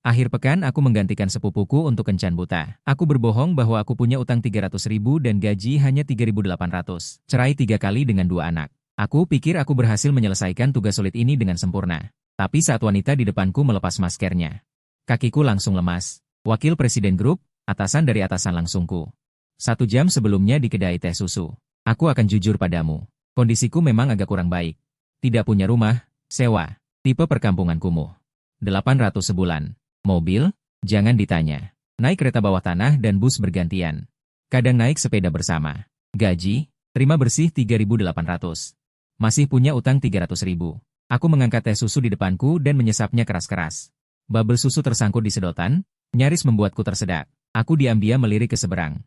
Akhir pekan aku menggantikan sepupuku untuk kencan buta. Aku berbohong bahwa aku punya utang 300.000 dan gaji hanya 3.800. Cerai 3 kali dengan 2 anak. Aku pikir aku berhasil menyelesaikan tugas sulit ini dengan sempurna. Tapi saat wanita di depanku melepas maskernya, kakiku langsung lemas. Wakil Presiden Grup, atasan dari atasan langsungku. 1 jam sebelumnya di kedai teh susu. Aku akan jujur padamu. Kondisiku memang agak kurang baik. Tidak punya rumah, sewa, tipe perkampungan kumuh. 800 sebulan. Mobil, jangan ditanya. Naik kereta bawah tanah dan bus bergantian. Kadang naik sepeda bersama. Gaji, terima bersih 3.800. Masih punya utang 300.000. Aku mengangkat teh susu di depanku dan menyesapnya keras-keras. Bubble susu tersangkut di sedotan, nyaris membuatku tersedak. Aku diam-diam melirik ke seberang.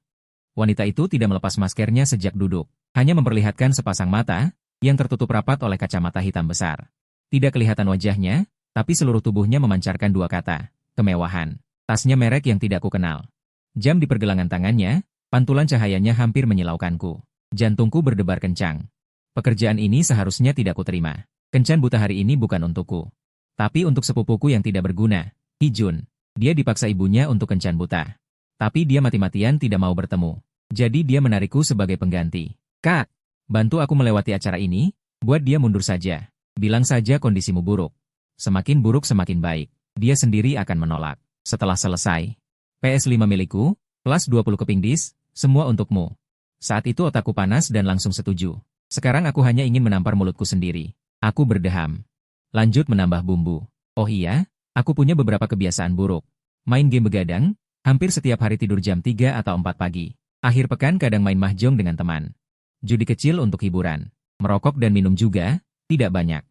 Wanita itu tidak melepas maskernya sejak duduk. Hanya memperlihatkan sepasang mata, yang tertutup rapat oleh kacamata hitam besar. Tidak kelihatan wajahnya, tapi seluruh tubuhnya memancarkan 2 kata. Kemewahan. Tasnya merek yang tidak kukenal. Jam di pergelangan tangannya, pantulan cahayanya hampir menyilaukanku. Jantungku berdebar kencang. Pekerjaan ini seharusnya tidak kuterima. Kencan buta hari ini bukan untukku. Tapi untuk sepupuku yang tidak berguna, Hijun. Dia dipaksa ibunya untuk kencan buta. Tapi dia mati-matian tidak mau bertemu. Jadi dia menarikku sebagai pengganti. Kak, bantu aku melewati acara ini, buat dia mundur saja. Bilang saja kondisimu buruk. Semakin buruk semakin baik. Dia sendiri akan menolak. Setelah selesai. PS5 milikku, plus 20 keping dis, semua untukmu. Saat itu otakku panas dan langsung setuju. Sekarang aku hanya ingin menampar mulutku sendiri. Aku berdeham. Lanjut menambah bumbu. Oh iya, aku punya beberapa kebiasaan buruk. Main game begadang, hampir setiap hari tidur jam 3 atau 4 pagi. Akhir pekan kadang main mahjong dengan teman. Judi kecil untuk hiburan. Merokok dan minum juga, tidak banyak.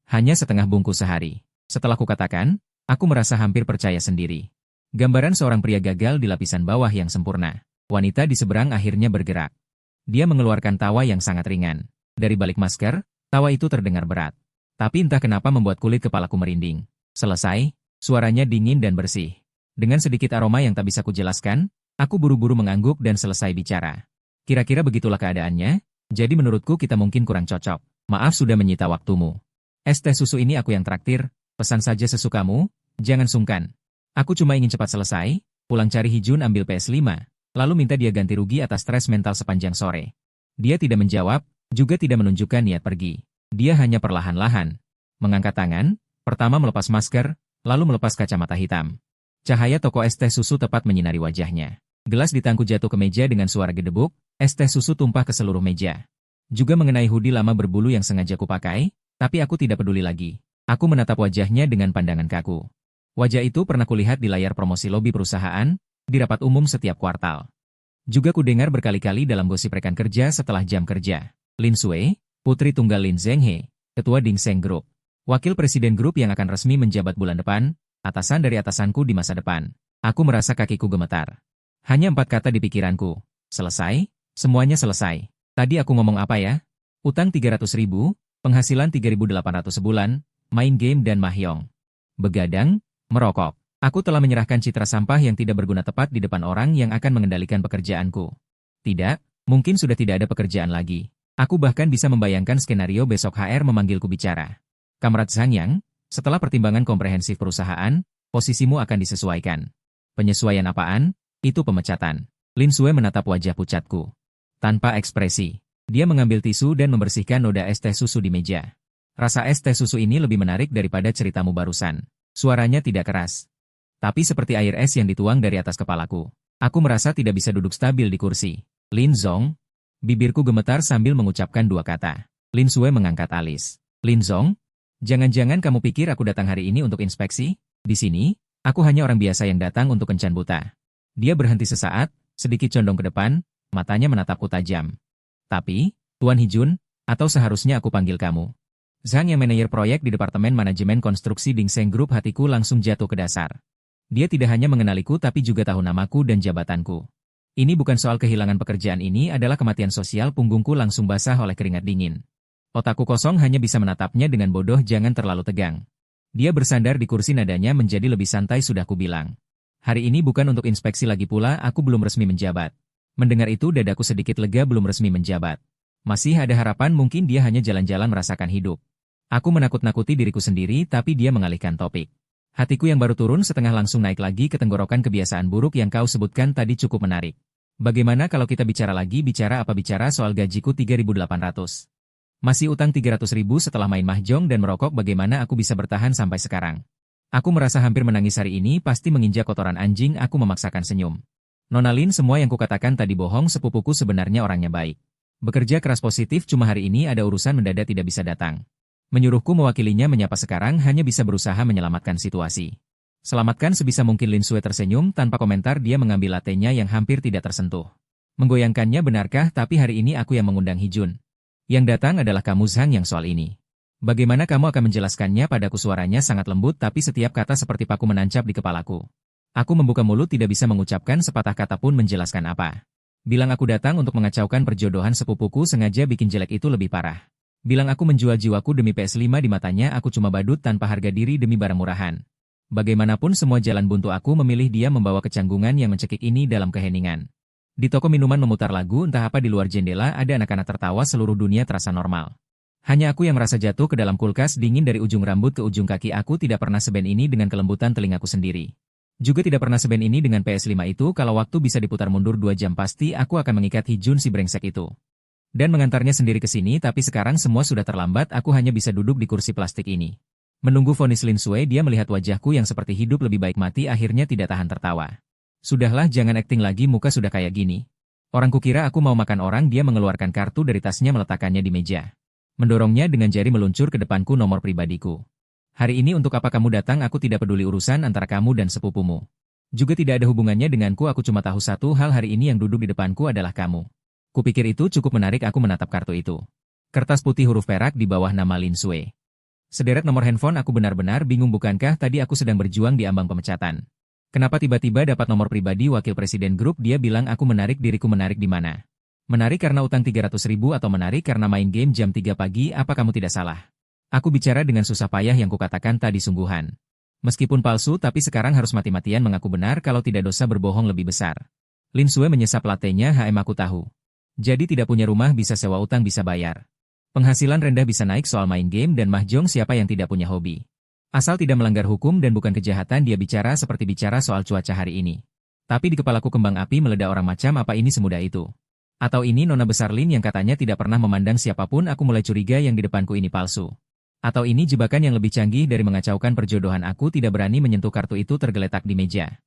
Hanya setengah bungkus sehari. Setelah kukatakan, aku merasa hampir percaya sendiri. Gambaran seorang pria gagal di lapisan bawah yang sempurna. Wanita di seberang akhirnya bergerak. Dia mengeluarkan tawa yang sangat ringan. Dari balik masker, tawa itu terdengar berat. Tapi entah kenapa membuat kulit kepalaku merinding. Selesai, suaranya dingin dan bersih. Dengan sedikit aroma yang tak bisa kujelaskan, aku buru-buru mengangguk dan selesai bicara. Kira-kira begitulah keadaannya, jadi menurutku kita mungkin kurang cocok. Maaf sudah menyita waktumu. Es teh susu ini aku yang traktir, pesan saja sesukamu. Jangan sungkan. Aku cuma ingin cepat selesai, pulang cari Hijun ambil PS5, lalu minta dia ganti rugi atas stres mental sepanjang sore. Dia tidak menjawab, juga tidak menunjukkan niat pergi. Dia hanya perlahan-lahan mengangkat tangan, pertama melepas masker, lalu melepas kacamata hitam. Cahaya toko es teh susu tepat menyinari wajahnya. Gelas di tangku jatuh ke meja dengan suara gedebuk, es teh susu tumpah ke seluruh meja. Juga mengenai hoodie lama berbulu yang sengaja kupakai, tapi aku tidak peduli lagi. Aku menatap wajahnya dengan pandangan kaku. Wajah itu pernah kulihat di layar promosi lobi perusahaan, di rapat umum setiap kuartal. Juga kudengar berkali-kali dalam gosip rekan kerja setelah jam kerja. Lin Sui, putri tunggal Lin Zhenghe, ketua Ding Seng Group. Wakil presiden grup yang akan resmi menjabat bulan depan, atasan dari atasanku di masa depan. Aku merasa kakiku gemetar. Hanya 4 kata di pikiranku. Selesai, semuanya selesai. Tadi aku ngomong apa ya? Utang 300.000, penghasilan 3.800 sebulan, main game dan mahjong. Begadang, merokok. Aku telah menyerahkan citra sampah yang tidak berguna tepat di depan orang yang akan mengendalikan pekerjaanku. Tidak, mungkin sudah tidak ada pekerjaan lagi. Aku bahkan bisa membayangkan skenario besok HR memanggilku bicara. Kamrat Zhang Yang, setelah pertimbangan komprehensif perusahaan, posisimu akan disesuaikan. Penyesuaian apaan? Itu pemecatan. Lin Sui menatap wajah pucatku. Tanpa ekspresi, dia mengambil tisu dan membersihkan noda es teh susu di meja. Rasa es teh susu ini lebih menarik daripada ceritamu barusan. Suaranya tidak keras. Tapi seperti air es yang dituang dari atas kepalaku. Aku merasa tidak bisa duduk stabil di kursi. Lin Zong. Bibirku gemetar sambil mengucapkan 2 kata. Lin Sui mengangkat alis. Lin Zong? Jangan-jangan kamu pikir aku datang hari ini untuk inspeksi? Di sini, aku hanya orang biasa yang datang untuk kencan buta. Dia berhenti sesaat, sedikit condong ke depan, matanya menatapku tajam. Tapi, Tuan Hijun, atau seharusnya aku panggil kamu. Zhang yang manajer proyek di Departemen Manajemen Konstruksi Ding Seng Group, hatiku langsung jatuh ke dasar. Dia tidak hanya mengenaliku tapi juga tahu namaku dan jabatanku. Ini bukan soal kehilangan pekerjaan, ini adalah kematian sosial. Punggungku langsung basah oleh keringat dingin. Otakku kosong hanya bisa menatapnya dengan bodoh. Jangan terlalu tegang. Dia bersandar di kursi, nadanya menjadi lebih santai. Sudah kubilang. Hari ini bukan untuk inspeksi lagi, pula aku belum resmi menjabat. Mendengar itu dadaku sedikit lega. Belum resmi menjabat. Masih ada harapan, mungkin dia hanya jalan-jalan merasakan hidup. Aku menakut-nakuti diriku sendiri tapi dia mengalihkan topik. Hatiku yang baru turun setengah langsung naik lagi ke tenggorokan. Kebiasaan buruk yang kau sebutkan tadi cukup menarik. Bagaimana kalau kita bicara lagi? Bicara apa? Bicara soal gajiku 3.800. Masih utang 300.000 setelah main mahjong dan merokok. Bagaimana aku bisa bertahan sampai sekarang? Aku merasa hampir menangis hari ini, pasti menginjak kotoran anjing. Aku memaksakan senyum. Nona Lin, semua yang kukatakan tadi bohong. Sepupuku sebenarnya orangnya baik. Bekerja keras, positif, cuma hari ini ada urusan mendadak tidak bisa datang. Menyuruhku mewakilinya menyapa. Sekarang hanya bisa berusaha menyelamatkan situasi. Selamatkan sebisa mungkin. Lin Sue tersenyum tanpa komentar. Dia mengambil latenya yang hampir tidak tersentuh. Menggoyangkannya. Benarkah? Tapi hari ini aku yang mengundang Hijun. Yang datang adalah kamu Zhang. Yang soal ini, bagaimana kamu akan menjelaskannya padaku? Suaranya sangat lembut tapi setiap kata seperti paku menancap di kepalaku. Aku membuka mulut tidak bisa mengucapkan sepatah kata pun menjelaskan apa. Bilang aku datang untuk mengacaukan perjodohan sepupuku, sengaja bikin jelek itu lebih parah. Bilang aku menjual jiwaku demi PS5. Di matanya aku cuma badut tanpa harga diri demi barang murahan. Bagaimanapun semua jalan buntu, aku memilih dia membawa kecanggungan yang mencekik ini dalam keheningan. Di toko minuman memutar lagu entah apa. Di luar jendela ada anak-anak tertawa. Seluruh dunia terasa normal. Hanya aku yang merasa jatuh ke dalam kulkas dingin dari ujung rambut ke ujung kaki. Aku tidak pernah seben ini dengan kelembutan telingaku sendiri. Juga tidak pernah seben ini dengan PS5 itu. Kalau waktu bisa diputar mundur 2 jam pasti aku akan mengikat Hijun si brengsek itu. Dan mengantarnya sendiri ke sini, tapi sekarang semua sudah terlambat. Aku hanya bisa duduk di kursi plastik ini. Menunggu vonis Lin Sue. Dia melihat wajahku yang seperti hidup lebih baik mati. Akhirnya tidak tahan tertawa. Sudahlah, jangan akting lagi, muka sudah kayak gini. Orang kukira aku mau makan orang. Dia mengeluarkan kartu dari tasnya, meletakkannya di meja. Mendorongnya dengan jari meluncur ke depanku. Nomor pribadiku. Hari ini untuk apa kamu datang? Aku tidak peduli urusan antara kamu dan sepupumu. Juga tidak ada hubungannya denganku. Aku cuma tahu satu hal, hari ini yang duduk di depanku adalah kamu. Kupikir itu cukup menarik. Aku menatap kartu itu. Kertas putih huruf perak di bawah nama Lin Sue. Sederet nomor handphone. Aku benar-benar bingung. Bukankah tadi aku sedang berjuang di ambang pemecatan? Kenapa tiba-tiba dapat nomor pribadi wakil presiden grup? Dia bilang aku menarik diriku. Menarik di mana? Menarik karena utang 300.000 atau menarik karena main game jam 3 pagi? Apa kamu tidak salah? Aku bicara dengan susah payah. Yang kukatakan tadi sungguhan. Meskipun palsu, tapi sekarang harus mati-matian mengaku benar. Kalau tidak dosa berbohong lebih besar. Lin Sue menyesap latenya. Aku tahu. Jadi tidak punya rumah bisa sewa, utang bisa bayar. Penghasilan rendah bisa naik soal main game dan mahjong. Siapa yang tidak punya hobi? Asal tidak melanggar hukum dan bukan kejahatan. Dia bicara seperti bicara soal cuaca hari ini. Tapi di kepalaku kembang api meledak. Orang macam apa ini semudah itu? Atau ini nona besar Lin yang katanya tidak pernah memandang siapapun? Aku mulai curiga yang di depanku ini palsu. Atau ini jebakan yang lebih canggih dari mengacaukan perjodohan? Aku tidak berani menyentuh kartu itu, tergeletak di meja.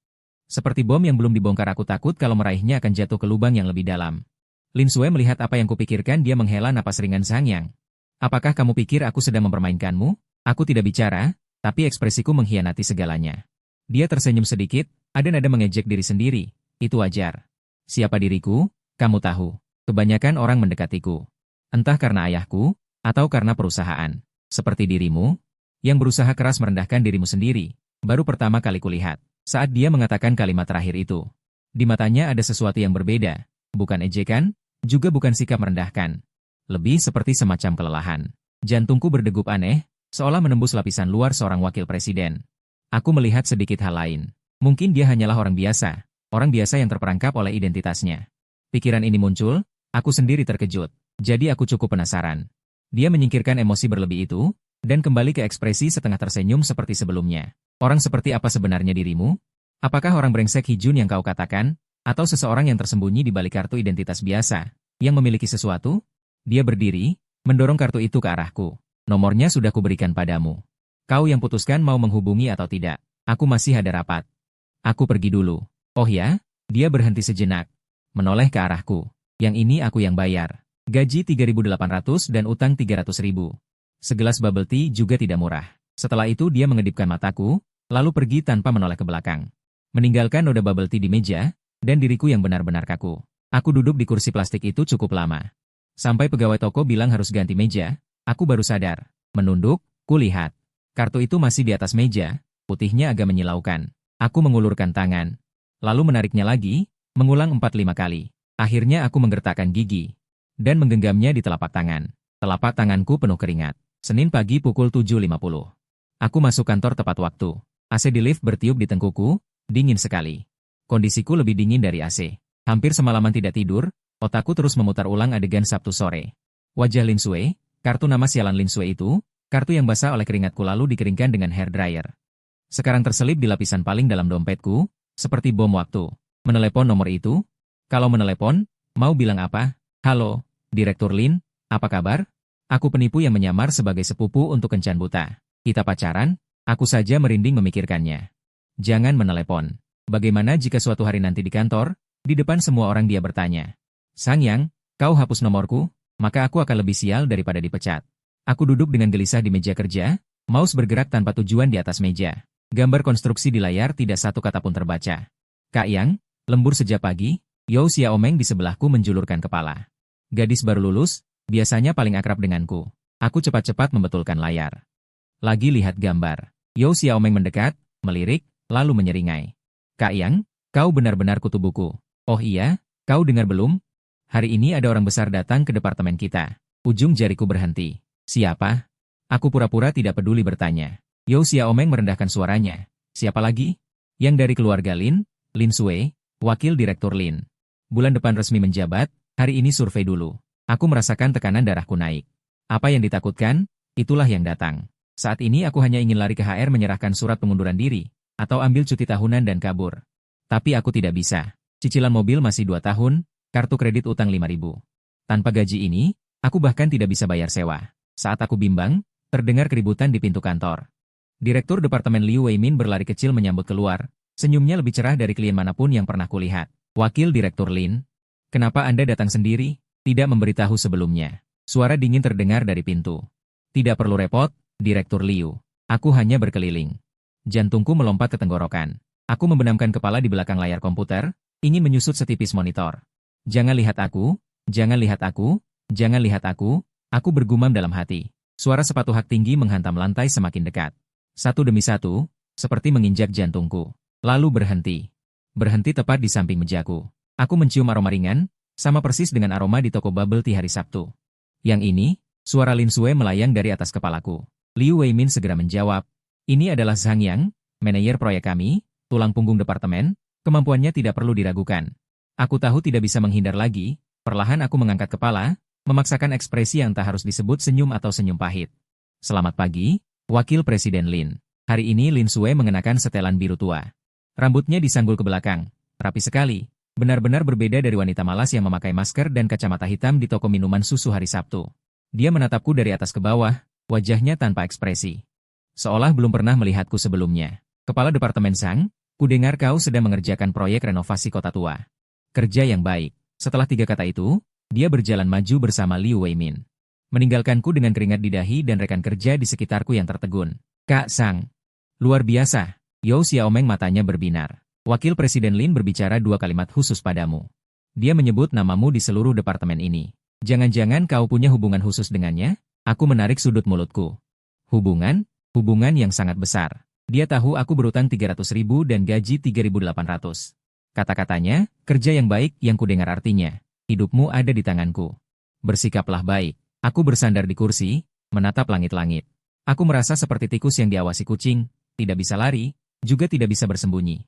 Seperti bom yang belum dibongkar. Aku takut kalau meraihnya akan jatuh ke lubang yang lebih dalam. Lin Sue melihat apa yang kupikirkan. Dia menghela napas ringan. Zhang Yang, apakah kamu pikir aku sedang mempermainkanmu? Aku tidak bicara, tapi ekspresiku mengkhianati segalanya. Dia tersenyum sedikit, ada nada mengejek diri sendiri. Itu wajar. Siapa diriku? Kamu tahu. Kebanyakan orang mendekatiku. Entah karena ayahku, atau karena perusahaan. Seperti dirimu, yang berusaha keras merendahkan dirimu sendiri. Baru pertama kali kulihat, saat dia mengatakan kalimat terakhir itu. Di matanya ada sesuatu yang berbeda. Bukan ejekan, juga bukan sikap merendahkan. Lebih seperti semacam kelelahan. Jantungku berdegup aneh, seolah menembus lapisan luar seorang wakil presiden. Aku melihat sedikit hal lain. Mungkin dia hanyalah orang biasa yang terperangkap oleh identitasnya. Pikiran ini muncul, aku sendiri terkejut. Jadi aku cukup penasaran. Dia menyingkirkan emosi berlebih itu, dan kembali ke ekspresi setengah tersenyum seperti sebelumnya. Orang seperti apa sebenarnya dirimu? Apakah orang brengsek Hijun yang kau katakan? Atau seseorang yang tersembunyi di balik kartu identitas biasa, yang memiliki sesuatu? Dia berdiri, mendorong kartu itu ke arahku. Nomornya sudah kuberikan padamu. Kau yang putuskan mau menghubungi atau tidak. Aku masih ada rapat. Aku pergi dulu. Oh ya? Dia berhenti sejenak. Menoleh ke arahku. Yang ini aku yang bayar. Gaji 3.800 dan utang 300.000. Segelas bubble tea juga tidak murah. Setelah itu dia mengedipkan mataku, lalu pergi tanpa menoleh ke belakang. Meninggalkan noda bubble tea di meja, dan diriku yang benar-benar kaku. Aku duduk di kursi plastik itu cukup lama. Sampai pegawai toko bilang harus ganti meja, aku baru sadar. Menunduk, kulihat. Kartu itu masih di atas meja, putihnya agak menyilaukan. Aku mengulurkan tangan. Lalu menariknya lagi, mengulang 4-5 kali. Akhirnya aku menggertakkan gigi. Dan menggenggamnya di telapak tangan. Telapak tanganku penuh keringat. Senin pagi pukul 7.50. Aku masuk kantor tepat waktu. AC di lift bertiup di tengkuku, dingin sekali. Kondisiku lebih dingin dari AC. Hampir semalaman tidak tidur, otakku terus memutar ulang adegan Sabtu sore. Wajah Lin Sue, kartu nama sialan Lin Sue itu, kartu yang basah oleh keringatku lalu dikeringkan dengan hair dryer. Sekarang terselip di lapisan paling dalam dompetku, seperti bom waktu. Menelepon nomor itu? Kalau menelepon, mau bilang apa? Halo, Direktur Lin, apa kabar? Aku penipu yang menyamar sebagai sepupu untuk kencan buta. Kita pacaran? Aku saja merinding memikirkannya. Jangan menelepon. Bagaimana jika suatu hari nanti di kantor, di depan semua orang dia bertanya, Sang Yang, kau hapus nomorku, maka aku akan lebih sial daripada dipecat. Aku duduk dengan gelisah di meja kerja, mouse bergerak tanpa tujuan di atas meja. Gambar konstruksi di layar tidak satu kata pun terbaca. Kak Yang, lembur sejak pagi, Yao Xiaomeng di sebelahku menjulurkan kepala. Gadis baru lulus, biasanya paling akrab denganku. Aku cepat-cepat membetulkan layar. Lagi lihat gambar. Yao Xiaomeng mendekat, melirik, lalu menyeringai. Kak Yang, kau benar-benar kutu buku. Oh iya, kau dengar belum? Hari ini ada orang besar datang ke departemen kita. Ujung jariku berhenti. Siapa? Aku pura-pura tidak peduli bertanya. Yao Xiaomeng merendahkan suaranya. Siapa lagi? Yang dari keluarga Lin, Lin Sui, wakil direktur Lin. Bulan depan resmi menjabat, hari ini survei dulu. Aku merasakan tekanan darahku naik. Apa yang ditakutkan, itulah yang datang. Saat ini aku hanya ingin lari ke HR menyerahkan surat pengunduran diri, atau ambil cuti tahunan dan kabur. Tapi aku tidak bisa. Cicilan mobil masih 2 tahun, kartu kredit utang 5.000. Tanpa gaji ini, aku bahkan tidak bisa bayar sewa. Saat aku bimbang, terdengar keributan di pintu kantor. Direktur Departemen Liu Weimin berlari kecil menyambut keluar, senyumnya lebih cerah dari klien manapun yang pernah kulihat. Wakil Direktur Lin, kenapa Anda datang sendiri? Tidak memberitahu sebelumnya. Suara dingin terdengar dari pintu. Tidak perlu repot, Direktur Liu. Aku hanya berkeliling. Jantungku melompat ke tenggorokan. Aku membenamkan kepala di belakang layar komputer, ingin menyusut setipis monitor. Jangan lihat aku, jangan lihat aku, jangan lihat aku bergumam dalam hati. Suara sepatu hak tinggi menghantam lantai semakin dekat. Satu demi satu, seperti menginjak jantungku. Lalu berhenti. Berhenti tepat di samping mejaku. Aku mencium aroma ringan, sama persis dengan aroma di toko bubble tea hari Sabtu. Yang ini, suara Lin Sui melayang dari atas kepalaku. Liu Weimin segera menjawab, ini adalah Zhang Yang, manajer proyek kami, tulang punggung departemen, kemampuannya tidak perlu diragukan. Aku tahu tidak bisa menghindar lagi, perlahan aku mengangkat kepala, memaksakan ekspresi yang tak harus disebut senyum atau senyum pahit. Selamat pagi, Wakil Presiden Lin. Hari ini Lin Sui mengenakan setelan biru tua. Rambutnya disanggul ke belakang, rapi sekali, benar-benar berbeda dari wanita malas yang memakai masker dan kacamata hitam di toko minuman susu hari Sabtu. Dia menatapku dari atas ke bawah, wajahnya tanpa ekspresi. Seolah belum pernah melihatku sebelumnya. Kepala Departemen Sang, kudengar kau sedang mengerjakan proyek renovasi kota tua. Kerja yang baik. Setelah 3 kata itu, dia berjalan maju bersama Liu Weimin. Meninggalkanku dengan keringat di dahi dan rekan kerja di sekitarku yang tertegun. Kak Sang. Luar biasa. Yao Xiaomeng matanya berbinar. Wakil Presiden Lin berbicara 2 kalimat khusus padamu. Dia menyebut namamu di seluruh departemen ini. Jangan-jangan kau punya hubungan khusus dengannya? Aku menarik sudut mulutku. Hubungan? Hubungan yang sangat besar. Dia tahu aku berutang 300.000 dan gaji 3.800. Kata-katanya, kerja yang baik yang kudengar artinya. Hidupmu ada di tanganku. Bersikaplah baik. Aku bersandar di kursi, menatap langit-langit. Aku merasa seperti tikus yang diawasi kucing, tidak bisa lari, juga tidak bisa bersembunyi.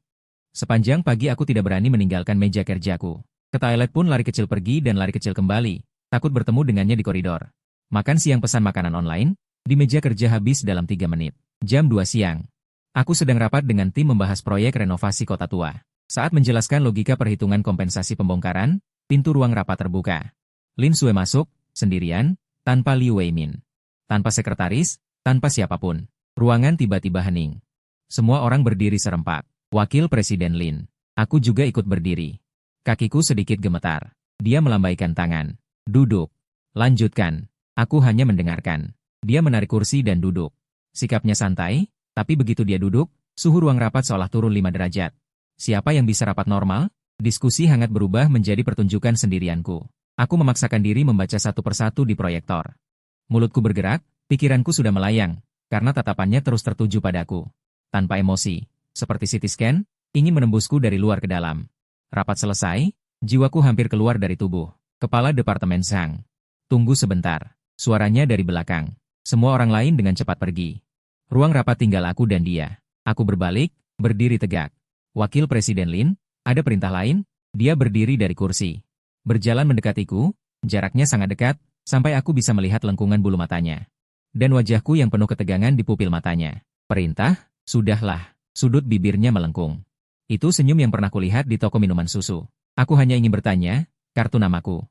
Sepanjang pagi aku tidak berani meninggalkan meja kerjaku. Ke toilet pun lari kecil pergi dan lari kecil kembali, takut bertemu dengannya di koridor. Makan siang pesan makanan online, di meja kerja habis dalam 3 menit. Jam 2 siang. Aku sedang rapat dengan tim membahas proyek renovasi kota tua. Saat menjelaskan logika perhitungan kompensasi pembongkaran, pintu ruang rapat terbuka. Lin Sui masuk, sendirian, tanpa Liu Weimin. Tanpa sekretaris, tanpa siapapun. Ruangan tiba-tiba hening. Semua orang berdiri serempak. Wakil Presiden Lin. Aku juga ikut berdiri. Kakiku sedikit gemetar. Dia melambaikan tangan. Duduk. Lanjutkan. Aku hanya mendengarkan. Dia menarik kursi dan duduk. Sikapnya santai, tapi begitu dia duduk, suhu ruang rapat seolah turun 5 derajat. Siapa yang bisa rapat normal? Diskusi hangat berubah menjadi pertunjukan sendirianku. Aku memaksakan diri membaca satu persatu di proyektor. Mulutku bergerak, pikiranku sudah melayang, karena tatapannya terus tertuju padaku. Tanpa emosi, seperti CT scan, ingin menembusku dari luar ke dalam. Rapat selesai, jiwaku hampir keluar dari tubuh. Kepala Departemen Sang. Tunggu sebentar. Suaranya dari belakang. Semua orang lain dengan cepat pergi. Ruang rapat tinggal aku dan dia. Aku berbalik, berdiri tegak. Wakil Presiden Lin, ada perintah lain? Dia berdiri dari kursi. Berjalan mendekatiku, jaraknya sangat dekat, sampai aku bisa melihat lengkungan bulu matanya. Dan wajahku yang penuh ketegangan di pupil matanya. Perintah? Sudahlah. Sudut bibirnya melengkung. Itu senyum yang pernah kulihat di toko minuman susu. Aku hanya ingin bertanya, kartu namaku.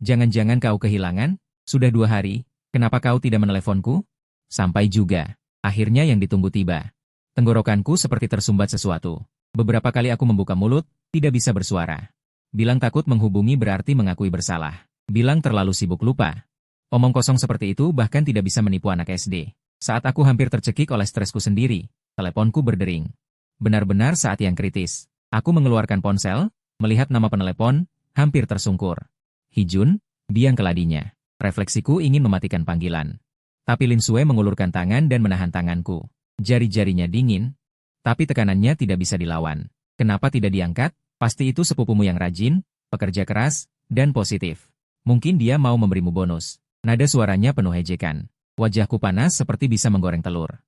Jangan-jangan kau kehilangan? Sudah 2 hari, kenapa kau tidak meneleponku? Sampai juga. Akhirnya yang ditunggu tiba. Tenggorokanku seperti tersumbat sesuatu. Beberapa kali aku membuka mulut, tidak bisa bersuara. Bilang takut menghubungi berarti mengakui bersalah. Bilang terlalu sibuk lupa. Omong kosong seperti itu bahkan tidak bisa menipu anak SD. Saat aku hampir tercekik oleh stresku sendiri, teleponku berdering. Benar-benar saat yang kritis. Aku mengeluarkan ponsel, melihat nama penelepon, hampir tersungkur. Hijun, biang keladinya. Refleksiku ingin mematikan panggilan. Tapi Lin Sue mengulurkan tangan dan menahan tanganku. Jari-jarinya dingin, tapi tekanannya tidak bisa dilawan. Kenapa tidak diangkat? Pasti itu sepupumu yang rajin, pekerja keras, dan positif. Mungkin dia mau memberimu bonus. Nada suaranya penuh ejekan. Wajahku panas seperti bisa menggoreng telur.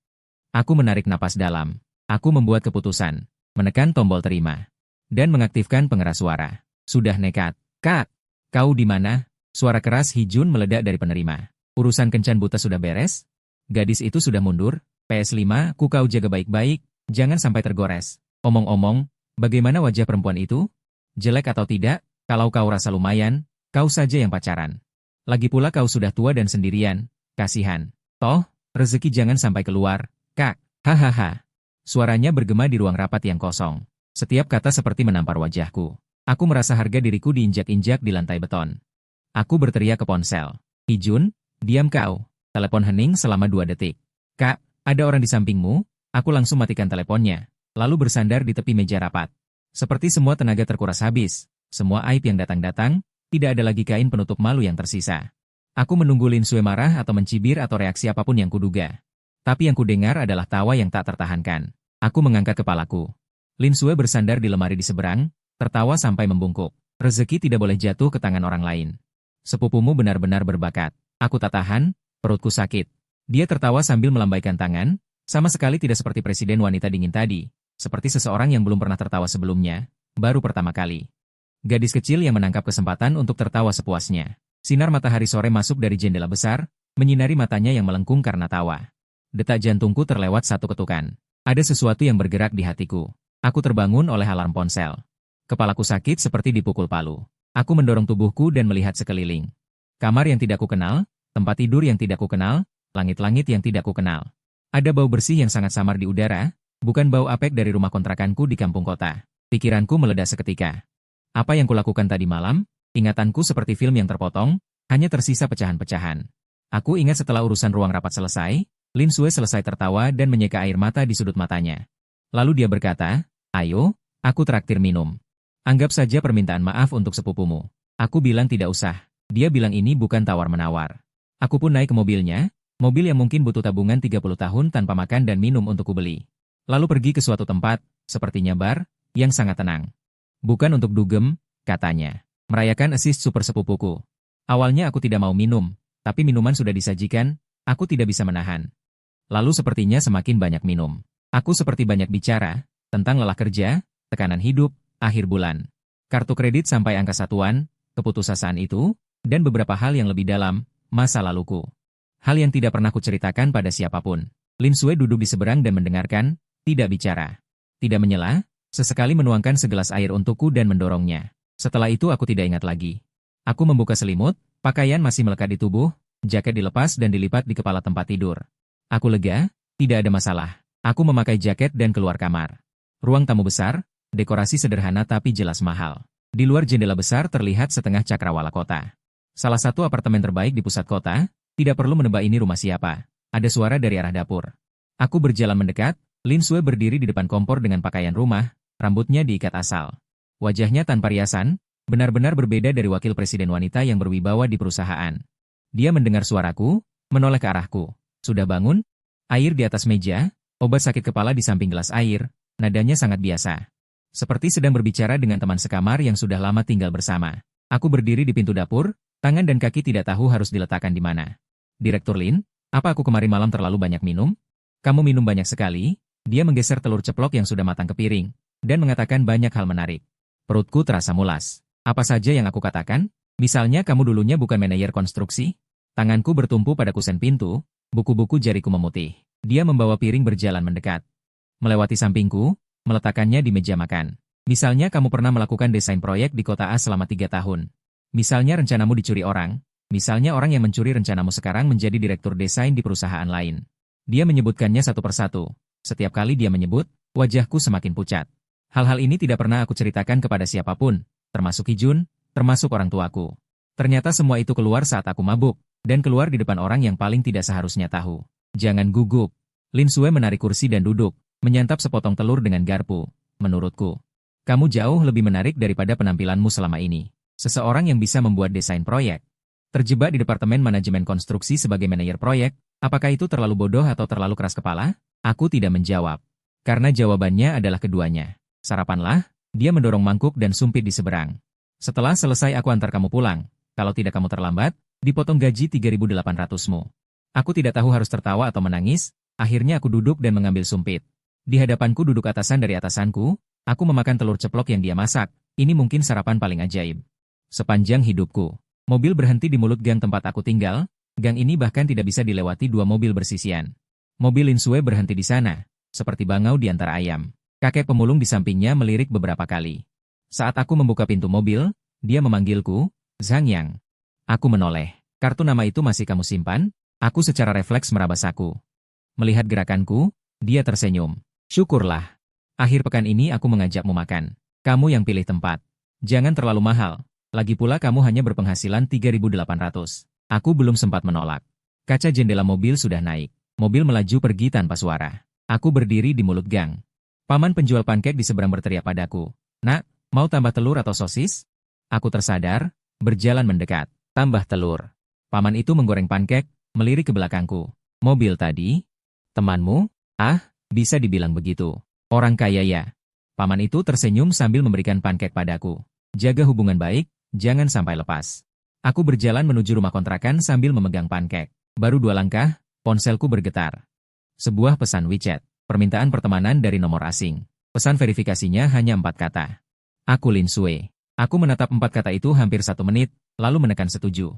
Aku menarik napas dalam. Aku membuat keputusan. Menekan tombol terima. Dan mengaktifkan pengeras suara. Sudah nekat. Kak, kau di mana? Suara keras Hijun meledak dari penerima. Urusan kencan buta sudah beres? Gadis itu sudah mundur? PS5, kau jaga baik-baik, jangan sampai tergores. Omong-omong, bagaimana wajah perempuan itu? Jelek atau tidak? Kalau kau rasa lumayan, kau saja yang pacaran. Lagi pula kau sudah tua dan sendirian. Kasihan. Toh, rezeki jangan sampai keluar, Kak. Hahaha. Suaranya bergema di ruang rapat yang kosong. Setiap kata seperti menampar wajahku. Aku merasa harga diriku diinjak-injak di lantai beton. Aku berteriak ke ponsel. Hijun, diam kau. Telepon hening selama 2 detik. Kak, ada orang di sampingmu? Aku langsung matikan teleponnya. Lalu bersandar di tepi meja rapat. Seperti semua tenaga terkuras habis. Semua aib yang datang-datang, tidak ada lagi kain penutup malu yang tersisa. Aku menunggu Lin Sue marah atau mencibir atau reaksi apapun yang kuduga. Tapi yang kudengar adalah tawa yang tak tertahankan. Aku mengangkat kepalaku. Lin Sue bersandar di lemari di seberang, tertawa sampai membungkuk. Rezeki tidak boleh jatuh ke tangan orang lain. Sepupumu benar-benar berbakat. Aku tak tahan, perutku sakit. Dia tertawa sambil melambaikan tangan, sama sekali tidak seperti presiden wanita dingin tadi. Seperti seseorang yang belum pernah tertawa sebelumnya, baru pertama kali. Gadis kecil yang menangkap kesempatan untuk tertawa sepuasnya. Sinar matahari sore masuk dari jendela besar, menyinari matanya yang melengkung karena tawa. Detak jantungku terlewat satu ketukan. Ada sesuatu yang bergerak di hatiku. Aku terbangun oleh alarm ponsel. Kepalaku sakit seperti dipukul palu. Aku mendorong tubuhku dan melihat sekeliling. Kamar yang tidak kukenal, tempat tidur yang tidak kukenal, langit-langit yang tidak kukenal. Ada bau bersih yang sangat samar di udara, bukan bau apek dari rumah kontrakanku di kampung kota. Pikiranku meledak seketika. Apa yang kulakukan tadi malam? Ingatanku seperti film yang terpotong, hanya tersisa pecahan-pecahan. Aku ingat setelah urusan ruang rapat selesai, Lin Sue selesai tertawa dan menyeka air mata di sudut matanya. Lalu dia berkata, ayo, aku traktir minum. Anggap saja permintaan maaf untuk sepupumu. Aku bilang tidak usah. Dia bilang ini bukan tawar-menawar. Aku pun naik ke mobilnya, mobil yang mungkin butuh tabungan 30 tahun tanpa makan dan minum untuk kubeli. Lalu pergi ke suatu tempat, sepertinya bar, yang sangat tenang. Bukan untuk dugem, katanya. Merayakan assist super sepupuku. Awalnya aku tidak mau minum, tapi minuman sudah disajikan, aku tidak bisa menahan. Lalu sepertinya semakin banyak minum. Aku seperti banyak bicara, tentang lelah kerja, tekanan hidup, akhir bulan. Kartu kredit sampai angka satuan, keputusasaan itu, dan beberapa hal yang lebih dalam, masa laluku. Hal yang tidak pernah kuceritakan pada siapapun. Lin Sue duduk di seberang dan mendengarkan, tidak bicara. Tidak menyela, sesekali menuangkan segelas air untukku dan mendorongnya. Setelah itu aku tidak ingat lagi. Aku membuka selimut, pakaian masih melekat di tubuh, jaket dilepas dan dilipat di kepala tempat tidur. Aku lega, tidak ada masalah. Aku memakai jaket dan keluar kamar. Ruang tamu besar, dekorasi sederhana tapi jelas mahal. Di luar jendela besar terlihat setengah cakrawala kota. Salah satu apartemen terbaik di pusat kota, tidak perlu menebak ini rumah siapa. Ada suara dari arah dapur. Aku berjalan mendekat, Lin Sue berdiri di depan kompor dengan pakaian rumah, rambutnya diikat asal. Wajahnya tanpa riasan, benar-benar berbeda dari wakil presiden wanita yang berwibawa di perusahaan. Dia mendengar suaraku, menoleh ke arahku. Sudah bangun? Air di atas meja, obat sakit kepala di samping gelas air, nadanya sangat biasa. Seperti sedang berbicara dengan teman sekamar yang sudah lama tinggal bersama. Aku berdiri di pintu dapur, tangan dan kaki tidak tahu harus diletakkan di mana. Direktur Lin, apa aku kemarin malam terlalu banyak minum? Kamu minum banyak sekali. Dia menggeser telur ceplok yang sudah matang ke piring, dan mengatakan banyak hal menarik. Perutku terasa mulas. Apa saja yang aku katakan? Misalnya kamu dulunya bukan manajer konstruksi? Tanganku bertumpu pada kusen pintu, buku-buku jariku memutih. Dia membawa piring berjalan mendekat. Melewati sampingku, meletakkannya di meja makan. Misalnya kamu pernah melakukan desain proyek di kota A selama 3 tahun. Misalnya rencanamu dicuri orang. Misalnya orang yang mencuri rencanamu sekarang menjadi direktur desain di perusahaan lain. Dia menyebutkannya satu persatu. Setiap kali dia menyebut, wajahku semakin pucat. Hal-hal ini tidak pernah aku ceritakan kepada siapapun, termasuk Kijun, termasuk orang tuaku. Ternyata semua itu keluar saat aku mabuk, dan keluar di depan orang yang paling tidak seharusnya tahu. Jangan gugup. Lin Sue menarik kursi dan duduk, menyantap sepotong telur dengan garpu. Menurutku, kamu jauh lebih menarik daripada penampilanmu selama ini. Seseorang yang bisa membuat desain proyek, terjebak di departemen manajemen konstruksi sebagai manajer proyek, apakah itu terlalu bodoh atau terlalu keras kepala? Aku tidak menjawab. Karena jawabannya adalah keduanya. Sarapanlah, dia mendorong mangkuk dan sumpit di seberang. Setelah selesai aku antar kamu pulang. Kalau tidak kamu terlambat, dipotong gaji 3.800-mu. Aku tidak tahu harus tertawa atau menangis, akhirnya aku duduk dan mengambil sumpit. Di hadapanku duduk atasan dari atasanku, aku memakan telur ceplok yang dia masak, ini mungkin sarapan paling ajaib sepanjang hidupku. Mobil berhenti di mulut gang tempat aku tinggal, gang ini bahkan tidak bisa dilewati 2 mobil bersisian. Mobil Lin Sue berhenti di sana, seperti bangau di antara ayam. Kakek pemulung di sampingnya melirik beberapa kali. Saat aku membuka pintu mobil, dia memanggilku, Zhang Yang. Aku menoleh. Kartu nama itu masih kamu simpan? Aku secara refleks meraba saku. Melihat gerakanku, dia tersenyum. Syukurlah. Akhir pekan ini aku mengajakmu makan. Kamu yang pilih tempat. Jangan terlalu mahal. Lagi pula kamu hanya berpenghasilan 3.800. Aku belum sempat menolak. Kaca jendela mobil sudah naik. Mobil melaju pergi tanpa suara. Aku berdiri di mulut gang. Paman penjual pankek di seberang berteriak padaku. Nak, mau tambah telur atau sosis? Aku tersadar, berjalan mendekat. Tambah telur. Paman itu menggoreng pankek, melirik ke belakangku. Mobil tadi? Temanmu? Ah, bisa dibilang begitu. Orang kaya ya. Paman itu tersenyum sambil memberikan pankek padaku. Jaga hubungan baik. Jangan sampai lepas. Aku berjalan menuju rumah kontrakan sambil memegang pankek. Baru 2 langkah, ponselku bergetar. Sebuah pesan WeChat. Permintaan pertemanan dari nomor asing. Pesan verifikasinya hanya 4 kata. Aku Lin Sue. Aku menatap 4 kata itu hampir 1 menit, lalu menekan setuju.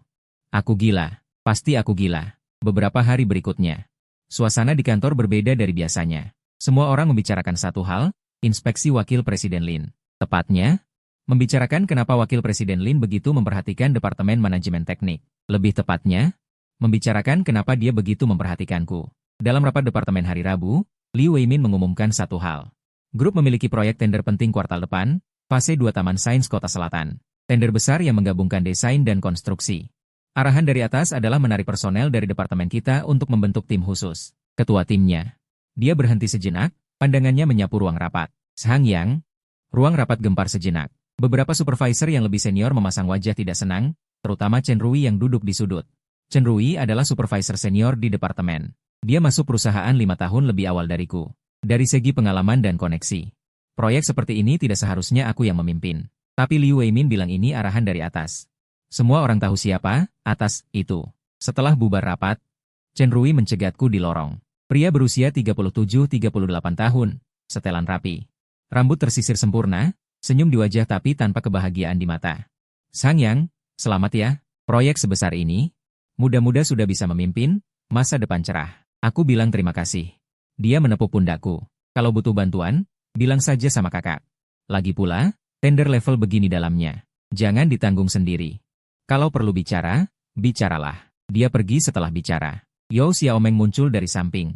Aku gila. Pasti aku gila. Beberapa hari berikutnya. Suasana di kantor berbeda dari biasanya. Semua orang membicarakan satu hal, inspeksi Wakil Presiden Lin. Tepatnya, membicarakan kenapa Wakil Presiden Lin begitu memperhatikan Departemen Manajemen Teknik. Lebih tepatnya, membicarakan kenapa dia begitu memperhatikanku. Dalam rapat Departemen hari Rabu, Liu Weimin mengumumkan satu hal. Grup memiliki proyek tender penting kuartal depan, fase 2 Taman Sains Kota Selatan. Tender besar yang menggabungkan desain dan konstruksi. Arahan dari atas adalah menarik personel dari departemen kita untuk membentuk tim khusus. Ketua timnya. Dia berhenti sejenak, pandangannya menyapu ruang rapat. Zhang Yang. Ruang rapat gempar sejenak. Beberapa supervisor yang lebih senior memasang wajah tidak senang, terutama Chen Rui yang duduk di sudut. Chen Rui adalah supervisor senior di departemen. Dia masuk perusahaan 5 tahun lebih awal dariku. Dari segi pengalaman dan koneksi. Proyek seperti ini tidak seharusnya aku yang memimpin. Tapi Liu Weimin bilang ini arahan dari atas. Semua orang tahu siapa, atas, itu. Setelah bubar rapat, Chen Rui mencegatku di lorong. Pria berusia 37-38 tahun, setelan rapi. Rambut tersisir sempurna, senyum di wajah tapi tanpa kebahagiaan di mata. Zhang Yang, selamat ya, proyek sebesar ini. Muda-muda sudah bisa memimpin, masa depan cerah. Aku bilang terima kasih. Dia menepuk pundakku. Kalau butuh bantuan, bilang saja sama kakak. Lagi pula, tender level begini dalamnya. Jangan ditanggung sendiri. Kalau perlu bicara, bicaralah. Dia pergi setelah bicara. Yao Xiaomeng muncul dari samping.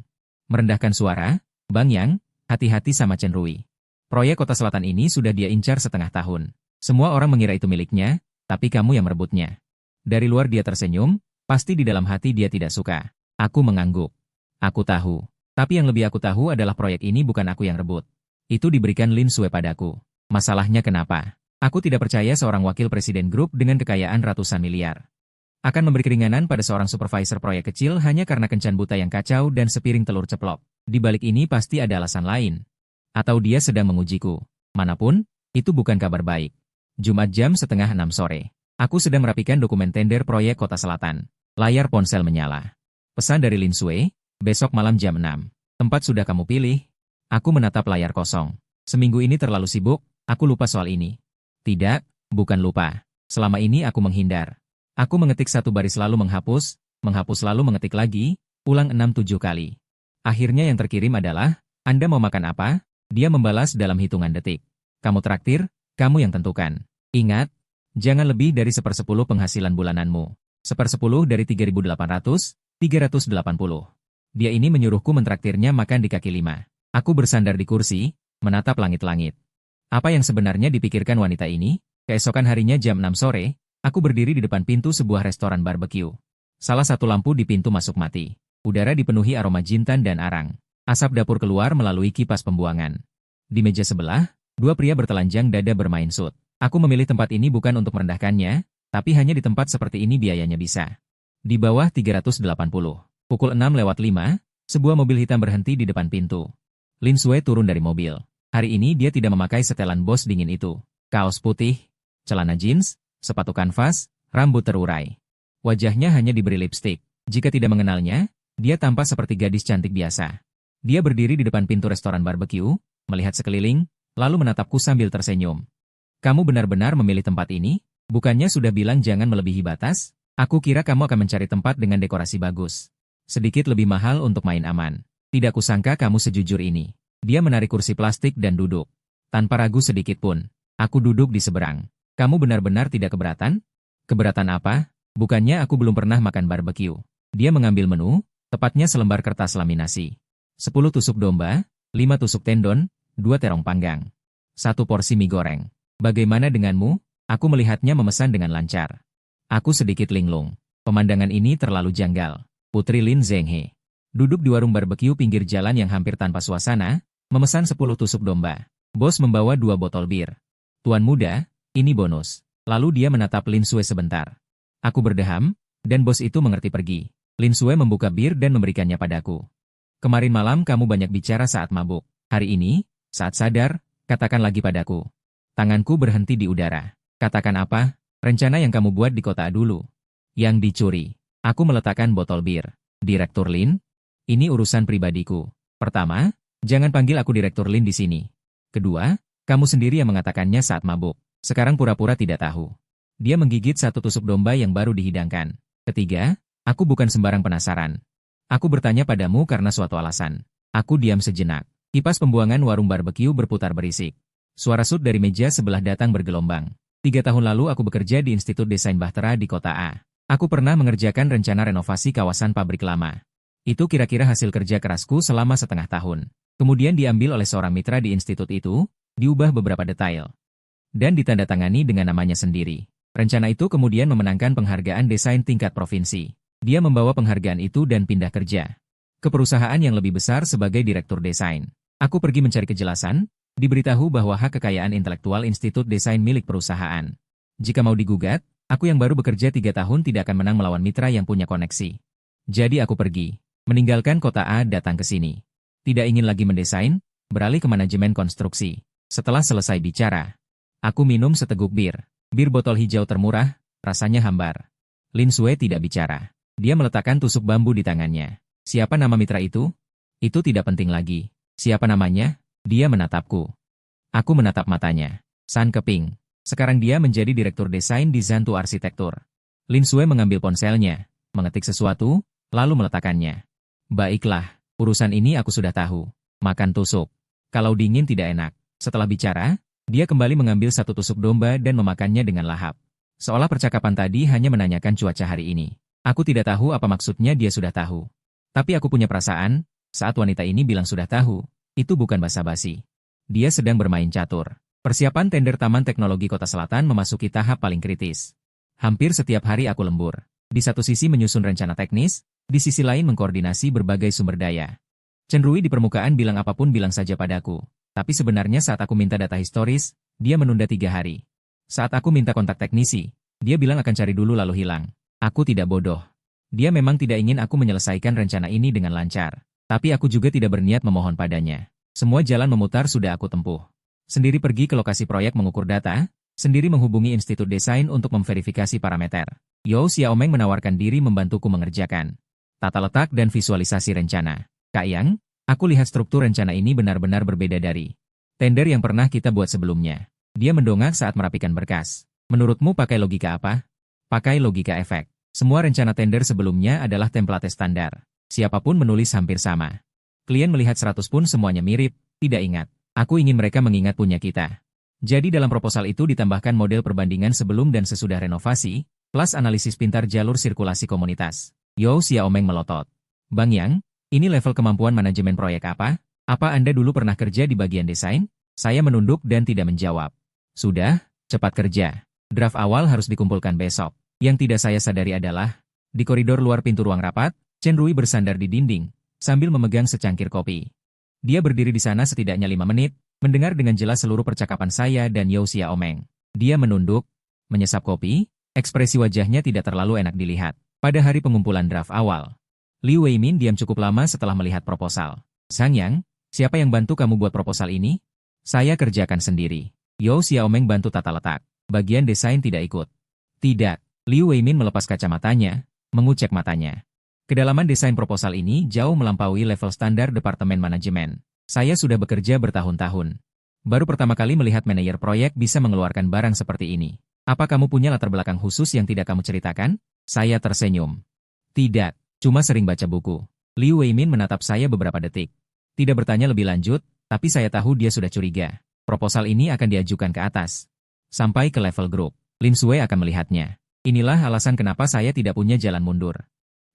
Merendahkan suara, Bang Yang, hati-hati sama Chen Rui. Proyek Kota Selatan ini sudah dia incar setengah tahun. Semua orang mengira itu miliknya, tapi kamu yang merebutnya. Dari luar dia tersenyum, pasti di dalam hati dia tidak suka. Aku mengangguk. Aku tahu. Tapi yang lebih aku tahu adalah proyek ini bukan aku yang rebut. Itu diberikan Lin Sue padaku. Masalahnya kenapa? Aku tidak percaya seorang wakil presiden grup dengan kekayaan ratusan miliar akan memberi keringanan pada seorang supervisor proyek kecil hanya karena kencan buta yang kacau dan sepiring telur ceplok. Di balik ini pasti ada alasan lain. Atau dia sedang mengujiku. Manapun, itu bukan kabar baik. Jumat jam 5:30 sore. Aku sedang merapikan dokumen tender proyek Kota Selatan. Layar ponsel menyala. Pesan dari Lin Sue, besok malam jam 6. Tempat sudah kamu pilih. Aku menatap layar kosong. Seminggu ini terlalu sibuk, aku lupa soal ini. Tidak, bukan lupa. Selama ini aku menghindar. Aku mengetik satu baris lalu menghapus lalu mengetik lagi, ulang 6-7 kali. Akhirnya yang terkirim adalah, Anda mau makan apa? Dia membalas dalam hitungan detik. Kamu traktir, kamu yang tentukan. Ingat, jangan lebih dari 1/10 penghasilan bulananmu. 1/10 dari 3.800, 380. Dia ini menyuruhku mentraktirnya makan di kaki lima. Aku bersandar di kursi, menatap langit-langit. Apa yang sebenarnya dipikirkan wanita ini? Keesokan harinya jam 6 sore, aku berdiri di depan pintu sebuah restoran barbecue. Salah satu lampu di pintu masuk mati. Udara dipenuhi aroma jintan dan arang. Asap dapur keluar melalui kipas pembuangan. Di meja sebelah, dua pria bertelanjang dada bermain sut. Aku memilih tempat ini bukan untuk merendahkannya, tapi hanya di tempat seperti ini biayanya bisa. Di bawah 380. Pukul 6:05, sebuah mobil hitam berhenti di depan pintu. Lin Sue turun dari mobil. Hari ini dia tidak memakai setelan bos dingin itu. Kaos putih, celana jeans, sepatu kanvas, rambut terurai. Wajahnya hanya diberi lipstik. Jika tidak mengenalnya, dia tampak seperti gadis cantik biasa. Dia berdiri di depan pintu restoran barbecue, melihat sekeliling, lalu menatapku sambil tersenyum. Kamu benar-benar memilih tempat ini? Bukannya sudah bilang jangan melebihi batas? Aku kira kamu akan mencari tempat dengan dekorasi bagus. Sedikit lebih mahal untuk main aman. Tidak kusangka kamu sejujur ini. Dia menarik kursi plastik dan duduk. Tanpa ragu sedikit pun. Aku duduk di seberang. Kamu benar-benar tidak keberatan? Keberatan apa? Bukannya aku belum pernah makan barbecue. Dia mengambil menu, tepatnya selembar kertas laminasi. 10 tusuk domba, 5 tusuk tendon, 2 terong panggang. 1 porsi mie goreng. Bagaimana denganmu? Aku melihatnya memesan dengan lancar. Aku sedikit linglung. Pemandangan ini terlalu janggal. Putri Lin Zhenghe. Duduk di warung barbecue pinggir jalan yang hampir tanpa suasana, memesan 10 tusuk domba. Bos membawa 2 botol bir. Tuan muda, ini bonus. Lalu dia menatap Lin Sue sebentar. Aku berdeham, dan bos itu mengerti pergi. Lin Sue membuka bir dan memberikannya padaku. Kemarin malam kamu banyak bicara saat mabuk. Hari ini, saat sadar, katakan lagi padaku. Tanganku berhenti di udara. Katakan apa? Rencana yang kamu buat di kota dulu. Yang dicuri. Aku meletakkan botol bir. Direktur Lin? Ini urusan pribadiku. Pertama, jangan panggil aku Direktur Lin di sini. Kedua, kamu sendiri yang mengatakannya saat mabuk. Sekarang pura-pura tidak tahu. Dia menggigit 1 tusuk domba yang baru dihidangkan. Ketiga, aku bukan sembarang penasaran. Aku bertanya padamu karena suatu alasan. Aku diam sejenak. Kipas pembuangan warung barbecue berputar berisik. Suara sut dari meja sebelah datang bergelombang. 3 tahun lalu aku bekerja di Institut Desain Bahtera di kota A. Aku pernah mengerjakan rencana renovasi kawasan pabrik lama. Itu kira-kira hasil kerja kerasku selama setengah tahun. Kemudian diambil oleh seorang mitra di institut itu, diubah beberapa detail. Dan ditandatangani dengan namanya sendiri. Rencana itu kemudian memenangkan penghargaan desain tingkat provinsi. Dia membawa penghargaan itu dan pindah kerja ke perusahaan yang lebih besar sebagai direktur desain. Aku pergi mencari kejelasan, diberitahu bahwa hak kekayaan intelektual Institut Desain milik perusahaan. Jika mau digugat, aku yang baru bekerja 3 tahun tidak akan menang melawan mitra yang punya koneksi. Jadi aku pergi, meninggalkan kota A datang ke sini. Tidak ingin lagi mendesain, beralih ke manajemen konstruksi. Setelah selesai bicara, aku minum seteguk bir. Bir botol hijau termurah, rasanya hambar. Lin Sue tidak bicara. Dia meletakkan tusuk bambu di tangannya. Siapa nama mitra itu? Itu tidak penting lagi. Siapa namanya? Dia menatapku. Aku menatap matanya. San Keping. Sekarang dia menjadi direktur desain di Zantu Arsitektur. Lin Sue mengambil ponselnya, mengetik sesuatu, lalu meletakkannya. Baiklah, urusan ini aku sudah tahu. Makan tusuk. Kalau dingin tidak enak. Setelah bicara, dia kembali mengambil 1 tusuk domba dan memakannya dengan lahap. Seolah percakapan tadi hanya menanyakan cuaca hari ini. Aku tidak tahu apa maksudnya dia sudah tahu. Tapi aku punya perasaan, saat wanita ini bilang sudah tahu, itu bukan basa-basi. Dia sedang bermain catur. Persiapan tender Taman Teknologi Kota Selatan memasuki tahap paling kritis. Hampir setiap hari aku lembur. Di satu sisi menyusun rencana teknis, di sisi lain mengkoordinasi berbagai sumber daya. Chen Rui di permukaan bilang apapun bilang saja padaku. Tapi sebenarnya saat aku minta data historis, dia menunda 3 hari. Saat aku minta kontak teknisi, dia bilang akan cari dulu lalu hilang. Aku tidak bodoh. Dia memang tidak ingin aku menyelesaikan rencana ini dengan lancar. Tapi aku juga tidak berniat memohon padanya. Semua jalan memutar sudah aku tempuh. Sendiri pergi ke lokasi proyek mengukur data, sendiri menghubungi Institut Desain untuk memverifikasi parameter. Yao Xiaomeng menawarkan diri membantuku mengerjakan tata letak dan visualisasi rencana. Kak Yang, aku lihat struktur rencana ini benar-benar berbeda dari tender yang pernah kita buat sebelumnya. Dia mendongak saat merapikan berkas. Menurutmu pakai logika apa? Pakai logika efek. Semua rencana tender sebelumnya adalah template standar. Siapapun menulis hampir sama. Klien melihat 100 pun semuanya mirip, tidak ingat. Aku ingin mereka mengingat punya kita. Jadi dalam proposal itu ditambahkan model perbandingan sebelum dan sesudah renovasi, plus analisis pintar jalur sirkulasi komunitas. Yo Xiaomeng melotot. Bang Yang, ini level kemampuan manajemen proyek apa? Apa Anda dulu pernah kerja di bagian desain? Saya menunduk dan tidak menjawab. Sudah, cepat kerja. Draft awal harus dikumpulkan besok. Yang tidak saya sadari adalah, di koridor luar pintu ruang rapat, Chen Rui bersandar di dinding, sambil memegang secangkir kopi. Dia berdiri di sana setidaknya 5 menit, mendengar dengan jelas seluruh percakapan saya dan Yao Xiaomeng. Dia menunduk, menyesap kopi, ekspresi wajahnya tidak terlalu enak dilihat. Pada hari pengumpulan draft awal, Liu Weimin diam cukup lama setelah melihat proposal. Sang Yang, siapa yang bantu kamu buat proposal ini? Saya kerjakan sendiri. Yao Xiaomeng bantu tata letak. Bagian desain tidak ikut. Tidak. Liu Weimin melepas kacamatanya, mengucek matanya. Kedalaman desain proposal ini jauh melampaui level standar departemen manajemen. Saya sudah bekerja bertahun-tahun. Baru pertama kali melihat manajer proyek bisa mengeluarkan barang seperti ini. Apa kamu punya latar belakang khusus yang tidak kamu ceritakan? Saya tersenyum. Tidak, cuma sering baca buku. Liu Weimin menatap saya beberapa detik. Tidak bertanya lebih lanjut, tapi saya tahu dia sudah curiga. Proposal ini akan diajukan ke atas. Sampai ke level grup. Lin Sui akan melihatnya. Inilah alasan kenapa saya tidak punya jalan mundur.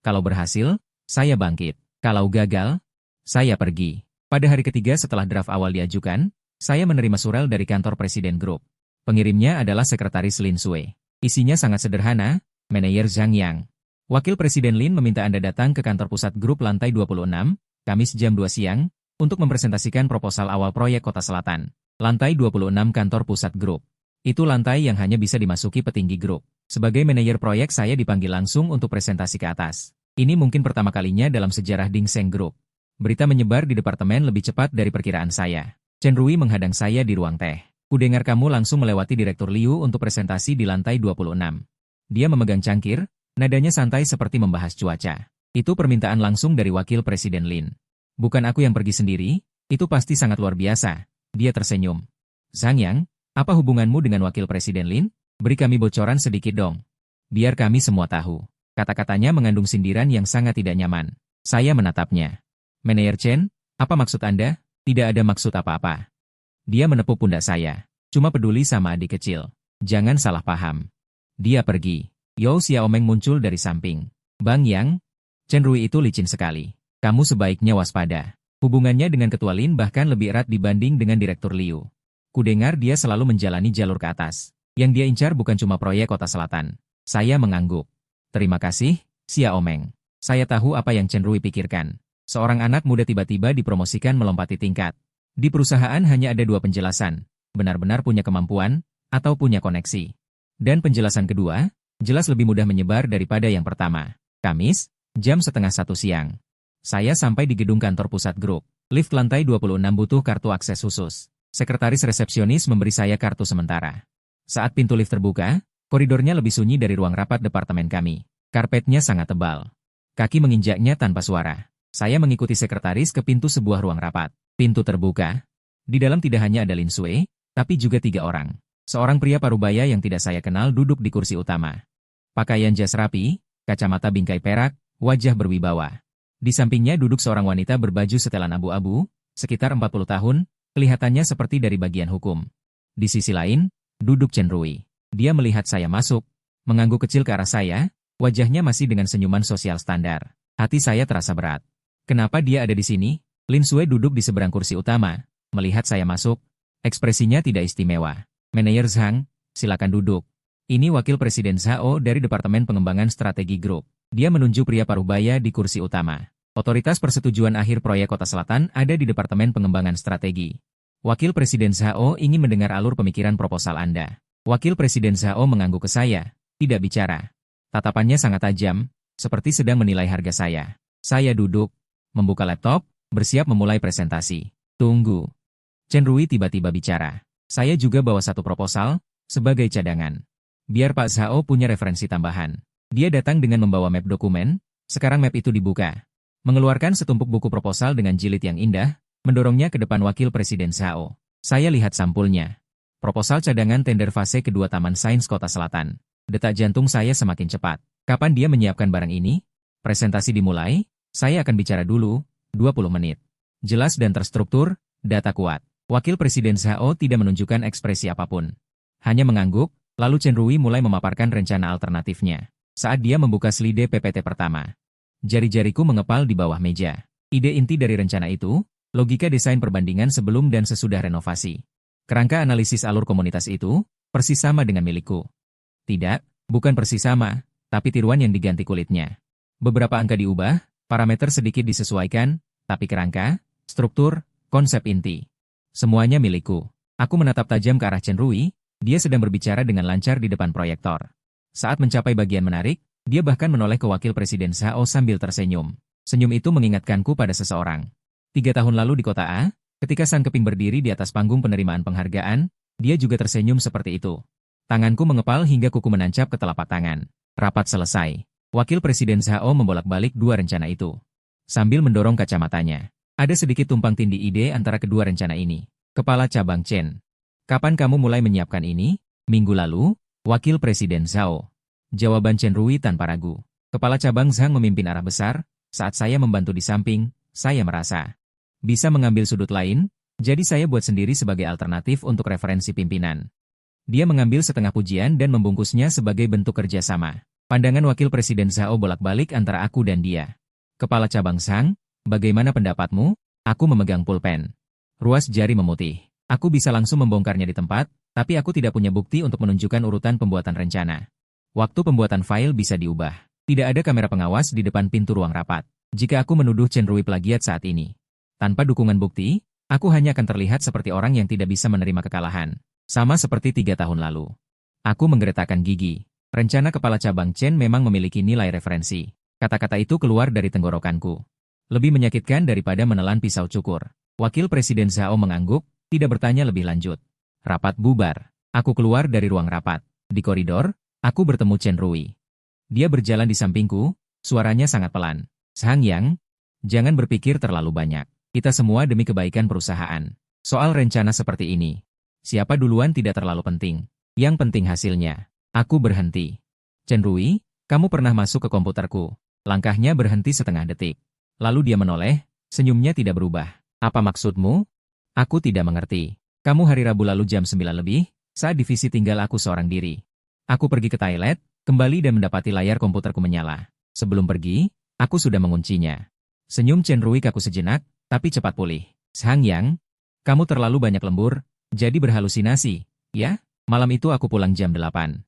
Kalau berhasil, saya bangkit. Kalau gagal, saya pergi. Pada hari ketiga setelah draft awal diajukan, saya menerima surel dari kantor Presiden Grup. Pengirimnya adalah Sekretaris Lin Sui. Isinya sangat sederhana, Manajer Zhang Yang. Wakil Presiden Lin meminta Anda datang ke kantor pusat grup lantai 26, Kamis jam 2 siang, untuk mempresentasikan proposal awal proyek Kota Selatan. Lantai 26 kantor pusat grup. Itu lantai yang hanya bisa dimasuki petinggi grup. Sebagai manajer proyek saya dipanggil langsung untuk presentasi ke atas. Ini mungkin pertama kalinya dalam sejarah Dingseng Group. Berita menyebar di departemen lebih cepat dari perkiraan saya. Chen Rui menghadang saya di ruang teh. Kudengar kamu langsung melewati Direktur Liu untuk presentasi di lantai 26. Dia memegang cangkir, nadanya santai seperti membahas cuaca. Itu permintaan langsung dari Wakil Presiden Lin. Bukan aku yang pergi sendiri, itu pasti sangat luar biasa. Dia tersenyum. Zhang Yang, apa hubunganmu dengan Wakil Presiden Lin? Beri kami bocoran sedikit dong. Biar kami semua tahu. Kata-katanya mengandung sindiran yang sangat tidak nyaman. Saya menatapnya. Manajer Chen, apa maksud Anda? Tidak ada maksud apa-apa. Dia menepuk pundak saya. Cuma peduli sama adik kecil. Jangan salah paham. Dia pergi. Yao Xiaomeng muncul dari samping. Bang Yang, Chen Rui itu licin sekali. Kamu sebaiknya waspada. Hubungannya dengan Ketua Lin bahkan lebih erat dibanding dengan Direktur Liu. Kudengar dia selalu menjalani jalur ke atas. Yang dia incar bukan cuma proyek Kota Selatan. Saya mengangguk. Terima kasih, Xiaomeng. Saya tahu apa yang Chen Rui pikirkan. Seorang anak muda tiba-tiba dipromosikan melompati tingkat. Di perusahaan hanya ada 2 penjelasan. Benar-benar punya kemampuan, atau punya koneksi. Dan penjelasan kedua, jelas lebih mudah menyebar daripada yang pertama. Kamis, jam 12:30 siang. Saya sampai di gedung kantor pusat grup. Lift lantai 26 butuh kartu akses khusus. Sekretaris resepsionis memberi saya kartu sementara. Saat pintu lift terbuka, koridornya lebih sunyi dari ruang rapat departemen kami. Karpetnya sangat tebal. Kaki menginjaknya tanpa suara. Saya mengikuti sekretaris ke pintu sebuah ruang rapat. Pintu terbuka. Di dalam tidak hanya ada Lin Sui, tapi juga 3 orang. Seorang pria parubaya yang tidak saya kenal duduk di kursi utama. Pakaian jas rapi, kacamata bingkai perak, wajah berwibawa. Di sampingnya duduk seorang wanita berbaju setelan abu-abu, sekitar 40 tahun, kelihatannya seperti dari bagian hukum. Di sisi lain, duduk Chen Rui. Dia melihat saya masuk, mengangguk kecil ke arah saya, wajahnya masih dengan senyuman sosial standar. Hati saya terasa berat. Kenapa dia ada di sini? Lin Sui duduk di seberang kursi utama, melihat saya masuk, ekspresinya tidak istimewa. Manajer Zhang, silakan duduk. Ini Wakil Presiden Zhao dari Departemen Pengembangan Strategi Grup. Dia menunjuk pria parubaya di kursi utama. Otoritas persetujuan akhir proyek Kota Selatan ada di Departemen Pengembangan Strategi. Wakil Presiden Zhao ingin mendengar alur pemikiran proposal Anda. Wakil Presiden Zhao mengangguk ke saya, tidak bicara. Tatapannya sangat tajam, seperti sedang menilai harga saya. Saya duduk, membuka laptop, bersiap memulai presentasi. Tunggu. Chen Rui tiba-tiba bicara. Saya juga bawa satu proposal, sebagai cadangan. Biar Pak Zhao punya referensi tambahan. Dia datang dengan membawa map dokumen, sekarang map itu dibuka. Mengeluarkan setumpuk buku proposal dengan jilid yang indah, mendorongnya ke depan Wakil Presiden Zhao. Saya lihat sampulnya. Proposal cadangan tender fase kedua Taman Sains Kota Selatan. Detak jantung saya semakin cepat. Kapan dia menyiapkan barang ini? Presentasi dimulai, saya akan bicara dulu, 20 menit. Jelas dan terstruktur, data kuat. Wakil Presiden Zhao tidak menunjukkan ekspresi apapun. Hanya mengangguk, lalu Chen Rui mulai memaparkan rencana alternatifnya. Saat dia membuka slide PPT pertama, jari-jariku mengepal di bawah meja. Ide inti dari rencana itu, logika desain perbandingan sebelum dan sesudah renovasi. Kerangka analisis alur komunitas itu, persis sama dengan milikku. Tidak, bukan persis sama, tapi tiruan yang diganti kulitnya. Beberapa angka diubah, parameter sedikit disesuaikan, tapi kerangka, struktur, konsep inti. Semuanya milikku. Aku menatap tajam ke arah Chen Rui, dia sedang berbicara dengan lancar di depan proyektor. Saat mencapai bagian menarik, dia bahkan menoleh ke Wakil Presiden Zhao sambil tersenyum. Senyum itu mengingatkanku pada seseorang. 3 tahun lalu di kota A, ketika Sang Keping berdiri di atas panggung penerimaan penghargaan, dia juga tersenyum seperti itu. Tanganku mengepal hingga kuku menancap ke telapak tangan. Rapat selesai. Wakil Presiden Zhao membolak-balik dua rencana itu. Sambil mendorong kacamatanya. Ada sedikit tumpang tindih ide antara kedua rencana ini. Kepala Cabang Chen. Kapan kamu mulai menyiapkan ini? Minggu lalu, Wakil Presiden Zhao. Jawaban Chen Rui tanpa ragu. Kepala Cabang Zhang memimpin arah besar, saat saya membantu di samping, saya merasa bisa mengambil sudut lain, jadi saya buat sendiri sebagai alternatif untuk referensi pimpinan. Dia mengambil setengah pujian dan membungkusnya sebagai bentuk kerjasama. Pandangan Wakil Presiden Zhao bolak-balik antara aku dan dia. Kepala Cabang Zhang, bagaimana pendapatmu? Aku memegang pulpen. Ruas jari memutih. Aku bisa langsung membongkarnya di tempat, tapi aku tidak punya bukti untuk menunjukkan urutan pembuatan rencana. Waktu pembuatan file bisa diubah. Tidak ada kamera pengawas di depan pintu ruang rapat. Jika aku menuduh Chen Rui plagiat saat ini, tanpa dukungan bukti, aku hanya akan terlihat seperti orang yang tidak bisa menerima kekalahan. Sama seperti 3 tahun lalu. Aku menggeretakkan gigi. Rencana Kepala Cabang Chen memang memiliki nilai referensi. Kata-kata itu keluar dari tenggorokanku. Lebih menyakitkan daripada menelan pisau cukur. Wakil Presiden Zhao mengangguk, tidak bertanya lebih lanjut. Rapat bubar. Aku keluar dari ruang rapat. Di koridor, aku bertemu Chen Rui. Dia berjalan di sampingku, suaranya sangat pelan. Zhang Yang, jangan berpikir terlalu banyak. Kita semua demi kebaikan perusahaan. Soal rencana seperti ini, siapa duluan tidak terlalu penting. Yang penting hasilnya. Aku berhenti. Chen Rui, kamu pernah masuk ke komputerku. Langkahnya berhenti setengah detik. Lalu dia menoleh, senyumnya tidak berubah. Apa maksudmu? Aku tidak mengerti. Kamu hari Rabu lalu jam 9 lebih, saat divisi tinggal aku seorang diri. Aku pergi ke toilet, kembali dan mendapati layar komputerku menyala. Sebelum pergi, aku sudah menguncinya. Senyum Chen Rui kaku sejenak, tapi cepat pulih. Zhang Yang, kamu terlalu banyak lembur, jadi berhalusinasi, ya? Malam itu aku pulang jam 8.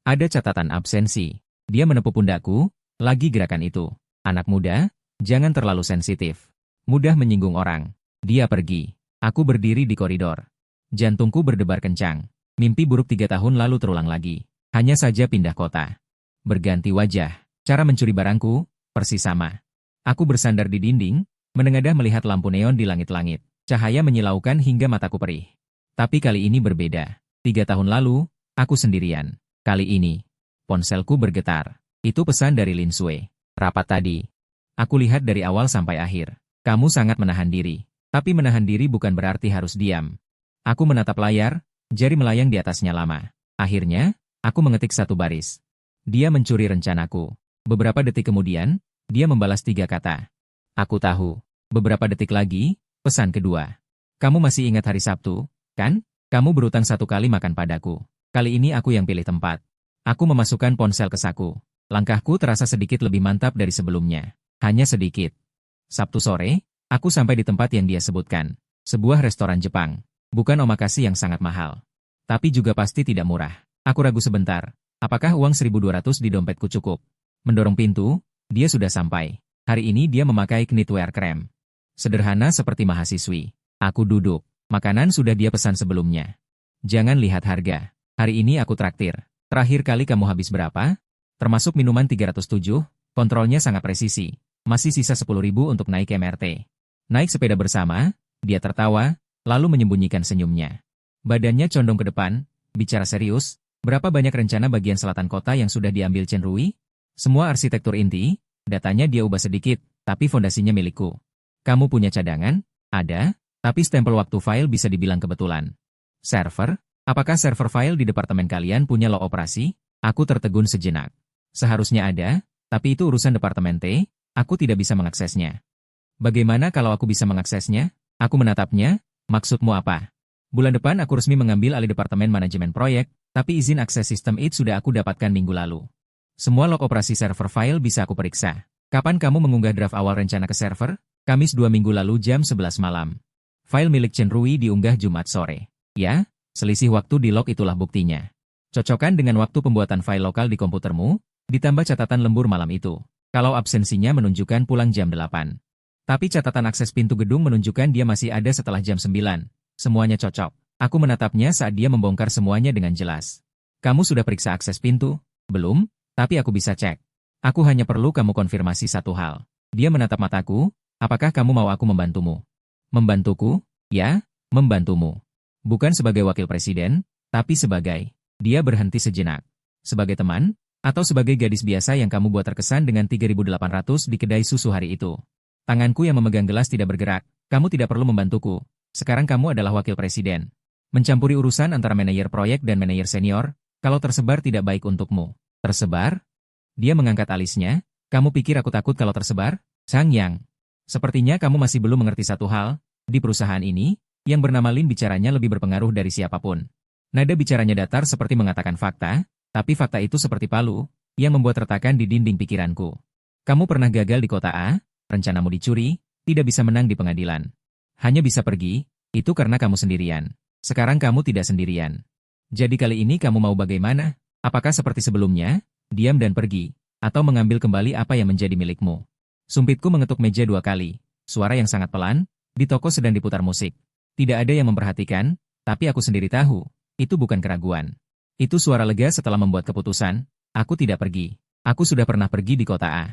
Ada catatan absensi. Dia menepuk pundakku, lagi gerakan itu. Anak muda, jangan terlalu sensitif. Mudah menyinggung orang. Dia pergi. Aku berdiri di koridor. Jantungku berdebar kencang. Mimpi buruk 3 tahun lalu terulang lagi. Hanya saja pindah kota. Berganti wajah. Cara mencuri barangku, persis sama. Aku bersandar di dinding, menengadah melihat lampu neon di langit-langit. Cahaya menyilaukan hingga mataku perih. Tapi kali ini berbeda. 3 tahun lalu, aku sendirian. Kali ini, ponselku bergetar. Itu pesan dari Lin Sui. Rapat tadi. Aku lihat dari awal sampai akhir. Kamu sangat menahan diri. Tapi menahan diri bukan berarti harus diam. Aku menatap layar, jari melayang di atasnya lama. Akhirnya, aku mengetik satu baris. Dia mencuri rencanaku. Beberapa detik kemudian, dia membalas 3 kata. Aku tahu. Beberapa detik lagi, pesan kedua. Kamu masih ingat hari Sabtu, kan? Kamu berutang 1 kali makan padaku. Kali ini aku yang pilih tempat. Aku memasukkan ponsel ke saku. Langkahku terasa sedikit lebih mantap dari sebelumnya. Hanya sedikit. Sabtu sore, aku sampai di tempat yang dia sebutkan. Sebuah restoran Jepang. Bukan omakase yang sangat mahal. Tapi juga pasti tidak murah. Aku ragu sebentar. Apakah uang 1.200 di dompetku cukup? Mendorong pintu, dia sudah sampai. Hari ini dia memakai knitwear krem. Sederhana seperti mahasiswi. Aku duduk. Makanan sudah dia pesan sebelumnya. Jangan lihat harga. Hari ini aku traktir. Terakhir kali kamu habis berapa? Termasuk minuman 307, kontrolnya sangat presisi. Masih sisa 10.000 untuk naik MRT. Naik sepeda bersama, dia tertawa, lalu menyembunyikan senyumnya. Badannya condong ke depan, bicara serius, berapa banyak rencana bagian selatan kota yang sudah diambil Chen Rui? Semua arsitektur inti, datanya dia ubah sedikit, tapi fondasinya milikku. Kamu punya cadangan? Ada, tapi stempel waktu file bisa dibilang kebetulan. Server? Apakah server file di departemen kalian punya log operasi? Aku tertegun sejenak. Seharusnya ada, tapi itu urusan departemen T, aku tidak bisa mengaksesnya. Bagaimana kalau aku bisa mengaksesnya? Aku menatapnya, maksudmu apa? Bulan depan aku resmi mengambil alih Departemen Manajemen Proyek, tapi izin akses sistem IT sudah aku dapatkan minggu lalu. Semua log operasi server file bisa aku periksa. Kapan kamu mengunggah draft awal rencana ke server? Kamis 2 minggu lalu jam 11 malam. File milik Chen Rui diunggah Jumat sore. Ya, selisih waktu di log itulah buktinya. Cocokkan dengan waktu pembuatan file lokal di komputermu, ditambah catatan lembur malam itu. Kalau absensinya menunjukkan pulang jam 8. Tapi catatan akses pintu gedung menunjukkan dia masih ada setelah jam 9. Semuanya cocok. Aku menatapnya saat dia membongkar semuanya dengan jelas. Kamu sudah periksa akses pintu? Belum, tapi aku bisa cek. Aku hanya perlu kamu konfirmasi satu hal. Dia menatap mataku, apakah kamu mau aku membantumu? Membantuku? Ya, membantumu. Bukan sebagai wakil presiden, tapi sebagai. Dia berhenti sejenak. Sebagai teman, atau sebagai gadis biasa yang kamu buat terkesan dengan 3.800 di kedai susu hari itu. Tanganku yang memegang gelas tidak bergerak, kamu tidak perlu membantuku. Sekarang kamu adalah wakil presiden. Mencampuri urusan antara manajer proyek dan manajer senior, kalau tersebar tidak baik untukmu. Tersebar? Dia mengangkat alisnya, kamu pikir aku takut kalau tersebar? Sang Yang. Sepertinya kamu masih belum mengerti satu hal, di perusahaan ini, yang bernama Lin bicaranya lebih berpengaruh dari siapapun. Nada bicaranya datar seperti mengatakan fakta, tapi fakta itu seperti palu, yang membuat retakan di dinding pikiranku. Kamu pernah gagal di kota A, rencanamu dicuri, tidak bisa menang di pengadilan. Hanya bisa pergi, itu karena kamu sendirian. Sekarang kamu tidak sendirian. Jadi kali ini kamu mau bagaimana? Apakah seperti sebelumnya, diam dan pergi, atau mengambil kembali apa yang menjadi milikmu? Sumpitku mengetuk meja 2 kali, suara yang sangat pelan, di toko sedang diputar musik. Tidak ada yang memperhatikan, tapi aku sendiri tahu, itu bukan keraguan. Itu suara lega setelah membuat keputusan, aku tidak pergi. Aku sudah pernah pergi di kota A.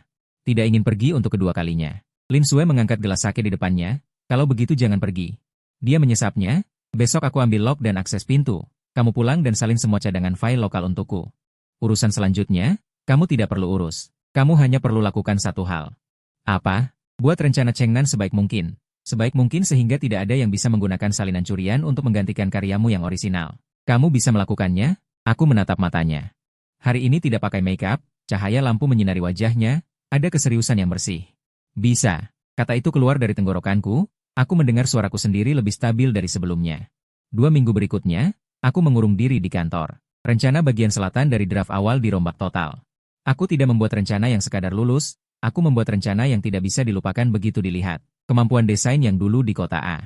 Tidak ingin pergi untuk kedua kalinya. Lin Sue mengangkat gelas sake di depannya, kalau begitu jangan pergi. Dia menyesapnya, besok aku ambil log dan akses pintu. Kamu pulang dan salin semua cadangan file lokal untukku. Urusan selanjutnya, kamu tidak perlu urus. Kamu hanya perlu lakukan satu hal. Apa? Buat rencana Chengnan sebaik mungkin. Sebaik mungkin sehingga tidak ada yang bisa menggunakan salinan curian untuk menggantikan karyamu yang orisinal. Kamu bisa melakukannya? Aku menatap matanya. Hari ini tidak pakai makeup, cahaya lampu menyinari wajahnya, ada keseriusan yang bersih. Bisa. Kata itu keluar dari tenggorokanku, aku mendengar suaraku sendiri lebih stabil dari sebelumnya. 2 minggu berikutnya, aku mengurung diri di kantor. Rencana bagian selatan dari draft awal dirombak total. Aku tidak membuat rencana yang sekadar lulus, aku membuat rencana yang tidak bisa dilupakan begitu dilihat. Kemampuan desain yang dulu di kota A.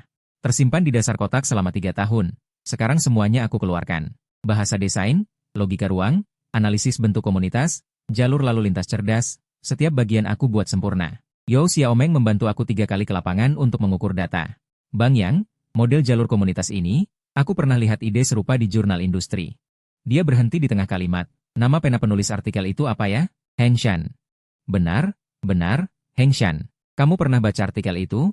Tersimpan di dasar kotak selama 3 tahun. Sekarang semuanya aku keluarkan. Bahasa desain, logika ruang, analisis bentuk komunitas, jalur lalu lintas cerdas, setiap bagian aku buat sempurna. Yao Xiaomeng membantu aku 3 kali ke lapangan untuk mengukur data. Bang Yang, model jalur komunitas ini, aku pernah lihat ide serupa di jurnal industri. Dia berhenti di tengah kalimat. Nama pena penulis artikel itu apa ya? Heng Shan. Benar, Heng Shan. Kamu pernah baca artikel itu?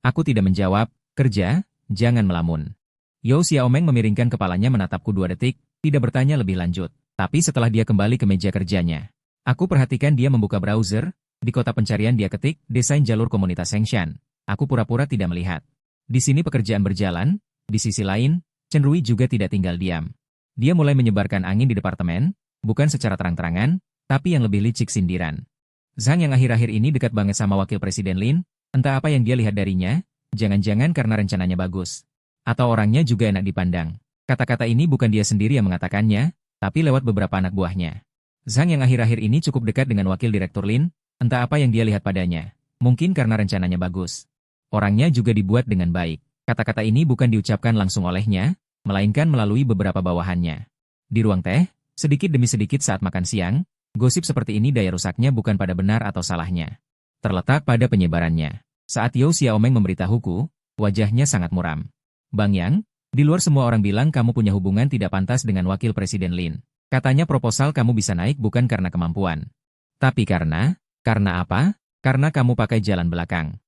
Aku tidak menjawab, kerja, jangan melamun. Yao Xiaomeng memiringkan kepalanya menatapku 2 detik, tidak bertanya lebih lanjut. Tapi setelah dia kembali ke meja kerjanya, aku perhatikan dia membuka browser. Di kotak pencarian dia ketik, desain jalur komunitas Heng Shan. Aku pura-pura tidak melihat. Di sini pekerjaan berjalan, di sisi lain, Chen Rui juga tidak tinggal diam. Dia mulai menyebarkan angin di departemen, bukan secara terang-terangan, tapi yang lebih licik sindiran. Zhang yang akhir-akhir ini dekat banget sama wakil presiden Lin, entah apa yang dia lihat darinya, jangan-jangan karena rencananya bagus. Atau orangnya juga enak dipandang. Kata-kata ini bukan dia sendiri yang mengatakannya, tapi lewat beberapa anak buahnya. Zhang yang akhir-akhir ini cukup dekat dengan wakil direktur Lin, entah apa yang dia lihat padanya. Mungkin karena rencananya bagus. Orangnya juga dibuat dengan baik. Kata-kata ini bukan diucapkan langsung olehnya, melainkan melalui beberapa bawahannya. Di ruang teh, sedikit demi sedikit saat makan siang, gosip seperti ini daya rusaknya bukan pada benar atau salahnya. Terletak pada penyebarannya. Saat Yao Xiaomeng memberitahuku, wajahnya sangat muram. Bang Yang, di luar semua orang bilang kamu punya hubungan tidak pantas dengan wakil presiden Lin. Katanya proposal kamu bisa naik bukan karena kemampuan. Tapi karena apa? Karena kamu pakai jalan belakang.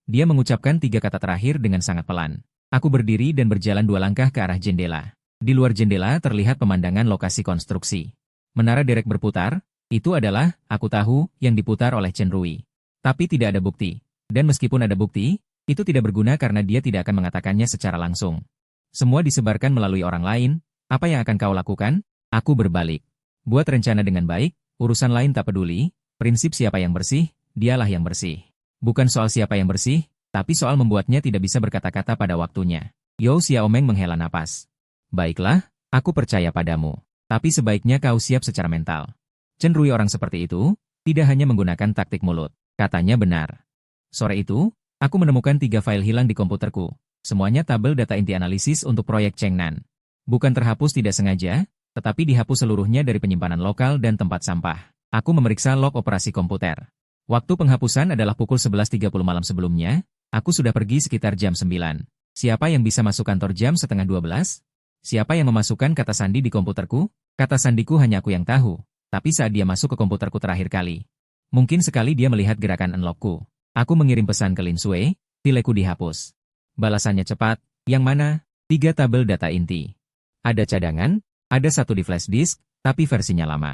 Dia mengucapkan 3 kata terakhir dengan sangat pelan. Aku berdiri dan berjalan 2 langkah ke arah jendela. Di luar jendela terlihat pemandangan lokasi konstruksi. Menara derek berputar, itu adalah, aku tahu, yang diputar oleh Chen Rui. Tapi tidak ada bukti. Dan meskipun ada bukti, itu tidak berguna karena dia tidak akan mengatakannya secara langsung. Semua disebarkan melalui orang lain, apa yang akan kau lakukan? Aku berbalik. Buat rencana dengan baik, urusan lain tak peduli, prinsip siapa yang bersih, dialah yang bersih. Bukan soal siapa yang bersih, tapi soal membuatnya tidak bisa berkata-kata pada waktunya. You Xiaomeng menghela napas. Baiklah, aku percaya padamu. Tapi sebaiknya kau siap secara mental. Chen Rui orang seperti itu, tidak hanya menggunakan taktik mulut. Katanya benar. Sore itu, aku menemukan 3 file hilang di komputerku. Semuanya tabel data inti analisis untuk proyek Chengnan. Bukan terhapus tidak sengaja, tetapi dihapus seluruhnya dari penyimpanan lokal dan tempat sampah. Aku memeriksa log operasi komputer. Waktu penghapusan adalah pukul 11.30 malam sebelumnya, aku sudah pergi sekitar jam 9. Siapa yang bisa masuk kantor jam setengah 12? Siapa yang memasukkan kata sandi di komputerku? Kata sandiku hanya aku yang tahu, tapi saat dia masuk ke komputerku terakhir kali. Mungkin sekali dia melihat gerakan unlockku. Aku mengirim pesan ke Lin Sui, fileku dihapus. Balasannya cepat, yang mana? 3 tabel data inti. Ada cadangan, ada 1 di flash disk, tapi versinya lama.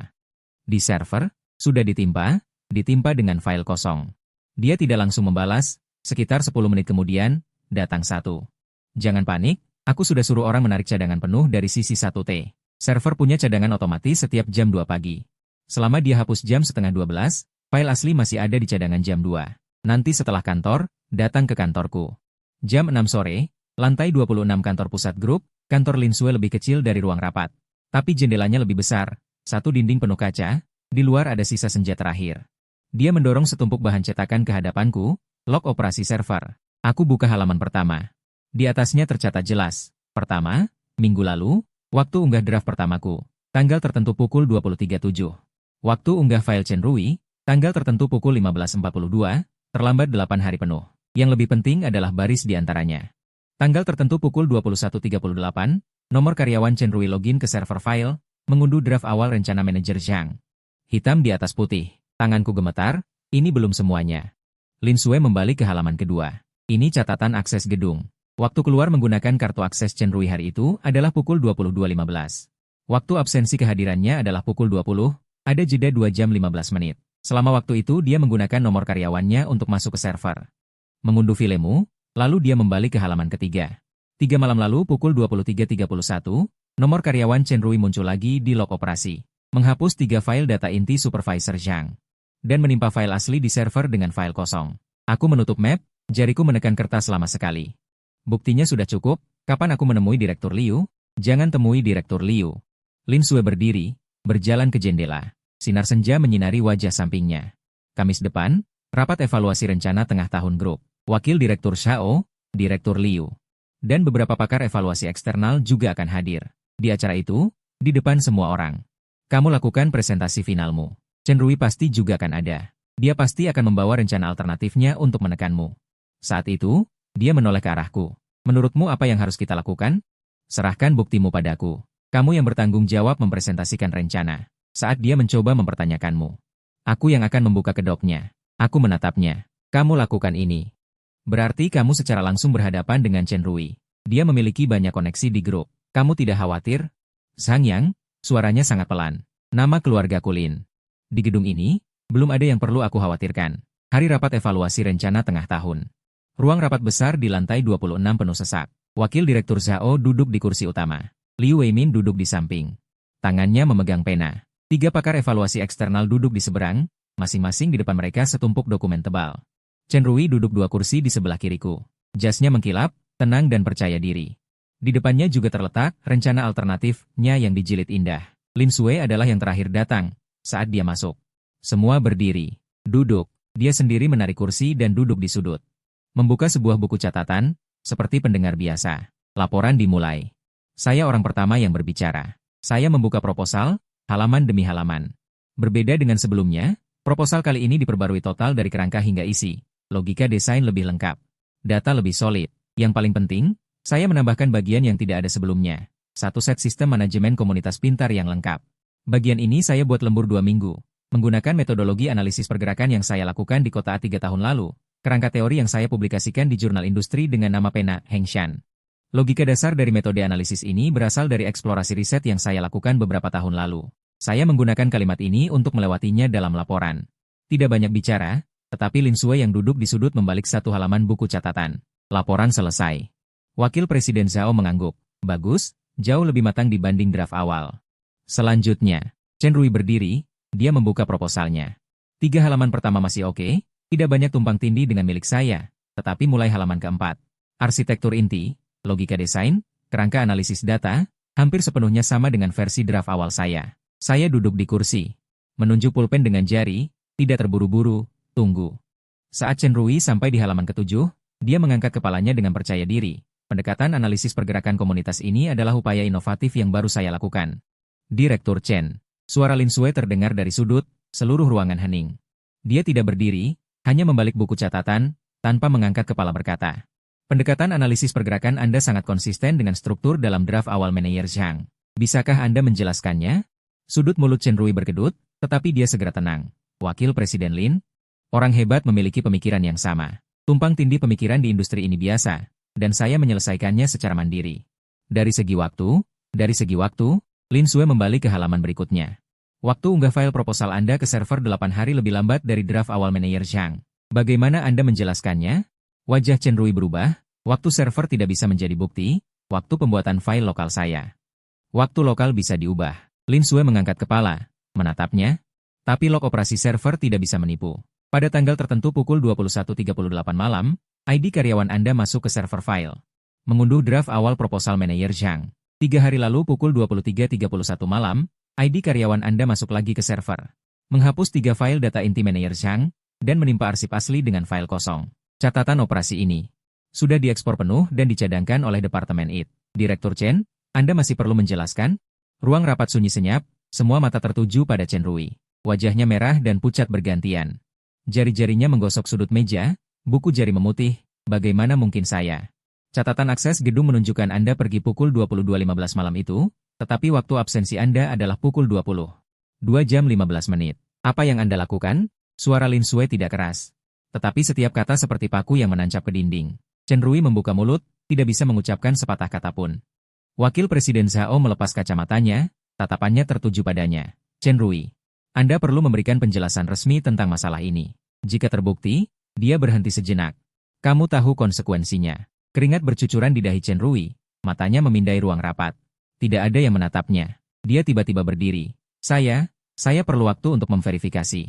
Di server, sudah ditimpa dengan file kosong. Dia tidak langsung membalas, sekitar 10 menit kemudian, datang 1. Jangan panik, aku sudah suruh orang menarik cadangan penuh dari sisi 1T. Server punya cadangan otomatis setiap jam 2 pagi. Selama dia hapus jam setengah 12, file asli masih ada di cadangan jam 2. Nanti setelah kantor, datang ke kantorku. Jam 6 sore, lantai 26 kantor pusat grup, kantor Lin Sui lebih kecil dari ruang rapat. Tapi jendelanya lebih besar, 1 dinding penuh kaca, di luar ada sisa senja terakhir. Dia mendorong setumpuk bahan cetakan ke hadapanku, log operasi server. Aku buka halaman pertama. Di atasnya tercatat jelas. Pertama, minggu lalu, waktu unggah draft pertamaku. Tanggal tertentu pukul 23.07. Waktu unggah file Chen Rui, tanggal tertentu pukul 15.42, terlambat 8 hari penuh. Yang lebih penting adalah baris di antaranya. Tanggal tertentu pukul 21.38, nomor karyawan Chen Rui login ke server file, mengunduh draft awal rencana manajer Zhang. Hitam di atas putih. Tanganku gemetar, ini belum semuanya. Lin Sui membalik ke halaman kedua. Ini catatan akses gedung. Waktu keluar menggunakan kartu akses Chen Rui hari itu adalah pukul 22.15. Waktu absensi kehadirannya adalah pukul 20, ada jeda 2 jam 15 menit. Selama waktu itu dia menggunakan nomor karyawannya untuk masuk ke server. Mengunduh filemu, lalu dia membalik ke halaman ketiga. 3 malam lalu pukul 23.31, nomor karyawan Chen Rui muncul lagi di log operasi. Menghapus 3 file data inti supervisor Zhang. Dan menimpa file asli di server dengan file kosong. Aku menutup map, jariku menekan kertas lama sekali. Buktinya sudah cukup, kapan aku menemui Direktur Liu? Jangan temui Direktur Liu. Lin Sui berdiri, berjalan ke jendela. Sinar senja menyinari wajah sampingnya. Kamis depan, rapat evaluasi rencana tengah tahun grup. Wakil Direktur Shao, Direktur Liu, dan beberapa pakar evaluasi eksternal juga akan hadir. Di acara itu, di depan semua orang. Kamu lakukan presentasi finalmu. Chen Rui pasti juga akan ada. Dia pasti akan membawa rencana alternatifnya untuk menekanmu. Saat itu, dia menoleh ke arahku. Menurutmu apa yang harus kita lakukan? Serahkan buktimu padaku. Kamu yang bertanggung jawab mempresentasikan rencana. Saat dia mencoba mempertanyakanmu. Aku yang akan membuka kedoknya. Aku menatapnya. Kamu lakukan ini. Berarti kamu secara langsung berhadapan dengan Chen Rui. Dia memiliki banyak koneksi di grup. Kamu tidak khawatir? Zhang Yang, suaranya sangat pelan. Nama keluarga Kulin. Di gedung ini, belum ada yang perlu aku khawatirkan. Hari rapat evaluasi rencana tengah tahun. Ruang rapat besar di lantai 26 penuh sesak. Wakil Direktur Zhao duduk di kursi utama. Liu Weimin duduk di samping. Tangannya memegang pena. 3 pakar evaluasi eksternal duduk di seberang, masing-masing di depan mereka setumpuk dokumen tebal. Chen Rui duduk 2 kursi di sebelah kiriku. Jasnya mengkilap, tenang dan percaya diri. Di depannya juga terletak rencana alternatifnya yang dijilid indah. Lin Sui adalah yang terakhir datang. Saat dia masuk, semua berdiri, duduk. Dia sendiri menarik kursi dan duduk di sudut. Membuka sebuah buku catatan, seperti pendengar biasa. Laporan dimulai. Saya orang pertama yang berbicara. Saya membuka proposal, halaman demi halaman. Berbeda dengan sebelumnya, proposal kali ini diperbarui total dari kerangka hingga isi. Logika desain lebih lengkap. Data lebih solid. Yang paling penting, saya menambahkan bagian yang tidak ada sebelumnya. 1 set sistem manajemen komunitas pintar yang lengkap. Bagian ini saya buat lembur 2 minggu. Menggunakan metodologi analisis pergerakan yang saya lakukan di kota 3 tahun lalu. Kerangka teori yang saya publikasikan di jurnal industri dengan nama pena Hengshan. Logika dasar dari metode analisis ini berasal dari eksplorasi riset yang saya lakukan beberapa tahun lalu. Saya menggunakan kalimat ini untuk melewatinya dalam laporan. Tidak banyak bicara, tetapi Lin Sui yang duduk di sudut membalik 1 halaman buku catatan. Laporan selesai. Wakil Presiden Zhao mengangguk. Bagus, jauh lebih matang dibanding draft awal. Selanjutnya, Chen Rui berdiri, dia membuka proposalnya. 3 halaman pertama masih oke, Tidak banyak tumpang tindih dengan milik saya, tetapi mulai halaman keempat. Arsitektur inti, logika desain, kerangka analisis data, hampir sepenuhnya sama dengan versi draft awal saya. Saya duduk di kursi, menunjuk pulpen dengan jari, tidak terburu-buru, tunggu. Saat Chen Rui sampai di halaman ketujuh, dia mengangkat kepalanya dengan percaya diri. Pendekatan analisis pergerakan komunitas ini adalah upaya inovatif yang baru saya lakukan. Direktur Chen. Suara Lin Sui terdengar dari sudut, seluruh ruangan hening. Dia tidak berdiri, hanya membalik buku catatan, tanpa mengangkat kepala berkata. Pendekatan analisis pergerakan Anda sangat konsisten dengan struktur dalam draft awal manajer Zhang. Bisakah Anda menjelaskannya? Sudut mulut Chen Rui berkedut, tetapi dia segera tenang. Wakil Presiden Lin, orang hebat memiliki pemikiran yang sama. Tumpang tindih pemikiran di industri ini biasa, dan saya menyelesaikannya secara mandiri. Dari segi waktu, Lin Sui membalik ke halaman berikutnya. Waktu unggah file proposal Anda ke server 8 hari lebih lambat dari draft awal manajer Zhang. Bagaimana Anda menjelaskannya? Wajah Chen Rui berubah, waktu server tidak bisa menjadi bukti, waktu pembuatan file lokal saya. Waktu lokal bisa diubah. Lin Sui mengangkat kepala, menatapnya, tapi log operasi server tidak bisa menipu. Pada tanggal tertentu pukul 21.38 malam, ID karyawan Anda masuk ke server file. Mengunduh draft awal proposal manajer Zhang. 3 hari lalu pukul 23.31 malam, ID karyawan Anda masuk lagi ke server. Menghapus 3 file data inti manajer Zhang, dan menimpa arsip asli dengan file kosong. Catatan operasi ini sudah diekspor penuh dan dicadangkan oleh Departemen IT. Direktur Chen, Anda masih perlu menjelaskan? Ruang rapat sunyi senyap, semua mata tertuju pada Chen Rui. Wajahnya merah dan pucat bergantian. Jari-jarinya menggosok sudut meja, buku jari memutih, bagaimana mungkin saya? Catatan akses gedung menunjukkan Anda pergi pukul 22.15 malam itu, tetapi waktu absensi Anda adalah pukul 20. 2 jam 15 menit. Apa yang Anda lakukan? Suara Lin Sui tidak keras. Tetapi setiap kata seperti paku yang menancap ke dinding. Chen Rui membuka mulut, tidak bisa mengucapkan sepatah kata pun. Wakil Presiden Zhao melepas kacamatanya, tatapannya tertuju padanya. Chen Rui, Anda perlu memberikan penjelasan resmi tentang masalah ini. Jika terbukti, dia berhenti sejenak. Kamu tahu konsekuensinya. Keringat bercucuran di dahi Chen Rui, matanya memindai ruang rapat. Tidak ada yang menatapnya. Dia tiba-tiba berdiri. Saya perlu waktu untuk memverifikasi.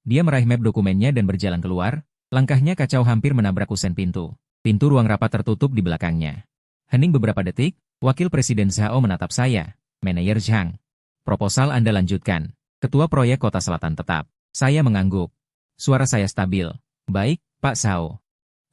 Dia meraih map dokumennya dan berjalan keluar, langkahnya kacau hampir menabrak kusen pintu. Pintu ruang rapat tertutup di belakangnya. Hening beberapa detik, Wakil Presiden Zhao menatap saya, Manajer Zhang. Proposal Anda lanjutkan. Ketua Proyek Kota Selatan tetap. Saya mengangguk. Suara saya stabil. Baik, Pak Zhao.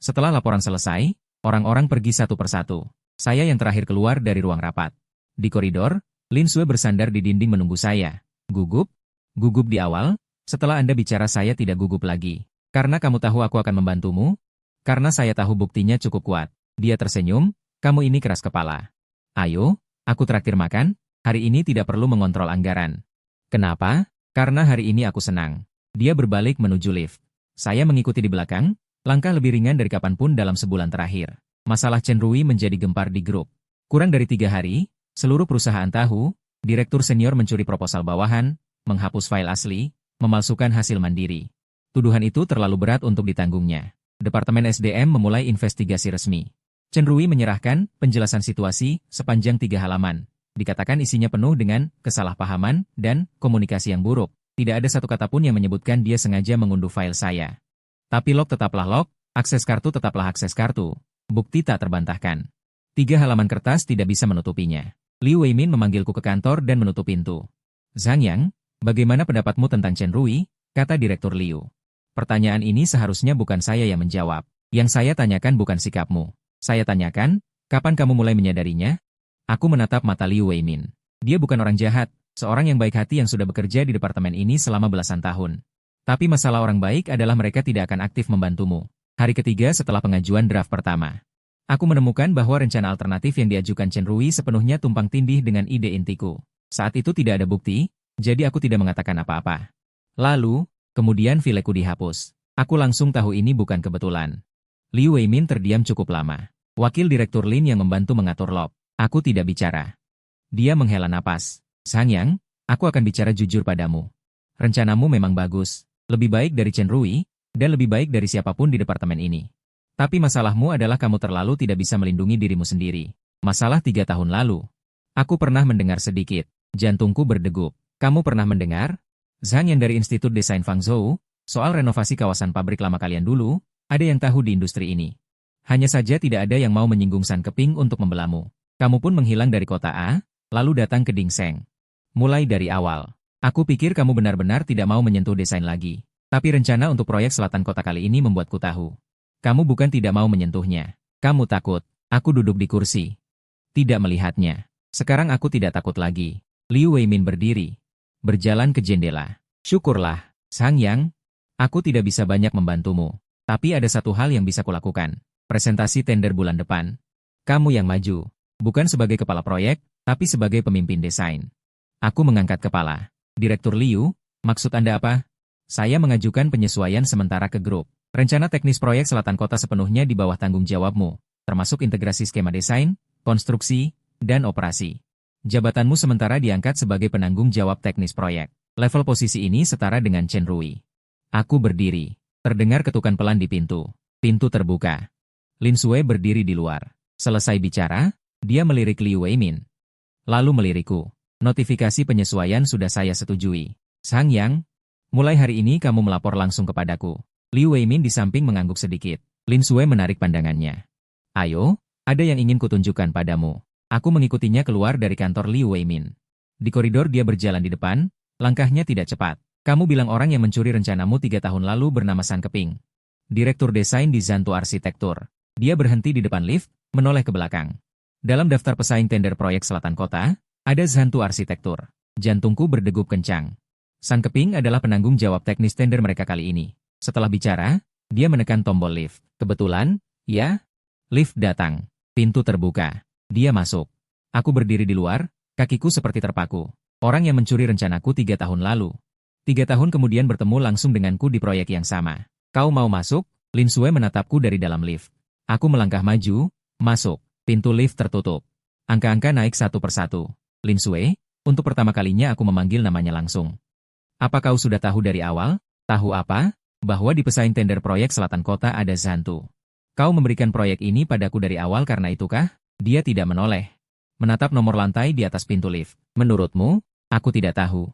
Setelah laporan selesai, orang-orang pergi satu persatu. Saya yang terakhir keluar dari ruang rapat. Di koridor, Lin Sui bersandar di dinding menunggu saya. Gugup? Gugup di awal? Setelah Anda bicara saya tidak gugup lagi. Karena kamu tahu aku akan membantumu? Karena saya tahu buktinya cukup kuat. Dia tersenyum, kamu ini keras kepala. Ayo, aku traktir makan, hari ini tidak perlu mengontrol anggaran. Kenapa? Karena hari ini aku senang. Dia berbalik menuju lift. Saya mengikuti di belakang, langkah lebih ringan dari kapanpun dalam sebulan terakhir. Masalah Chen Rui menjadi gempar di grup. Kurang dari 3 hari, seluruh perusahaan tahu, direktur senior mencuri proposal bawahan, menghapus file asli, memalsukan hasil mandiri. Tuduhan itu terlalu berat untuk ditanggungnya. Departemen SDM memulai investigasi resmi. Chen Rui menyerahkan penjelasan situasi sepanjang 3 halaman. Dikatakan isinya penuh dengan kesalahpahaman dan komunikasi yang buruk. Tidak ada satu kata pun yang menyebutkan dia sengaja mengunduh file saya. Tapi log tetaplah log, akses kartu tetaplah akses kartu. Bukti tak terbantahkan. 3 halaman kertas tidak bisa menutupinya. Liu Weimin memanggilku ke kantor dan menutup pintu. Zhang Yang, bagaimana pendapatmu tentang Chen Rui? Kata Direktur Liu. Pertanyaan ini seharusnya bukan saya yang menjawab. Yang saya tanyakan bukan sikapmu. Saya tanyakan, kapan kamu mulai menyadarinya? Aku menatap mata Liu Weimin. Dia bukan orang jahat, seorang yang baik hati yang sudah bekerja di departemen ini selama belasan tahun. Tapi masalah orang baik adalah mereka tidak akan aktif membantumu. Hari ketiga setelah pengajuan draft pertama. Aku menemukan bahwa rencana alternatif yang diajukan Chen Rui sepenuhnya tumpang tindih dengan ide intiku. Saat itu tidak ada bukti, jadi aku tidak mengatakan apa-apa. Lalu, kemudian fileku dihapus. Aku langsung tahu ini bukan kebetulan. Liu Weimin terdiam cukup lama. Wakil Direktur Lin yang membantu mengatur lob. Aku tidak bicara. Dia menghela napas. Zhang Yang, aku akan bicara jujur padamu. Rencanamu memang bagus. Lebih baik dari Chen Rui, dan lebih baik dari siapapun di departemen ini. Tapi masalahmu adalah kamu terlalu tidak bisa melindungi dirimu sendiri. Masalah 3 tahun lalu. Aku pernah mendengar sedikit. Jantungku berdegup. Kamu pernah mendengar? Zhang Yang dari Institut Desain Fangzhou, Soal renovasi kawasan pabrik lama kalian dulu, ada yang tahu di industri ini. Hanya saja tidak ada yang mau menyinggung San Keping untuk membelamu. Kamu pun menghilang dari kota A, lalu datang ke Dingseng. Mulai dari awal. Aku pikir kamu benar-benar tidak mau menyentuh desain lagi. Tapi rencana untuk proyek selatan kota kali ini membuatku tahu. Kamu bukan tidak mau menyentuhnya. Kamu takut. Aku duduk di kursi. Tidak melihatnya. Sekarang aku tidak takut lagi. Liu Weimin berdiri. Berjalan ke jendela. Syukurlah, Sang Yang. Aku tidak bisa banyak membantumu. Tapi ada satu hal yang bisa kulakukan. Presentasi tender bulan depan. Kamu yang maju. Bukan sebagai kepala proyek, tapi sebagai pemimpin desain. Aku mengangkat kepala. Direktur Liu, maksud Anda apa? Saya mengajukan penyesuaian sementara ke grup. Rencana teknis proyek selatan kota sepenuhnya di bawah tanggung jawabmu, termasuk integrasi skema desain, konstruksi, dan operasi. Jabatanmu sementara diangkat sebagai penanggung jawab teknis proyek. Level posisi ini setara dengan Chen Rui. Aku berdiri. Terdengar ketukan pelan di pintu. Pintu terbuka. Lin Sui berdiri di luar. Selesai bicara, dia melirik Liu Weimin. Lalu melirikku. Notifikasi penyesuaian sudah saya setujui. Sang Yang, mulai hari ini kamu melapor langsung kepadaku. Liu Weimin di samping mengangguk sedikit. Lin Sui menarik pandangannya. Ayo, ada yang ingin kutunjukkan padamu. Aku mengikutinya keluar dari kantor Liu Weimin. Di koridor dia berjalan di depan, langkahnya tidak cepat. Kamu bilang orang yang mencuri rencanamu 3 tahun lalu bernama San Keping. Direktur desain di Zantu Arsitektur. Dia berhenti di depan lift, menoleh ke belakang. Dalam daftar pesaing tender proyek selatan kota, ada Zantu Arsitektur. Jantungku berdegup kencang. San Keping adalah penanggung jawab teknis tender mereka kali ini. Setelah bicara, dia menekan tombol lift. Kebetulan, ya, lift datang. Pintu terbuka. Dia masuk. Aku berdiri di luar, kakiku seperti terpaku. Orang yang mencuri rencanaku 3 tahun lalu. 3 tahun kemudian bertemu langsung denganku di proyek yang sama. Kau mau masuk? Lin Sui menatapku dari dalam lift. Aku melangkah maju, masuk. Pintu lift tertutup. Angka-angka naik satu persatu. Lin Sui, untuk pertama kalinya aku memanggil namanya langsung. Apa kau sudah tahu dari awal? Tahu apa? Bahwa di pesaing tender proyek selatan kota ada Zantu. Kau memberikan proyek ini padaku dari awal karena itukah? Dia tidak menoleh. Menatap nomor lantai di atas pintu lift. Menurutmu? Aku tidak tahu.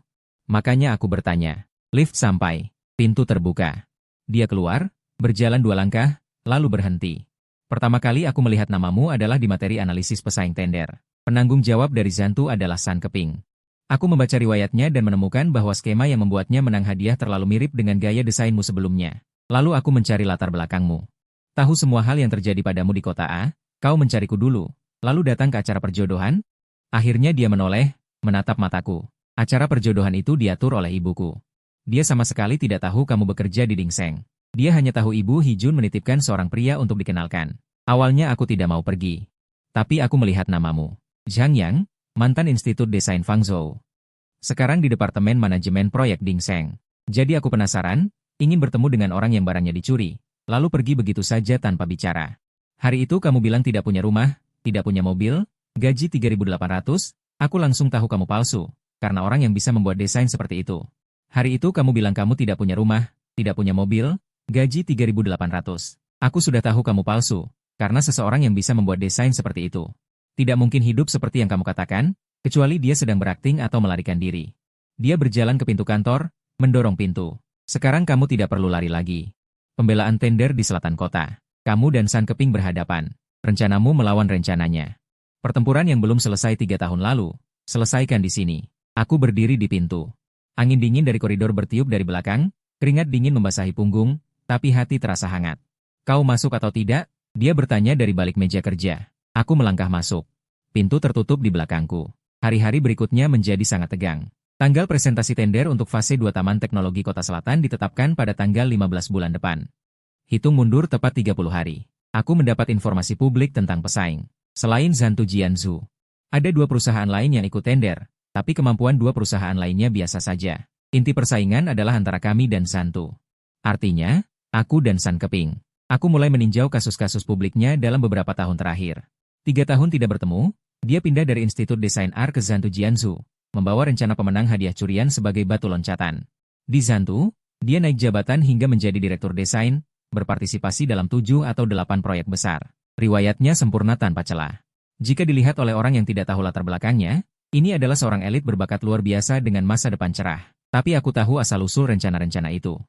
Makanya aku bertanya. Lift sampai. Pintu terbuka. Dia keluar, berjalan 2 langkah, lalu berhenti. Pertama kali aku melihat namamu adalah di materi analisis pesaing tender. Penanggung jawab dari Zantu adalah San Keping. Aku membaca riwayatnya dan menemukan bahwa skema yang membuatnya menang hadiah terlalu mirip dengan gaya desainmu sebelumnya. Lalu aku mencari latar belakangmu. Tahu semua hal yang terjadi padamu di kota A, kau mencariku dulu, lalu datang ke acara perjodohan. Akhirnya dia menoleh, menatap mataku. Acara perjodohan itu diatur oleh ibuku. Dia sama sekali tidak tahu kamu bekerja di Dingseng. Dia hanya tahu Ibu Hijun menitipkan seorang pria untuk dikenalkan. Awalnya aku tidak mau pergi. Tapi aku melihat namamu. Zhang Yang, mantan Institut Desain Fangzhou. Sekarang di Departemen Manajemen Proyek Dingseng. Jadi aku penasaran, ingin bertemu dengan orang yang barangnya dicuri, lalu pergi begitu saja tanpa bicara. Hari itu kamu bilang tidak punya rumah, tidak punya mobil, gaji 3.800, aku langsung tahu kamu palsu. Karena orang yang bisa membuat desain seperti itu. Hari itu kamu bilang kamu tidak punya rumah, tidak punya mobil, gaji 3.800. Aku sudah tahu kamu palsu, karena seseorang yang bisa membuat desain seperti itu tidak mungkin hidup seperti yang kamu katakan, kecuali dia sedang berakting atau melarikan diri. Dia berjalan ke pintu kantor, mendorong pintu. Sekarang kamu tidak perlu lari lagi. Pembelaan tender di selatan kota. Kamu dan San Keping berhadapan. Rencanamu melawan rencananya. Pertempuran yang belum selesai 3 tahun lalu, selesaikan di sini. Aku berdiri di pintu. Angin dingin dari koridor bertiup dari belakang, keringat dingin membasahi punggung, tapi hati terasa hangat. Kau masuk atau tidak? Dia bertanya dari balik meja kerja. Aku melangkah masuk. Pintu tertutup di belakangku. Hari-hari berikutnya menjadi sangat tegang. Tanggal presentasi tender untuk fase 2 Taman Teknologi Kota Selatan ditetapkan pada tanggal 15 bulan depan. Hitung mundur tepat 30 hari. Aku mendapat informasi publik tentang pesaing. Selain Zantu Jianzhu, ada 2 perusahaan lain yang ikut tender. Tapi kemampuan 2 perusahaan lainnya biasa saja. Inti persaingan adalah antara kami dan Zantu. Artinya, aku dan San Keping. Aku mulai meninjau kasus-kasus publiknya dalam beberapa tahun terakhir. 3 tahun tidak bertemu, dia pindah dari Institut Desain Art ke Zantu Jianzhu, membawa rencana pemenang hadiah curian sebagai batu loncatan. Di Zantu, dia naik jabatan hingga menjadi direktur desain, berpartisipasi dalam 7 atau 8 proyek besar. Riwayatnya sempurna tanpa celah. Jika dilihat oleh orang yang tidak tahu latar belakangnya, ini adalah seorang elit berbakat luar biasa dengan masa depan cerah. Tapi aku tahu asal-usul rencana-rencana itu.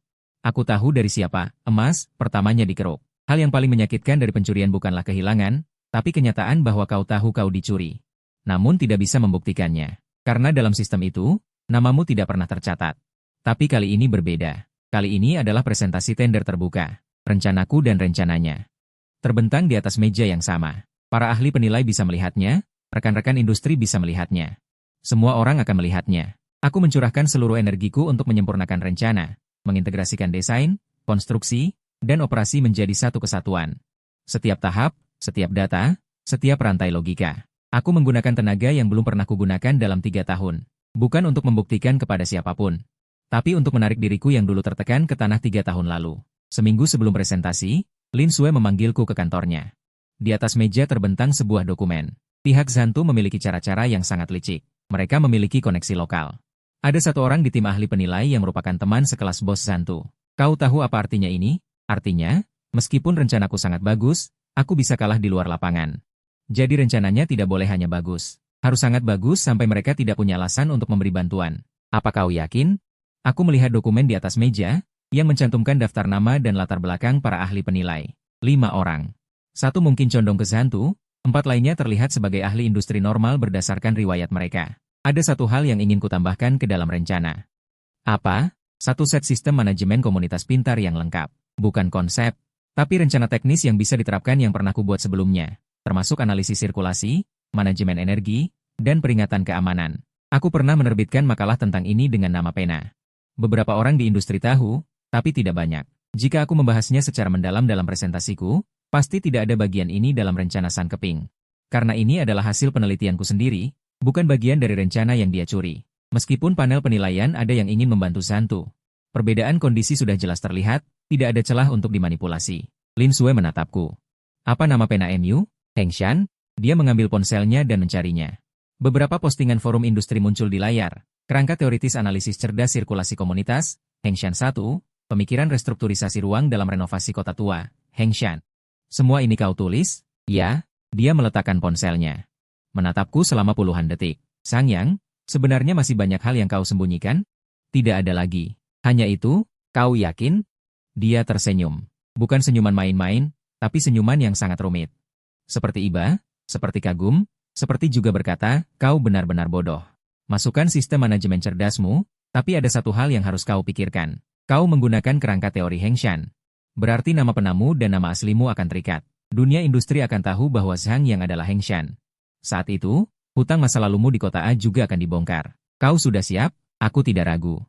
Aku tahu dari siapa, emas, pertamanya dikeruk. Hal yang paling menyakitkan dari pencurian bukanlah kehilangan, tapi kenyataan bahwa kau tahu kau dicuri. Namun tidak bisa membuktikannya. Karena dalam sistem itu, namamu tidak pernah tercatat. Tapi kali ini berbeda. Kali ini adalah presentasi tender terbuka. Rencanaku dan rencananya. Terbentang di atas meja yang sama. Para ahli penilai bisa melihatnya, rekan-rekan industri bisa melihatnya. Semua orang akan melihatnya. Aku mencurahkan seluruh energiku untuk menyempurnakan rencana, mengintegrasikan desain, konstruksi, dan operasi menjadi satu kesatuan. Setiap tahap, setiap data, setiap rantai logika. Aku menggunakan tenaga yang belum pernah kugunakan dalam 3 tahun. Bukan untuk membuktikan kepada siapapun, tapi untuk menarik diriku yang dulu tertekan ke tanah 3 tahun lalu. Seminggu sebelum presentasi, Lin Sue memanggilku ke kantornya. Di atas meja terbentang sebuah dokumen. Pihak Zantu memiliki cara-cara yang sangat licik. Mereka memiliki koneksi lokal. Ada satu orang di tim ahli penilai yang merupakan teman sekelas bos Zantu. Kau tahu apa artinya ini? Artinya, meskipun rencanaku sangat bagus, aku bisa kalah di luar lapangan. Jadi rencananya tidak boleh hanya bagus. Harus sangat bagus sampai mereka tidak punya alasan untuk memberi bantuan. Apa kau yakin? Aku melihat dokumen di atas meja, yang mencantumkan daftar nama dan latar belakang para ahli penilai. 5 orang. 1 mungkin condong ke Zantu, 4 lainnya terlihat sebagai ahli industri normal berdasarkan riwayat mereka. Ada satu hal yang ingin kutambahkan ke dalam rencana. Apa? Satu set sistem manajemen komunitas pintar yang lengkap. Bukan konsep, tapi rencana teknis yang bisa diterapkan yang pernah kubuat sebelumnya, termasuk analisis sirkulasi, manajemen energi, dan peringatan keamanan. Aku pernah menerbitkan makalah tentang ini dengan nama pena. Beberapa orang di industri tahu, tapi tidak banyak. Jika aku membahasnya secara mendalam dalam presentasiku, pasti tidak ada bagian ini dalam rencana Sang Keping. Karena ini adalah hasil penelitianku sendiri, bukan bagian dari rencana yang dia curi. Meskipun panel penilaian ada yang ingin membantu Zantu, perbedaan kondisi sudah jelas terlihat, tidak ada celah untuk dimanipulasi. Lin Sue menatapku. Apa nama pena MU? Hengshan? Dia mengambil ponselnya dan mencarinya. Beberapa postingan forum industri muncul di layar. Kerangka teoritis analisis cerdas sirkulasi komunitas, Hengshan 1, pemikiran restrukturisasi ruang dalam renovasi kota tua, Hengshan. Semua ini kau tulis? Ya, dia meletakkan ponselnya. Menatapku selama puluhan detik. Sangyang, sebenarnya masih banyak hal yang kau sembunyikan? Tidak ada lagi. Hanya itu, kau yakin? Dia tersenyum. Bukan senyuman main-main, tapi senyuman yang sangat rumit. Seperti iba, seperti kagum, seperti juga berkata, kau benar-benar bodoh. Masukkan sistem manajemen cerdasmu, tapi ada satu hal yang harus kau pikirkan. Kau menggunakan kerangka teori Hengshan. Berarti nama penamu dan nama aslimu akan terikat. Dunia industri akan tahu bahwa Zhang yang adalah Hengshan. Saat itu, hutang masa lalumu di kota A juga akan dibongkar. Kau sudah siap? Aku tidak ragu.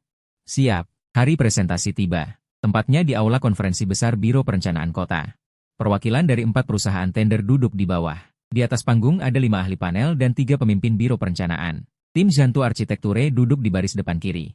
Siap. Hari presentasi tiba. Tempatnya di Aula Konferensi Besar Biro Perencanaan Kota. Perwakilan dari 4 perusahaan tender duduk di bawah. Di atas panggung ada 5 ahli panel dan 3 pemimpin Biro Perencanaan. Tim Zantu Arsitekture duduk di baris depan kiri.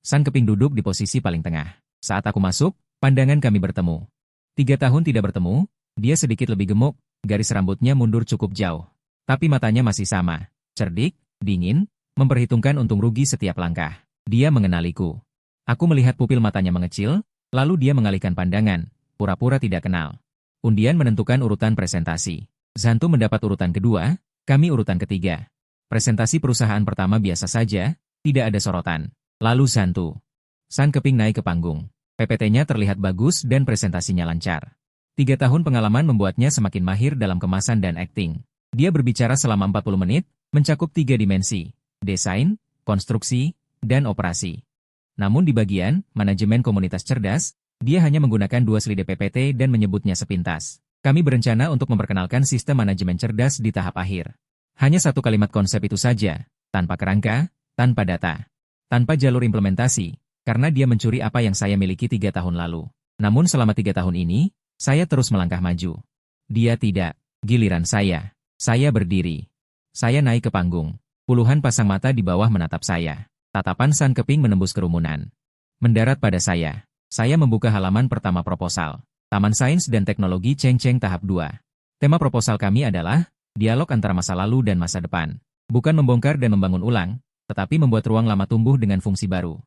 Sang Keping duduk di posisi paling tengah. Saat aku masuk, pandangan kami bertemu. 3 tahun tidak bertemu, dia sedikit lebih gemuk, garis rambutnya mundur cukup jauh. Tapi matanya masih sama, cerdik, dingin, memperhitungkan untung rugi setiap langkah. Dia mengenaliku. Aku melihat pupil matanya mengecil, lalu dia mengalihkan pandangan, pura-pura tidak kenal. Undian menentukan urutan presentasi. Zantu mendapat urutan kedua, kami urutan ketiga. Presentasi perusahaan pertama biasa saja, tidak ada sorotan. Lalu Zantu. Sang Keping naik ke panggung. PPT-nya terlihat bagus dan presentasinya lancar. 3 tahun pengalaman membuatnya semakin mahir dalam kemasan dan akting. Dia berbicara selama 40 menit, mencakup 3 dimensi, desain, konstruksi, dan operasi. Namun di bagian manajemen komunitas cerdas, dia hanya menggunakan 2 slide PPT dan menyebutnya sepintas. Kami berencana untuk memperkenalkan sistem manajemen cerdas di tahap akhir. Hanya 1 kalimat konsep itu saja, tanpa kerangka, tanpa data, tanpa jalur implementasi, karena dia mencuri apa yang saya miliki 3 tahun lalu. Namun selama 3 tahun ini, saya terus melangkah maju. Dia tidak. Giliran saya. Saya berdiri. Saya naik ke panggung. Puluhan pasang mata di bawah menatap saya. Tatapan Sang Keping menembus kerumunan. Mendarat pada saya. Saya membuka halaman pertama proposal. Taman Sains dan Teknologi Chengcheng tahap 2. Tema proposal kami adalah dialog antara masa lalu dan masa depan. Bukan membongkar dan membangun ulang, tetapi membuat ruang lama tumbuh dengan fungsi baru.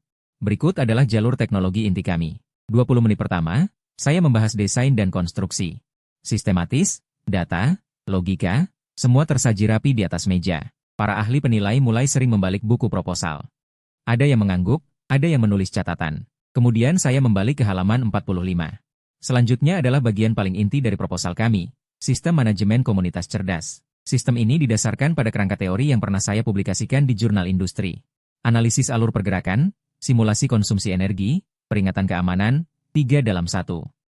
Berikut adalah jalur teknologi inti kami. 20 menit pertama, saya membahas desain dan konstruksi. Sistematis, data, logika, semua tersaji rapi di atas meja. Para ahli penilai mulai sering membalik buku proposal. Ada yang mengangguk, ada yang menulis catatan. Kemudian saya membalik ke halaman 45. Selanjutnya adalah bagian paling inti dari proposal kami, sistem manajemen komunitas cerdas. Sistem ini didasarkan pada kerangka teori yang pernah saya publikasikan di jurnal industri. Analisis alur pergerakan, simulasi konsumsi energi, peringatan keamanan, 3 dalam 1.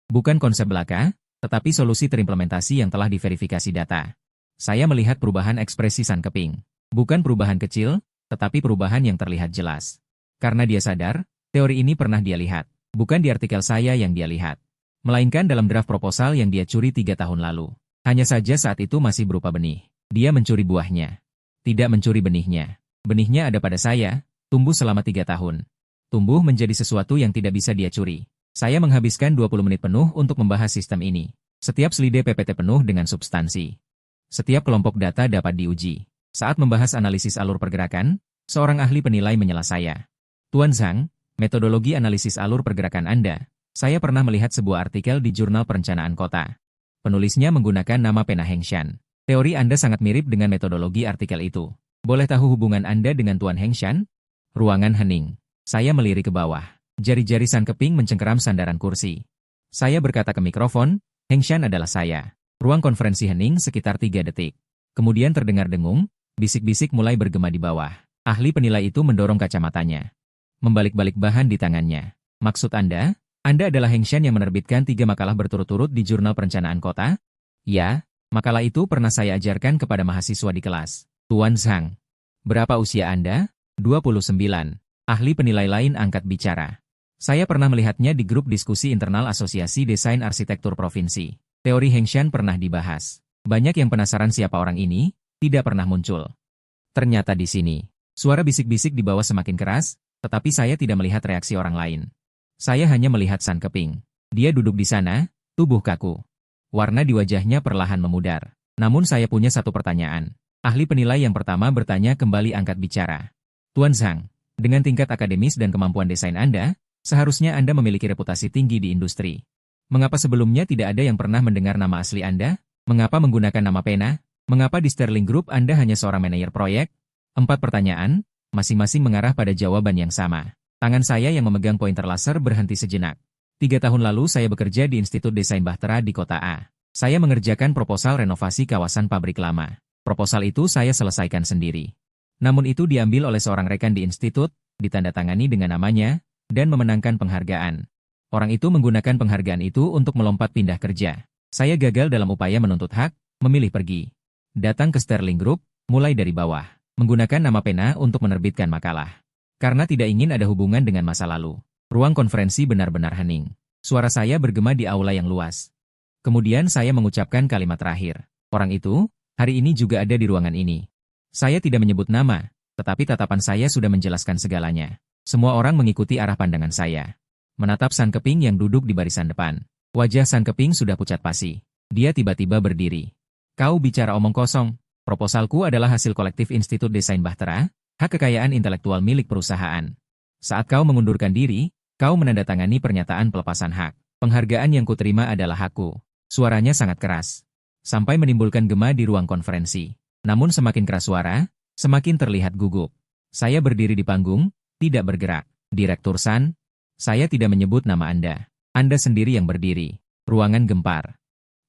Bukan konsep belaka, tetapi solusi terimplementasi yang telah diverifikasi data. Saya melihat perubahan ekspresi Sankeping. Bukan perubahan kecil, tetapi perubahan yang terlihat jelas. Karena dia sadar, teori ini pernah dia lihat. Bukan di artikel saya yang dia lihat, melainkan dalam draft proposal yang dia curi 3 tahun lalu. Hanya saja saat itu masih berupa benih. Dia mencuri buahnya. Tidak mencuri benihnya. Benihnya ada pada saya, tumbuh selama 3 tahun. Tumbuh menjadi sesuatu yang tidak bisa dia curi. Saya menghabiskan 20 menit penuh untuk membahas sistem ini. Setiap slide PPT penuh dengan substansi. Setiap kelompok data dapat diuji. Saat membahas analisis alur pergerakan, seorang ahli penilai menyela saya. Tuan Zhang, metodologi analisis alur pergerakan Anda. Saya pernah melihat sebuah artikel di Jurnal Perencanaan Kota. Penulisnya menggunakan nama pena Hengshan. Teori Anda sangat mirip dengan metodologi artikel itu. Boleh tahu hubungan Anda dengan Tuan Hengshan? Ruangan hening. Saya melirik ke bawah. Jari-jari Sankeping mencengkeram sandaran kursi. Saya berkata ke mikrofon, Hengshan adalah saya. Ruang konferensi hening sekitar 3 detik. Kemudian terdengar dengung, bisik-bisik mulai bergema di bawah. Ahli penilai itu mendorong kacamatanya. Membalik-balik bahan di tangannya. Maksud Anda adalah Hengshan yang menerbitkan 3 makalah berturut-turut di Jurnal Perencanaan Kota? Ya, makalah itu pernah saya ajarkan kepada mahasiswa di kelas. Tuan Zhang. Berapa usia Anda? 29. Ahli penilai lain angkat bicara. Saya pernah melihatnya di grup diskusi internal Asosiasi Desain Arsitektur Provinsi. Teori Hengshan pernah dibahas. Banyak yang penasaran siapa orang ini, tidak pernah muncul. Ternyata di sini, suara bisik-bisik di bawah semakin keras, tetapi saya tidak melihat reaksi orang lain. Saya hanya melihat Sankeping. Dia duduk di sana, tubuh kaku. Warna di wajahnya perlahan memudar. Namun saya punya satu pertanyaan. Ahli penilai yang pertama bertanya kembali angkat bicara. Tuan Zhang, dengan tingkat akademis dan kemampuan desain Anda, seharusnya Anda memiliki reputasi tinggi di industri. Mengapa sebelumnya tidak ada yang pernah mendengar nama asli Anda? Mengapa menggunakan nama pena? Mengapa di Sterling Group Anda hanya seorang manajer proyek? 4 pertanyaan, masing-masing mengarah pada jawaban yang sama. Tangan saya yang memegang pointer laser berhenti sejenak. 3 tahun lalu saya bekerja di Institut Desain Bahtera di Kota A. Saya mengerjakan proposal renovasi kawasan pabrik lama. Proposal itu saya selesaikan sendiri. Namun itu diambil oleh seorang rekan di institut, ditandatangani dengan namanya, dan memenangkan penghargaan. Orang itu menggunakan penghargaan itu untuk melompat pindah kerja. Saya gagal dalam upaya menuntut hak, memilih pergi. Datang ke Sterling Group, mulai dari bawah. Menggunakan nama pena untuk menerbitkan makalah. Karena tidak ingin ada hubungan dengan masa lalu. Ruang konferensi benar-benar hening. Suara saya bergema di aula yang luas. Kemudian saya mengucapkan kalimat terakhir. Orang itu, hari ini juga ada di ruangan ini. Saya tidak menyebut nama, tetapi tatapan saya sudah menjelaskan segalanya. Semua orang mengikuti arah pandangan saya. Menatap Sankeping yang duduk di barisan depan. Wajah Sankeping sudah pucat pasi. Dia tiba-tiba berdiri. Kau bicara omong kosong. Proposalku adalah hasil kolektif Institut Desain Bahtera, hak kekayaan intelektual milik perusahaan. Saat kau mengundurkan diri, kau menandatangani pernyataan pelepasan hak. Penghargaan yang kuterima adalah hakku. Suaranya sangat keras. Sampai menimbulkan gema di ruang konferensi. Namun semakin keras suara, semakin terlihat gugup. Saya berdiri di panggung, tidak bergerak. Direktur San, saya tidak menyebut nama Anda. Anda sendiri yang berdiri. Ruangan gempar.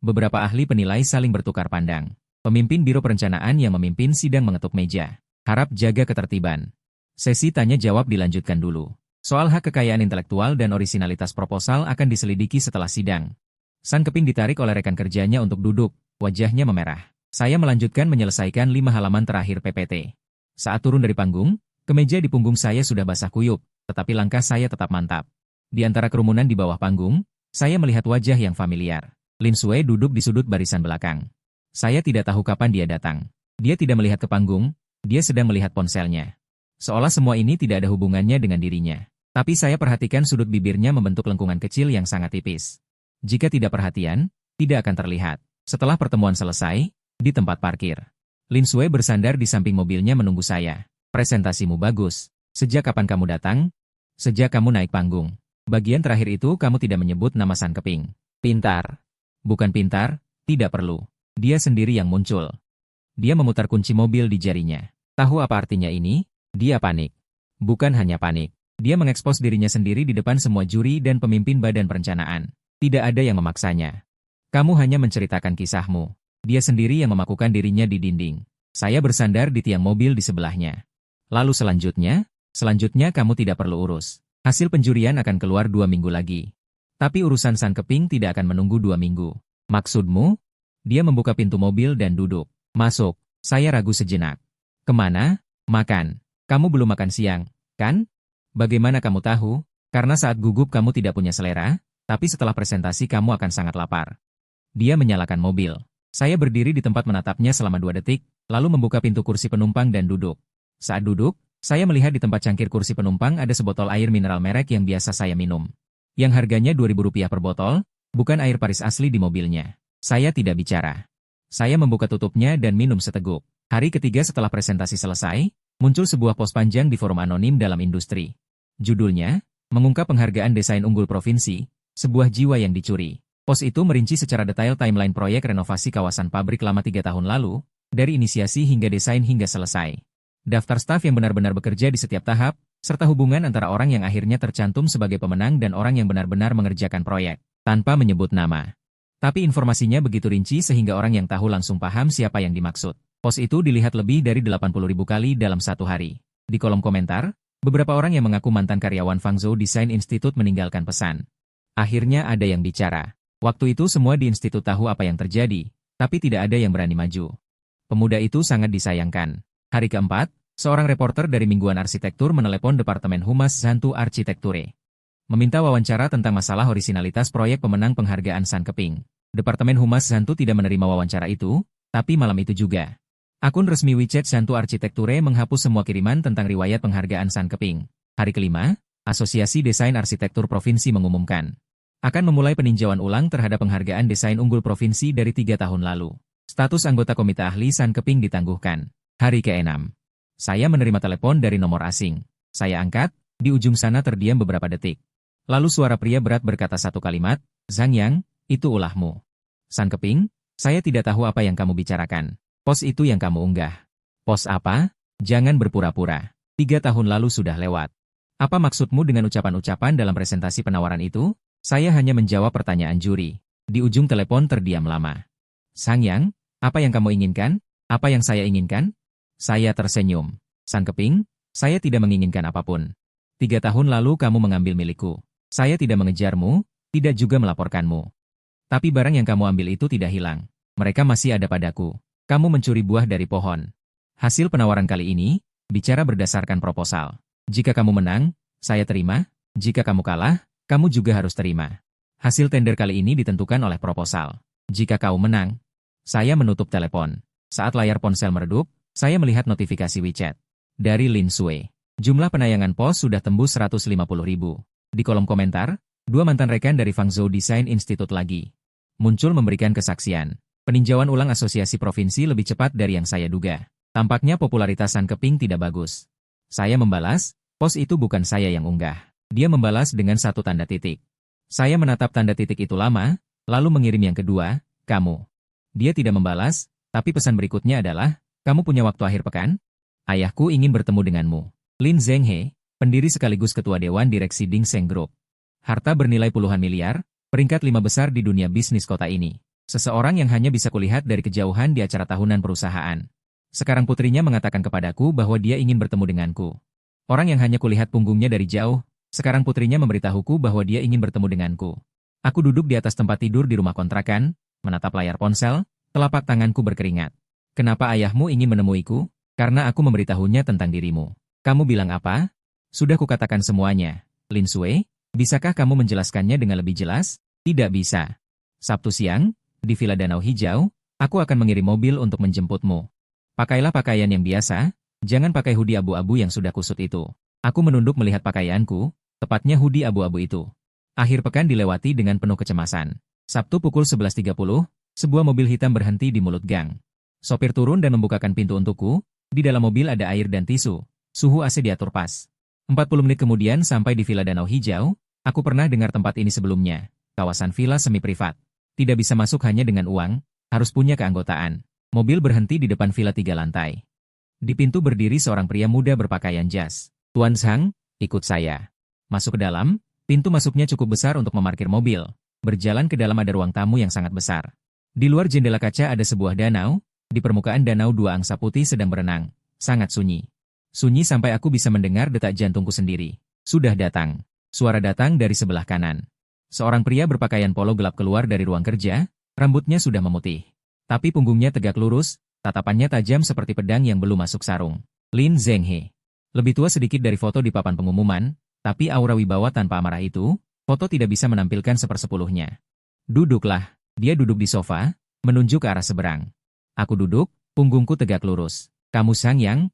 Beberapa ahli penilai saling bertukar pandang. Pemimpin Biro Perencanaan yang memimpin sidang mengetuk meja. Harap jaga ketertiban. Sesi tanya-jawab dilanjutkan dulu. Soal hak kekayaan intelektual dan orisinalitas proposal akan diselidiki setelah sidang. Sankeping ditarik oleh rekan kerjanya untuk duduk, wajahnya memerah. Saya melanjutkan menyelesaikan 5 halaman terakhir PPT. Saat turun dari panggung, kemeja di punggung saya sudah basah kuyup, tetapi langkah saya tetap mantap. Di antara kerumunan di bawah panggung, saya melihat wajah yang familiar. Lin Sui duduk di sudut barisan belakang. Saya tidak tahu kapan dia datang. Dia tidak melihat ke panggung. Dia sedang melihat ponselnya. Seolah semua ini tidak ada hubungannya dengan dirinya. Tapi saya perhatikan sudut bibirnya membentuk lengkungan kecil yang sangat tipis. Jika tidak perhatian, tidak akan terlihat. Setelah pertemuan selesai, di tempat parkir, Lin Sui bersandar di samping mobilnya menunggu saya. Presentasimu bagus. Sejak kapan kamu datang? Sejak kamu naik panggung. Bagian terakhir itu kamu tidak menyebut nama Sankeping. Pintar. Bukan pintar, tidak perlu. Dia sendiri yang muncul. Dia memutar kunci mobil di jarinya. Tahu apa artinya ini? Dia panik. Bukan hanya panik. Dia mengekspos dirinya sendiri di depan semua juri dan pemimpin badan perencanaan. Tidak ada yang memaksanya. Kamu hanya menceritakan kisahmu. Dia sendiri yang memakukan dirinya di dinding. Saya bersandar di tiang mobil di sebelahnya. Lalu selanjutnya kamu tidak perlu urus. Hasil penjurian akan keluar 2 minggu lagi. Tapi urusan Sang Keping tidak akan menunggu 2 minggu. Maksudmu? Dia membuka pintu mobil dan duduk. Masuk. Saya ragu sejenak. Kemana? Makan. Kamu belum makan siang, kan? Bagaimana kamu tahu? Karena saat gugup kamu tidak punya selera, tapi setelah presentasi kamu akan sangat lapar. Dia menyalakan mobil. Saya berdiri di tempat menatapnya selama 2 detik, lalu membuka pintu kursi penumpang dan duduk. Saat duduk, saya melihat di tempat cangkir kursi penumpang ada sebotol air mineral merek yang biasa saya minum. Yang harganya Rp2.000 per botol, bukan air Paris asli di mobilnya. Saya tidak bicara. Saya membuka tutupnya dan minum seteguk. Hari ketiga setelah presentasi selesai, muncul sebuah pos panjang di forum anonim dalam industri. Judulnya, Mengungkap Penghargaan Desain Unggul Provinsi, Sebuah Jiwa yang Dicuri. Pos itu merinci secara detail timeline proyek renovasi kawasan pabrik lama 3 tahun lalu, dari inisiasi hingga desain hingga selesai. Daftar staf yang benar-benar bekerja di setiap tahap, serta hubungan antara orang yang akhirnya tercantum sebagai pemenang dan orang yang benar-benar mengerjakan proyek, tanpa menyebut nama. Tapi informasinya begitu rinci sehingga orang yang tahu langsung paham siapa yang dimaksud. Pos itu dilihat lebih dari 80.000 kali dalam 1 hari. Di kolom komentar, beberapa orang yang mengaku mantan karyawan Fangzhou Design Institute meninggalkan pesan. Akhirnya ada yang bicara. Waktu itu semua di institut tahu apa yang terjadi, tapi tidak ada yang berani maju. Pemuda itu sangat disayangkan. Hari keempat, seorang reporter dari Mingguan Arsitektur menelepon Departemen Humas Zhantu Architecture. Meminta wawancara tentang masalah orisinalitas proyek pemenang penghargaan San Keping. Departemen Humas Zhantu tidak menerima wawancara itu, tapi malam itu juga. Akun resmi WeChat Zhantu Architecture menghapus semua kiriman tentang riwayat penghargaan San Keping. Hari kelima, Asosiasi Desain Arsitektur Provinsi mengumumkan akan memulai peninjauan ulang terhadap penghargaan desain unggul provinsi dari 3 tahun lalu. Status anggota komite ahli San Keping ditangguhkan. Hari ke-6. Saya menerima telepon dari nomor asing. Saya angkat, di ujung sana terdiam beberapa detik. Lalu suara pria berat berkata satu kalimat, "Zhang Yang, itu ulahmu." San Keping, saya tidak tahu apa yang kamu bicarakan. Pos itu yang kamu unggah. Pos apa? Jangan berpura-pura. 3 tahun lalu sudah lewat. Apa maksudmu dengan ucapan-ucapan dalam presentasi penawaran itu? Saya hanya menjawab pertanyaan juri. Di ujung telepon terdiam lama. Zhang Yang, apa yang kamu inginkan? Apa yang saya inginkan? Saya tersenyum. San Keping, saya tidak menginginkan apapun. 3 tahun lalu kamu mengambil milikku. Saya tidak mengejarmu, tidak juga melaporkanmu. Tapi barang yang kamu ambil itu tidak hilang. Mereka masih ada padaku. Kamu mencuri buah dari pohon. Hasil penawaran kali ini, bicara berdasarkan proposal. Jika kamu menang, saya terima. Jika kamu kalah, kamu juga harus terima. Hasil tender kali ini ditentukan oleh proposal. Jika kau menang, saya menutup telepon. Saat layar ponsel meredup, saya melihat notifikasi WeChat. Dari Lin Sui. Jumlah penayangan pos sudah tembus 150.000. Di kolom komentar, 2 mantan rekan dari Fangzhou Design Institute lagi muncul memberikan kesaksian. Peninjauan ulang asosiasi provinsi lebih cepat dari yang saya duga. Tampaknya popularitas San Keping tidak bagus. Saya membalas, pos itu bukan saya yang unggah. Dia membalas dengan 1 tanda titik. Saya menatap tanda titik itu lama, lalu mengirim yang kedua, kamu. Dia tidak membalas, tapi pesan berikutnya adalah, kamu punya waktu akhir pekan? Ayahku ingin bertemu denganmu. Lin Zhenghe, pendiri sekaligus ketua Dewan Direksi Ding Seng Group. Harta bernilai puluhan miliar, peringkat 5 besar di dunia bisnis kota ini. Seseorang yang hanya bisa kulihat dari kejauhan di acara tahunan perusahaan. Sekarang putrinya mengatakan kepadaku bahwa dia ingin bertemu denganku. Orang yang hanya kulihat punggungnya dari jauh, sekarang putrinya memberitahuku bahwa dia ingin bertemu denganku. Aku duduk di atas tempat tidur di rumah kontrakan, menatap layar ponsel, telapak tanganku berkeringat. Kenapa ayahmu ingin menemuiku? Karena aku memberitahunya tentang dirimu. Kamu bilang apa? Sudah kukatakan semuanya. Lin Sui, bisakah kamu menjelaskannya dengan lebih jelas? Tidak bisa. Sabtu siang, di Villa Danau Hijau, aku akan mengirim mobil untuk menjemputmu. Pakailah pakaian yang biasa, jangan pakai hoodie abu-abu yang sudah kusut itu. Aku menunduk melihat pakaianku, tepatnya hoodie abu-abu itu. Akhir pekan dilewati dengan penuh kecemasan. Sabtu pukul 11.30, sebuah mobil hitam berhenti di mulut gang. Sopir turun dan membukakan pintu untukku. Di dalam mobil ada air dan tisu. Suhu AC diatur pas. 40 menit kemudian sampai di Villa Danau Hijau. Aku pernah dengar tempat ini sebelumnya. Kawasan villa semi privat. Tidak bisa masuk hanya dengan uang, harus punya keanggotaan. Mobil berhenti di depan villa 3 lantai. Di pintu berdiri seorang pria muda berpakaian jas. Tuan Zhang, ikut saya. Masuk ke dalam, pintu masuknya cukup besar untuk memarkir mobil. Berjalan ke dalam ada ruang tamu yang sangat besar. Di luar jendela kaca ada sebuah danau, di permukaan danau dua angsa putih sedang berenang. Sangat sunyi. Sunyi sampai aku bisa mendengar detak jantungku sendiri. Sudah datang. Suara datang dari sebelah kanan. Seorang pria berpakaian polo gelap keluar dari ruang kerja, rambutnya sudah memutih. Tapi punggungnya tegak lurus, tatapannya tajam seperti pedang yang belum masuk sarung. Lin Zhenghe. Lebih tua sedikit dari foto di papan pengumuman, tapi aura wibawa tanpa amarah itu, foto tidak bisa menampilkan sepersepuluhnya. Duduklah. Dia duduk di sofa, menunjuk ke arah seberang. Aku duduk, punggungku tegak lurus. Kamu Sang Yang?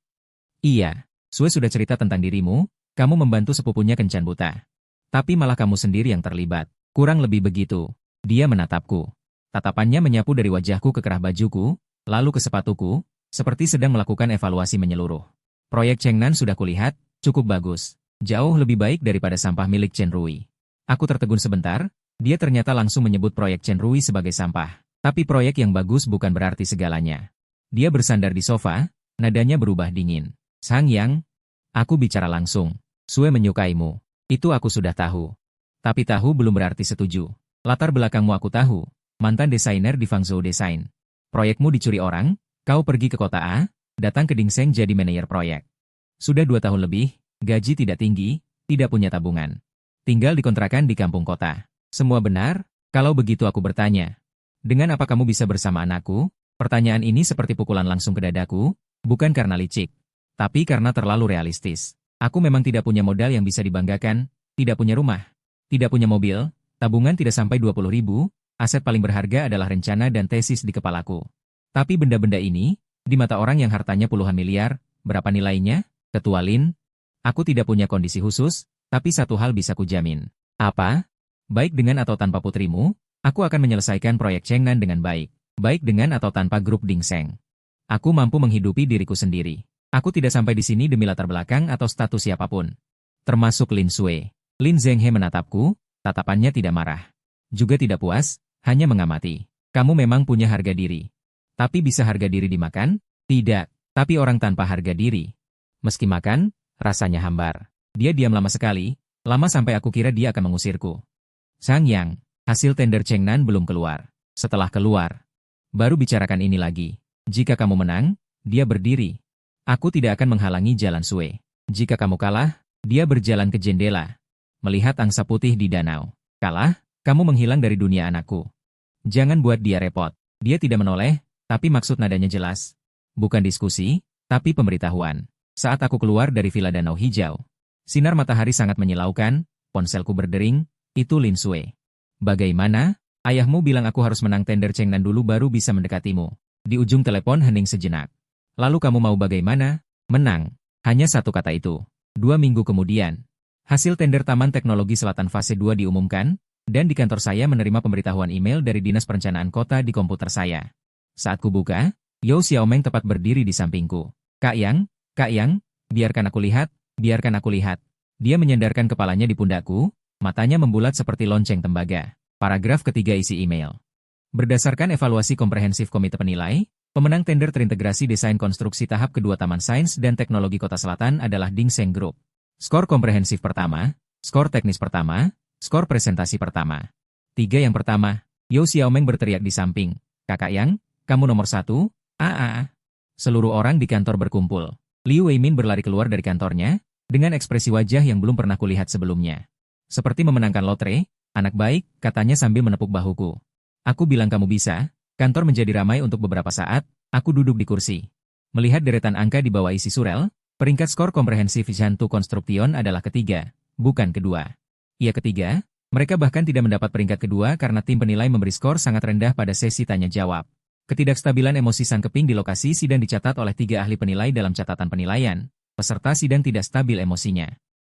Iya. Sue sudah cerita tentang dirimu, kamu membantu sepupunya kencan buta. Tapi malah kamu sendiri yang terlibat. Kurang lebih begitu. Dia menatapku. Tatapannya menyapu dari wajahku ke kerah bajuku, lalu ke sepatuku, seperti sedang melakukan evaluasi menyeluruh. Proyek Chengnan sudah kulihat, cukup bagus. Jauh lebih baik daripada sampah milik Chen Rui. Aku tertegun sebentar, dia ternyata langsung menyebut proyek Chen Rui sebagai sampah. Tapi proyek yang bagus bukan berarti segalanya. Dia bersandar di sofa, nadanya berubah dingin. Sang Yang, aku bicara langsung. Sue menyukaimu. Itu aku sudah tahu. Tapi tahu belum berarti setuju. Latar belakangmu aku tahu. Mantan desainer di Fangzhou Design. Proyekmu dicuri orang, kau pergi ke kota A, datang ke Dingseng jadi manajer proyek. Sudah 2 tahun lebih, gaji tidak tinggi, tidak punya tabungan. Tinggal dikontrakan di kampung kota. Semua benar? Kalau begitu aku bertanya. Dengan apa kamu bisa bersama anakku? Pertanyaan ini seperti pukulan langsung ke dadaku, bukan karena licik, tapi karena terlalu realistis. Aku memang tidak punya modal yang bisa dibanggakan, tidak punya rumah, tidak punya mobil, tabungan tidak sampai 20.000, aset paling berharga adalah rencana dan tesis di kepalaku. Tapi benda-benda ini, di mata orang yang hartanya puluhan miliar, berapa nilainya? Ketua Lin, aku tidak punya kondisi khusus, tapi satu hal bisa kujamin. Apa? Baik dengan atau tanpa putrimu, aku akan menyelesaikan proyek Chengnan dengan baik. Baik dengan atau tanpa grup Dingseng. Aku mampu menghidupi diriku sendiri. Aku tidak sampai di sini demi latar belakang atau status siapapun. Termasuk Lin Sui. Lin Zhenghe menatapku, tatapannya tidak marah. Juga tidak puas, hanya mengamati. Kamu memang punya harga diri. Tapi bisa harga diri dimakan? Tidak, tapi orang tanpa harga diri. Meski makan, rasanya hambar. Dia diam lama sekali, lama sampai aku kira dia akan mengusirku. Sang Yang, hasil tender Chengnan belum keluar. Setelah keluar, baru bicarakan ini lagi. Jika kamu menang, dia berdiri. Aku tidak akan menghalangi jalan Sue. Jika kamu kalah, dia berjalan ke jendela. Melihat angsa putih di danau. Kalah, kamu menghilang dari dunia anakku. Jangan buat dia repot. Dia tidak menoleh, tapi maksud nadanya jelas. Bukan diskusi, tapi pemberitahuan. Saat aku keluar dari Villa Danau Hijau, sinar matahari sangat menyilaukan, ponselku berdering, itu Lin Sui. Bagaimana? Ayahmu bilang aku harus menang tender Chengnan dulu baru bisa mendekatimu. Di ujung telepon hening sejenak. Lalu kamu mau bagaimana? Menang. Hanya satu kata itu. 2 minggu kemudian, hasil tender Taman Teknologi Selatan Fase 2 diumumkan, dan di kantor saya menerima pemberitahuan email dari Dinas Perencanaan Kota di komputer saya. Saat kubuka, Yao Xiaomeng tepat berdiri di sampingku. Kak Yang, biarkan aku lihat, biarkan aku lihat. Dia menyandarkan kepalanya di pundakku, matanya membulat seperti lonceng tembaga. Paragraf ketiga isi email. Berdasarkan evaluasi komprehensif Komite Penilai, pemenang tender terintegrasi desain konstruksi tahap kedua Taman Sains dan Teknologi Kota Selatan adalah Dingseng Group. Skor komprehensif pertama, skor teknis pertama, skor presentasi pertama. 3 yang pertama, Yao Xiaomeng berteriak di samping. Kakak Yang, kamu nomor 1, Seluruh orang di kantor berkumpul. Liu Weimin berlari keluar dari kantornya, dengan ekspresi wajah yang belum pernah kulihat sebelumnya. Seperti memenangkan lotre, anak baik, katanya sambil menepuk bahuku. Aku bilang kamu bisa. Kantor menjadi ramai untuk beberapa saat, aku duduk di kursi. Melihat deretan angka di bawah isi surel, peringkat skor komprehensif Jantu Construction adalah ketiga, bukan kedua. Ia ketiga, mereka bahkan tidak mendapat peringkat kedua karena tim penilai memberi skor sangat rendah pada sesi tanya-jawab. Ketidakstabilan emosi sang keping di lokasi sidang dicatat oleh 3 ahli penilai dalam catatan penilaian. Peserta sidang tidak stabil emosinya.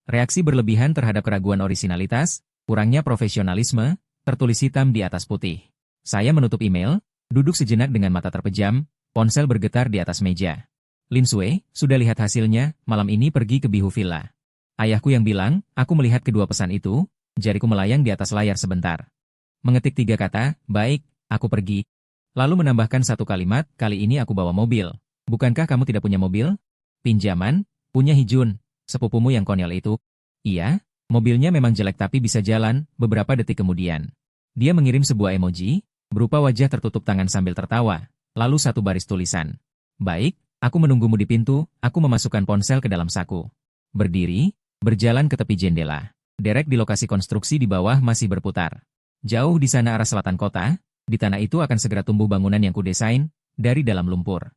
Reaksi berlebihan terhadap keraguan orisinalitas, kurangnya profesionalisme, tertulis hitam di atas putih. Saya menutup email, duduk sejenak dengan mata terpejam, ponsel bergetar di atas meja. Lin Sui, sudah lihat hasilnya, malam ini pergi ke Bihu Villa. Ayahku yang bilang, aku melihat kedua pesan itu, jariku melayang di atas layar sebentar. Mengetik 3 kata, baik, aku pergi. Lalu menambahkan 1 kalimat, kali ini aku bawa mobil. Bukankah kamu tidak punya mobil? Pinjaman, punya Hijun, sepupumu yang konyol itu. Iya, Mobilnya memang jelek tapi bisa jalan, beberapa detik kemudian. Dia mengirim sebuah emoji, berupa wajah tertutup tangan sambil tertawa, lalu satu baris tulisan. Baik, aku menunggumu di pintu, aku memasukkan ponsel ke dalam saku. Berdiri, berjalan ke tepi jendela. Derek di lokasi konstruksi di bawah masih berputar. Jauh di sana arah selatan kota, di tanah itu akan segera tumbuh bangunan yang kudesain, dari dalam lumpur.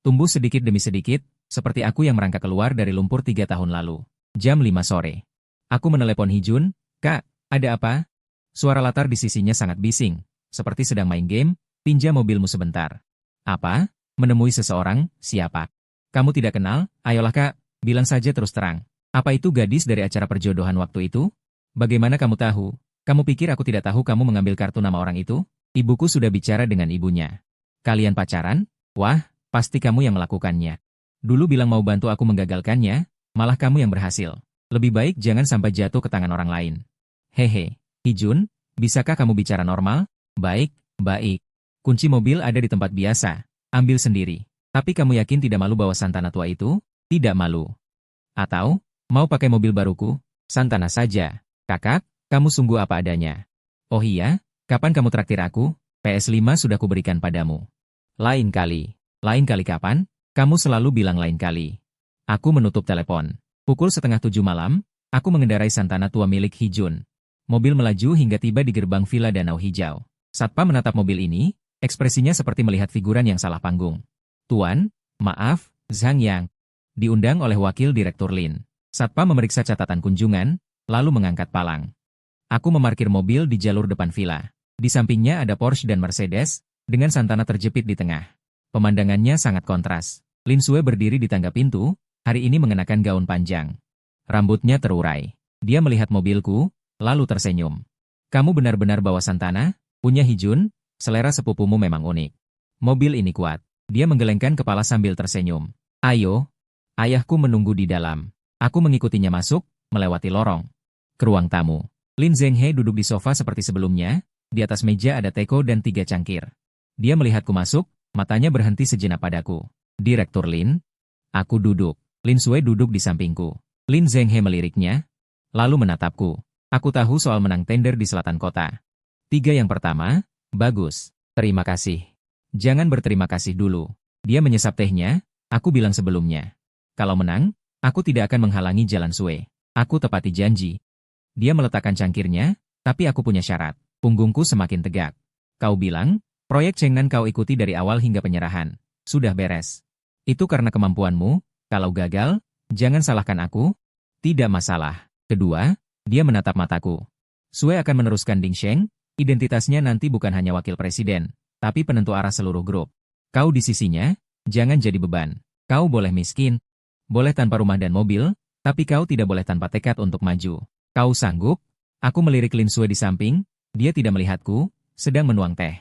Tumbuh sedikit demi sedikit, seperti aku yang merangkak keluar dari lumpur 3 tahun lalu. Jam 5 sore. Aku menelepon Hijun, "Kak, ada apa?" Suara latar di sisinya sangat bising, seperti sedang main game, "Pinjam mobilmu sebentar." "Apa? Menemui seseorang, siapa?" "Kamu tidak kenal? Ayolah Kak, bilang saja terus terang. Apa itu gadis dari acara perjodohan waktu itu?" "Bagaimana kamu tahu? Kamu pikir aku tidak tahu kamu mengambil kartu nama orang itu?" "Ibuku sudah bicara dengan ibunya." "Kalian pacaran? Wah, pasti kamu yang melakukannya. Dulu bilang mau bantu aku menggagalkannya, malah kamu yang berhasil. Lebih baik jangan sampai jatuh ke tangan orang lain." "Hehe, Hijun, bisakah kamu bicara normal?" "Baik, baik. Kunci mobil ada di tempat biasa. Ambil sendiri. Tapi kamu yakin tidak malu bawa Santana tua itu?" "Tidak malu." "Atau, mau pakai mobil baruku?" "Santana saja." "Kakak, kamu sungguh apa adanya." "Oh iya, kapan kamu traktir aku? PS5 sudah kuberikan padamu." "Lain kali." "Lain kali kapan? Kamu selalu bilang lain kali." Aku menutup telepon. Pukul 6:30 malam, aku mengendarai Santana tua milik Hijun. Mobil melaju hingga tiba di gerbang Villa Danau Hijau. Satpam menatap mobil ini, ekspresinya seperti melihat figuran yang salah panggung. "Tuan, maaf, Zhang Yang." Diundang oleh wakil Direktur Lin. Satpam memeriksa catatan kunjungan, lalu mengangkat palang. Aku memarkir mobil di jalur depan villa. Di sampingnya ada Porsche dan Mercedes, dengan Santana terjepit di tengah. Pemandangannya sangat kontras. Lin Sue berdiri di tangga pintu, hari ini mengenakan gaun panjang. Rambutnya terurai. Dia melihat mobilku, lalu tersenyum. "Kamu benar-benar bawa Santana? Punya Hijun? Selera sepupumu memang unik. Mobil ini kuat." Dia menggelengkan kepala sambil tersenyum. "Ayo." Ayahku menunggu di dalam. Aku mengikutinya masuk, melewati lorong. Ke ruang tamu. Lin Zhenghe duduk di sofa seperti sebelumnya, di atas meja ada teko dan 3 cangkir. Dia melihatku masuk, matanya berhenti sejenak padaku. "Direktur Lin?" Aku duduk. Lin Sue duduk di sampingku. Lin Zhenghe meliriknya, lalu menatapku. "Aku tahu soal menang tender di selatan kota." 3 yang pertama, bagus. Terima kasih." "Jangan berterima kasih dulu." Dia menyesap tehnya, aku bilang sebelumnya. "Kalau menang, aku tidak akan menghalangi jalan Sue. Aku tepati janji." Dia meletakkan cangkirnya, "Tapi aku punya syarat." Punggungku semakin tegak. "Kau bilang, proyek Chengnan kau ikuti dari awal hingga penyerahan. Sudah beres. Itu karena kemampuanmu, kalau gagal, jangan salahkan aku." "Tidak masalah." Kedua, dia menatap mataku. "Sue akan meneruskan Ding Sheng, identitasnya nanti bukan hanya wakil presiden, tapi penentu arah seluruh grup. Kau di sisinya, jangan jadi beban. Kau boleh miskin, boleh tanpa rumah dan mobil, tapi kau tidak boleh tanpa tekad untuk maju. Kau sanggup?" Aku melirik Lin Sue di samping, dia tidak melihatku, sedang menuang teh.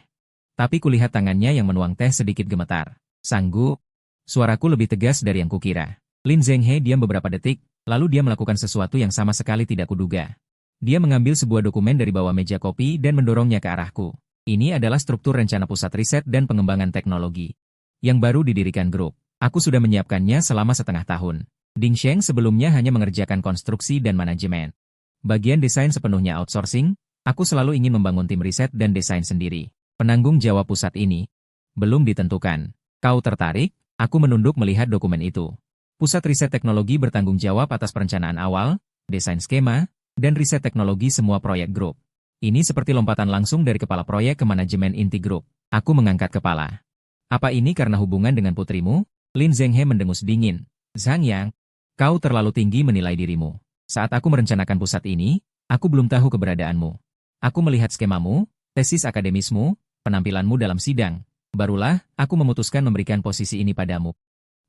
Tapi kulihat tangannya yang menuang teh sedikit gemetar. "Sanggup?" Suaraku lebih tegas dari yang kukira. Lin Zhenghe diam beberapa detik, lalu dia melakukan sesuatu yang sama sekali tidak kuduga. Dia mengambil sebuah dokumen dari bawah meja kopi dan mendorongnya ke arahku. "Ini adalah struktur rencana pusat riset dan pengembangan teknologi yang baru didirikan grup. Aku sudah menyiapkannya selama setengah tahun. Ding Sheng sebelumnya hanya mengerjakan konstruksi dan manajemen. Bagian desain sepenuhnya outsourcing, aku selalu ingin membangun tim riset dan desain sendiri. Penanggung jawab pusat ini belum ditentukan. Kau tertarik?" Aku menunduk melihat dokumen itu. Pusat Riset Teknologi bertanggung jawab atas perencanaan awal, desain skema, dan riset teknologi semua proyek grup. Ini seperti lompatan langsung dari kepala proyek ke manajemen inti grup. Aku mengangkat kepala. "Apa ini karena hubungan dengan putrimu?" Lin Zhenghe mendengus dingin. "Zhang Yang, kau terlalu tinggi menilai dirimu. Saat aku merencanakan pusat ini, aku belum tahu keberadaanmu. Aku melihat skemamu, tesis akademismu, penampilanmu dalam sidang. Barulah, aku memutuskan memberikan posisi ini padamu.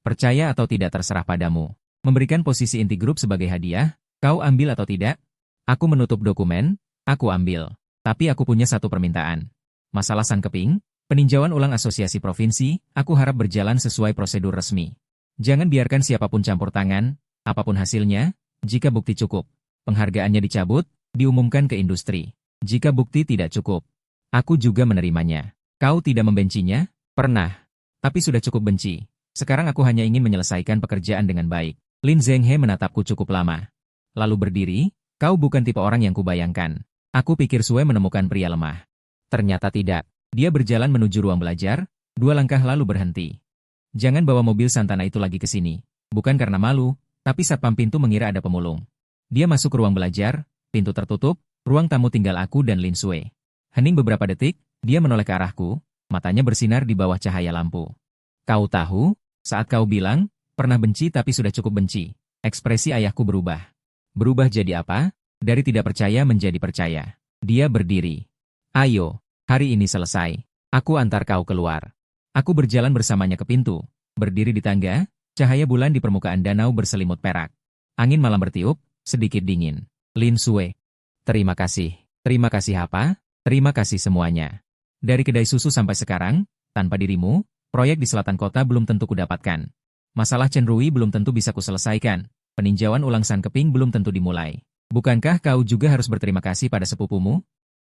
Percaya atau tidak terserah padamu. Memberikan posisi inti grup sebagai hadiah, kau ambil atau tidak?" Aku menutup dokumen, aku ambil. Tapi aku punya satu permintaan. Masalah sang keping, peninjauan ulang asosiasi provinsi, aku harap berjalan sesuai prosedur resmi. Jangan biarkan siapapun campur tangan, apapun hasilnya, jika bukti cukup. Penghargaannya dicabut, diumumkan ke industri. Jika bukti tidak cukup, aku juga menerimanya. Kau tidak membencinya? Pernah. Tapi sudah cukup benci. Sekarang aku hanya ingin menyelesaikan pekerjaan dengan baik. Lin Zhenghe menatapku cukup lama. Lalu berdiri, Kau bukan tipe orang yang kubayangkan. Aku pikir Sue menemukan pria lemah. Ternyata tidak. Dia berjalan menuju ruang belajar, 2 langkah lalu berhenti. Jangan bawa mobil Santana itu lagi ke sini. Bukan karena malu, tapi satpam pintu mengira ada pemulung. Dia masuk ke ruang belajar, pintu tertutup, ruang tamu tinggal aku dan Lin Sue. Hening beberapa detik, dia menoleh ke arahku, matanya bersinar di bawah cahaya lampu. Kau tahu, saat kau bilang, pernah benci tapi sudah cukup benci, ekspresi ayahku berubah. Berubah jadi apa? Dari tidak percaya menjadi percaya. Dia berdiri. Ayo, hari ini selesai. Aku antar kau keluar. Aku berjalan bersamanya ke pintu. Berdiri di tangga, cahaya bulan di permukaan danau berselimut perak. Angin malam bertiup, sedikit dingin. Lin Sue. Terima kasih. Terima kasih apa? Terima kasih semuanya. Dari kedai susu sampai sekarang, tanpa dirimu, proyek di selatan kota belum tentu kudapatkan. Masalah Chen Rui belum tentu bisa kuselesaikan. Peninjauan ulang San Keping belum tentu dimulai. Bukankah kau juga harus berterima kasih pada sepupumu?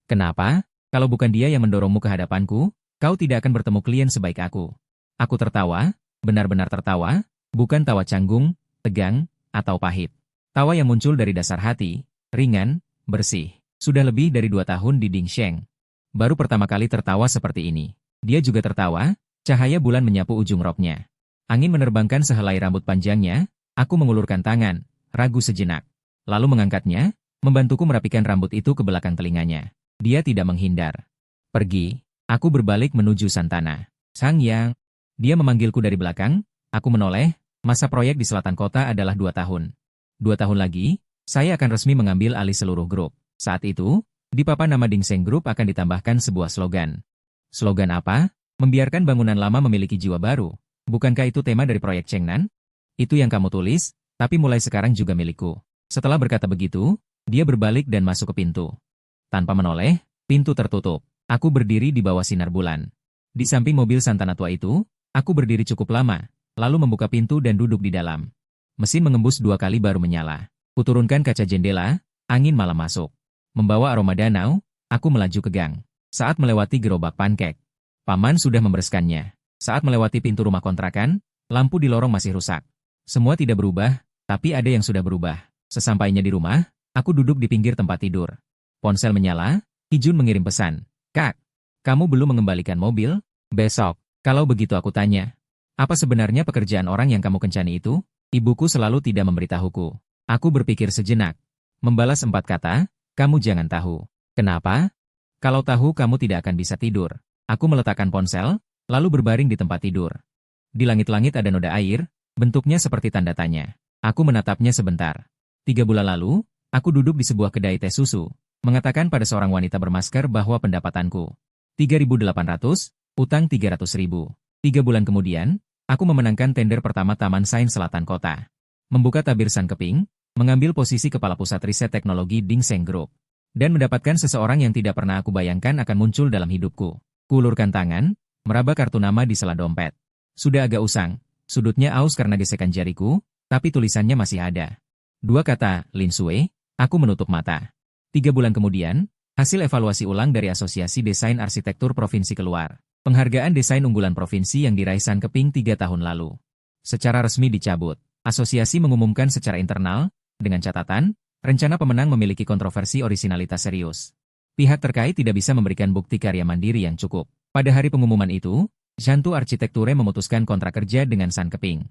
Kenapa? Kalau bukan dia yang mendorongmu ke hadapanku, kau tidak akan bertemu klien sebaik aku. Aku tertawa, benar-benar tertawa, bukan tawa canggung, tegang, atau pahit. Tawa yang muncul dari dasar hati, ringan, bersih. Sudah lebih dari 2 tahun di Dingsheng. Baru pertama kali tertawa seperti ini. Dia juga tertawa, cahaya bulan menyapu ujung roknya. Angin menerbangkan sehelai rambut panjangnya, aku mengulurkan tangan, ragu sejenak. Lalu mengangkatnya, membantuku merapikan rambut itu ke belakang telinganya. Dia tidak menghindar. Pergi, aku berbalik menuju Santana. Sang Yang. Dia memanggilku dari belakang, aku menoleh, masa proyek di selatan kota adalah 2 tahun. 2 tahun lagi, saya akan resmi mengambil alih seluruh grup. Saat itu, di papan nama Dingsheng Group akan ditambahkan sebuah slogan. Slogan apa? Membiarkan bangunan lama memiliki jiwa baru. Bukankah itu tema dari proyek Chengnan? Itu yang kamu tulis, tapi mulai sekarang juga milikku. Setelah berkata begitu, dia berbalik dan masuk ke pintu. Tanpa menoleh, pintu tertutup. Aku berdiri di bawah sinar bulan. Di samping mobil Santana tua itu, aku berdiri cukup lama, lalu membuka pintu dan duduk di dalam. Mesin mengembus 2 kali baru menyala. Kuturunkan kaca jendela, angin malam masuk. Membawa aroma danau, aku melaju ke gang. Saat melewati gerobak pankek, Paman sudah membereskannya. Saat melewati pintu rumah kontrakan, lampu di lorong masih rusak. Semua tidak berubah, tapi ada yang sudah berubah. Sesampainya di rumah, aku duduk di pinggir tempat tidur. Ponsel menyala, Hijun mengirim pesan. Kak, kamu belum mengembalikan mobil? Besok. Kalau begitu aku tanya. Apa sebenarnya pekerjaan orang yang kamu kencani itu? Ibuku selalu tidak memberitahuku. Aku berpikir sejenak. Membalas 4 kata, kamu jangan tahu. Kenapa? Kalau tahu kamu tidak akan bisa tidur. Aku meletakkan ponsel, lalu berbaring di tempat tidur. Di langit-langit ada noda air, bentuknya seperti tanda tanya. Aku menatapnya sebentar. 3 bulan lalu, aku duduk di sebuah kedai teh susu, mengatakan pada seorang wanita bermasker bahwa pendapatanku 3.800, utang 300.000. 3 bulan kemudian, aku memenangkan tender pertama Taman Sains Selatan Kota. Membuka tabir San Keping, mengambil posisi kepala pusat riset teknologi Dingsheng Group. Dan mendapatkan seseorang yang tidak pernah aku bayangkan akan muncul dalam hidupku. Kuulurkan tangan, meraba kartu nama di sela dompet. Sudah agak usang, sudutnya aus karena gesekan jariku, tapi tulisannya masih ada. 2 kata, Lin Sue, aku menutup mata. 3 bulan kemudian, hasil evaluasi ulang dari Asosiasi Desain Arsitektur Provinsi keluar. Penghargaan desain unggulan provinsi yang diraih San Keping 3 tahun lalu. Secara resmi dicabut. Asosiasi mengumumkan secara internal, dengan catatan, rencana pemenang memiliki kontroversi orisinalitas serius. Pihak terkait tidak bisa memberikan bukti karya mandiri yang cukup. Pada hari pengumuman itu, Jantu Arsitekture memutuskan kontrak kerja dengan San Keping.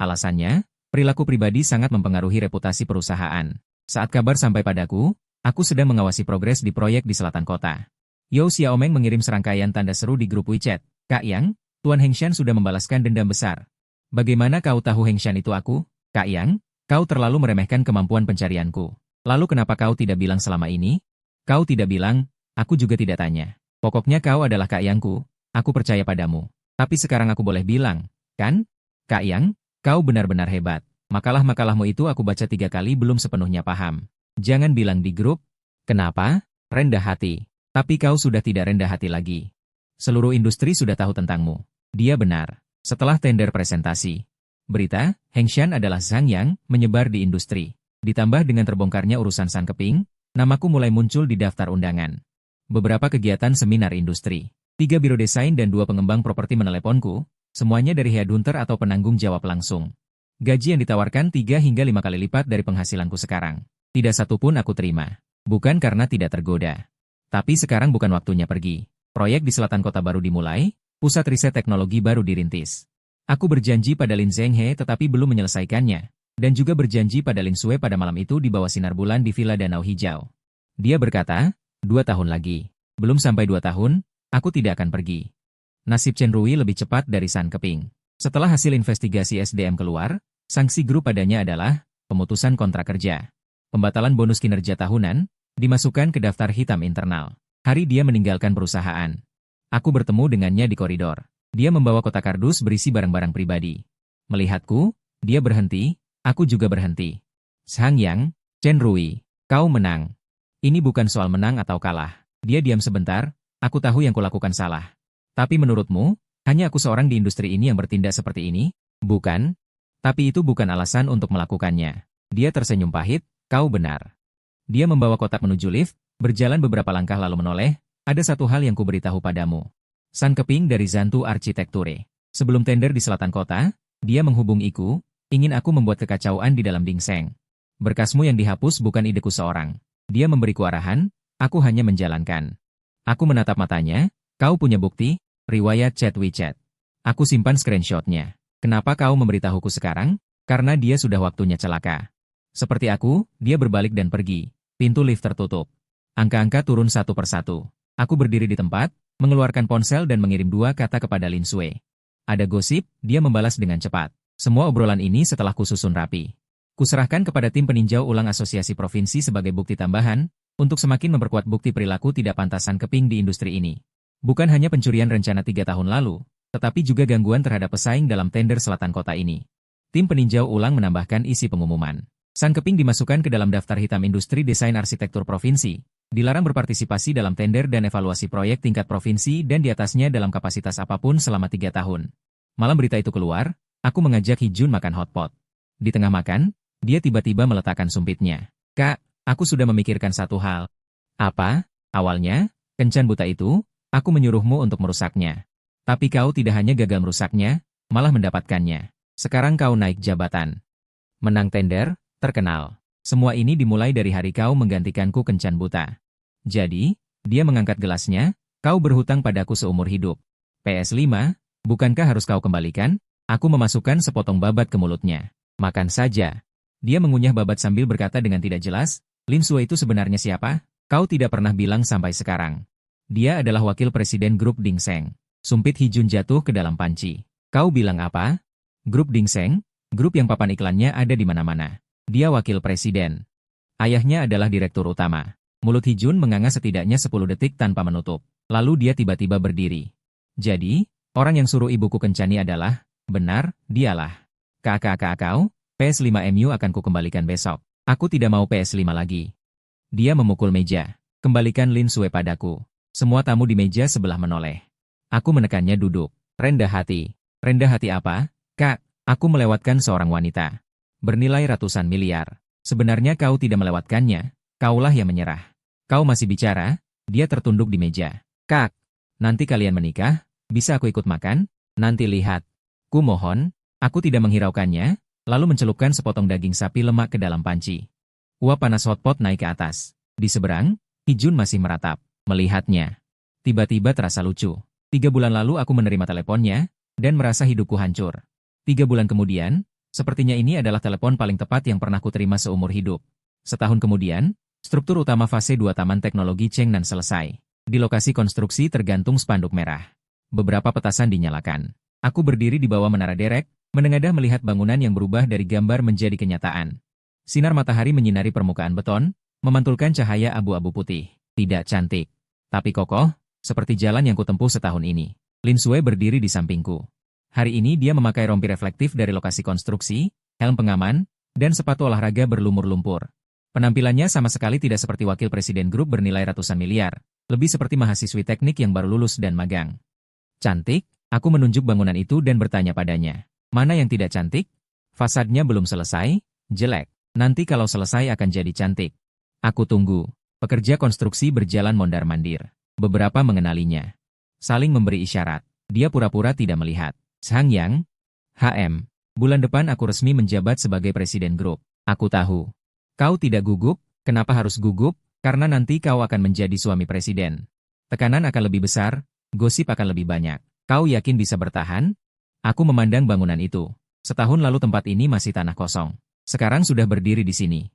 Alasannya, perilaku pribadi sangat mempengaruhi reputasi perusahaan. Saat kabar sampai padaku, aku sedang mengawasi progres di proyek di selatan kota. Yao Xiaomeng mengirim serangkaian tanda seru di grup WeChat. Kak Yang, Tuan Hengshan sudah membalaskan dendam besar. Bagaimana kau tahu Hengshan itu aku? Kak Yang, kau terlalu meremehkan kemampuan pencarianku. Lalu kenapa kau tidak bilang selama ini? Kau tidak bilang, aku juga tidak tanya. Pokoknya kau adalah Kak Yangku, aku percaya padamu. Tapi sekarang aku boleh bilang, kan? Kak Yang, kau benar-benar hebat. Makalah-makalahmu itu aku baca 3 kali belum sepenuhnya paham. Jangan bilang di grup. Kenapa? Rendah hati. Tapi kau sudah tidak rendah hati lagi. Seluruh industri sudah tahu tentangmu. Dia benar. Setelah tender presentasi, berita, Hengshan adalah Zhang Yang, menyebar di industri. Ditambah dengan terbongkarnya urusan San Keping, namaku mulai muncul di daftar undangan. Beberapa kegiatan seminar industri. 3 biro desain dan 2 pengembang properti meneleponku, semuanya dari headhunter atau penanggung jawab langsung. Gaji yang ditawarkan 3 hingga 5 kali lipat dari penghasilanku sekarang. Tidak satu pun aku terima. Bukan karena tidak tergoda. Tapi sekarang bukan waktunya pergi. Proyek di selatan kota baru dimulai, pusat riset teknologi baru dirintis. Aku berjanji pada Lin Zhenghe tetapi belum menyelesaikannya. Dan juga berjanji pada Lin Sui pada malam itu di bawah sinar bulan di Villa Danau Hijau. Dia berkata, 2 tahun lagi. Belum sampai 2 tahun, aku tidak akan pergi. Nasib Chen Rui lebih cepat dari San Keping. Setelah hasil investigasi SDM keluar, sanksi grup padanya adalah pemutusan kontrak kerja, pembatalan bonus kinerja tahunan, dimasukkan ke daftar hitam internal. Hari dia meninggalkan perusahaan. Aku bertemu dengannya di koridor. Dia membawa kotak kardus berisi barang-barang pribadi. Melihatku, dia berhenti, aku juga berhenti. Sang Yang, Chen Rui, kau menang. Ini bukan soal menang atau kalah. Dia diam sebentar, aku tahu yang kulakukan salah. Tapi menurutmu, hanya aku seorang di industri ini yang bertindak seperti ini? Bukan. Tapi itu bukan alasan untuk melakukannya. Dia tersenyum pahit, kau benar. Dia membawa kotak menuju lift, berjalan beberapa langkah lalu menoleh, ada satu hal yang kuberitahu padamu. San Keping dari Zantu Arsitekture. Sebelum tender di selatan kota, dia menghubungiku, ingin aku membuat kekacauan di dalam Dingseng. Berkasmu yang dihapus bukan ideku seorang. Dia memberiku arahan, aku hanya menjalankan. Aku menatap matanya, kau punya bukti, riwayat chat WeChat. Aku simpan screenshotnya. Kenapa kau memberitahuku sekarang? Karena dia sudah waktunya celaka. Seperti aku, dia berbalik dan pergi. Pintu lift tertutup. Angka-angka turun satu persatu. Aku berdiri di tempat, mengeluarkan ponsel dan mengirim 2 kata kepada Lin Sui. Ada gosip, dia membalas dengan cepat. Semua obrolan ini setelah kususun rapi. Kuserahkan kepada tim peninjau ulang Asosiasi Provinsi sebagai bukti tambahan, untuk semakin memperkuat bukti perilaku tidak pantas San Keping di industri ini. Bukan hanya pencurian rencana 3 tahun lalu, tetapi juga gangguan terhadap pesaing dalam tender selatan kota ini. Tim peninjau ulang menambahkan isi pengumuman. San Keping dimasukkan ke dalam daftar hitam industri desain arsitektur provinsi, dilarang berpartisipasi dalam tender dan evaluasi proyek tingkat provinsi dan di atasnya dalam kapasitas apapun selama 3 tahun. Malam berita itu keluar, aku mengajak Hijun makan hotpot. Di tengah makan, dia tiba-tiba meletakkan sumpitnya. Kak, aku sudah memikirkan satu hal. Apa? Awalnya, kencan buta itu, aku menyuruhmu untuk merusaknya. Tapi kau tidak hanya gagal merusaknya, malah mendapatkannya. Sekarang kau naik jabatan. Menang tender, terkenal. Semua ini dimulai dari hari kau menggantikanku kencan buta. Jadi, dia mengangkat gelasnya, kau berhutang padaku seumur hidup. PS5, bukankah harus kau kembalikan? Aku memasukkan sepotong babat ke mulutnya. Makan saja. Dia mengunyah babat sambil berkata dengan tidak jelas, Lin Sui itu sebenarnya siapa? Kau tidak pernah bilang sampai sekarang. Dia adalah wakil presiden grup Dingseng. Sumpit Hijun jatuh ke dalam panci. Kau bilang apa? Grup Dingseng? Grup yang papan iklannya ada di mana-mana. Dia wakil presiden. Ayahnya adalah direktur utama. Mulut Hijun menganga setidaknya 10 detik tanpa menutup. Lalu dia tiba-tiba berdiri. Jadi, orang yang suruh ibuku kencani adalah, benar, dialah. Kakak kau, PS5MU akan kukembalikan besok. Aku tidak mau PS5 lagi. Dia memukul meja. Kembalikan Lin Sui padaku. Semua tamu di meja sebelah menoleh. Aku menekannya duduk. Rendah hati. Rendah hati apa? Kak, aku melewatkan seorang wanita. Bernilai ratusan miliar. Sebenarnya kau tidak melewatkannya. Kaulah yang menyerah. Kau masih bicara? Dia tertunduk di meja. Kak, nanti kalian menikah? Bisa aku ikut makan? Nanti lihat. Ku mohon, aku tidak menghiraukannya, lalu mencelupkan sepotong daging sapi lemak ke dalam panci. Uap panas hotpot naik ke atas. Di seberang, Hijun masih meratap, melihatnya. Tiba-tiba terasa lucu. 3 bulan lalu aku menerima teleponnya, dan merasa hidupku hancur. 3 bulan kemudian, sepertinya ini adalah telepon paling tepat yang pernah kuterima seumur hidup. Setahun kemudian, struktur utama fase 2 Taman Teknologi Chengnan selesai. Di lokasi konstruksi tergantung spanduk merah. Beberapa petasan dinyalakan. Aku berdiri di bawah menara derek, menengadah melihat bangunan yang berubah dari gambar menjadi kenyataan. Sinar matahari menyinari permukaan beton, memantulkan cahaya abu-abu putih. Tidak cantik, tapi kokoh, seperti jalan yang kutempuh setahun ini. Lin Sui berdiri di sampingku. Hari ini dia memakai rompi reflektif dari lokasi konstruksi, helm pengaman, dan sepatu olahraga berlumur lumpur. Penampilannya sama sekali tidak seperti wakil presiden grup bernilai ratusan miliar, lebih seperti mahasiswi teknik yang baru lulus dan magang. Cantik, aku menunjuk bangunan itu dan bertanya padanya. Mana yang tidak cantik? Fasadnya belum selesai, jelek. Nanti kalau selesai akan jadi cantik. Aku tunggu. Pekerja konstruksi berjalan mondar-mandir. Beberapa mengenalinya. Saling memberi isyarat. Dia pura-pura tidak melihat. Sang Yang, HM. Bulan depan aku resmi menjabat sebagai presiden grup. Aku tahu. Kau tidak gugup, kenapa harus gugup? Karena nanti kau akan menjadi suami presiden. Tekanan akan lebih besar, gosip akan lebih banyak. Kau yakin bisa bertahan? Aku memandang bangunan itu. Setahun lalu tempat ini masih tanah kosong. Sekarang sudah berdiri di sini.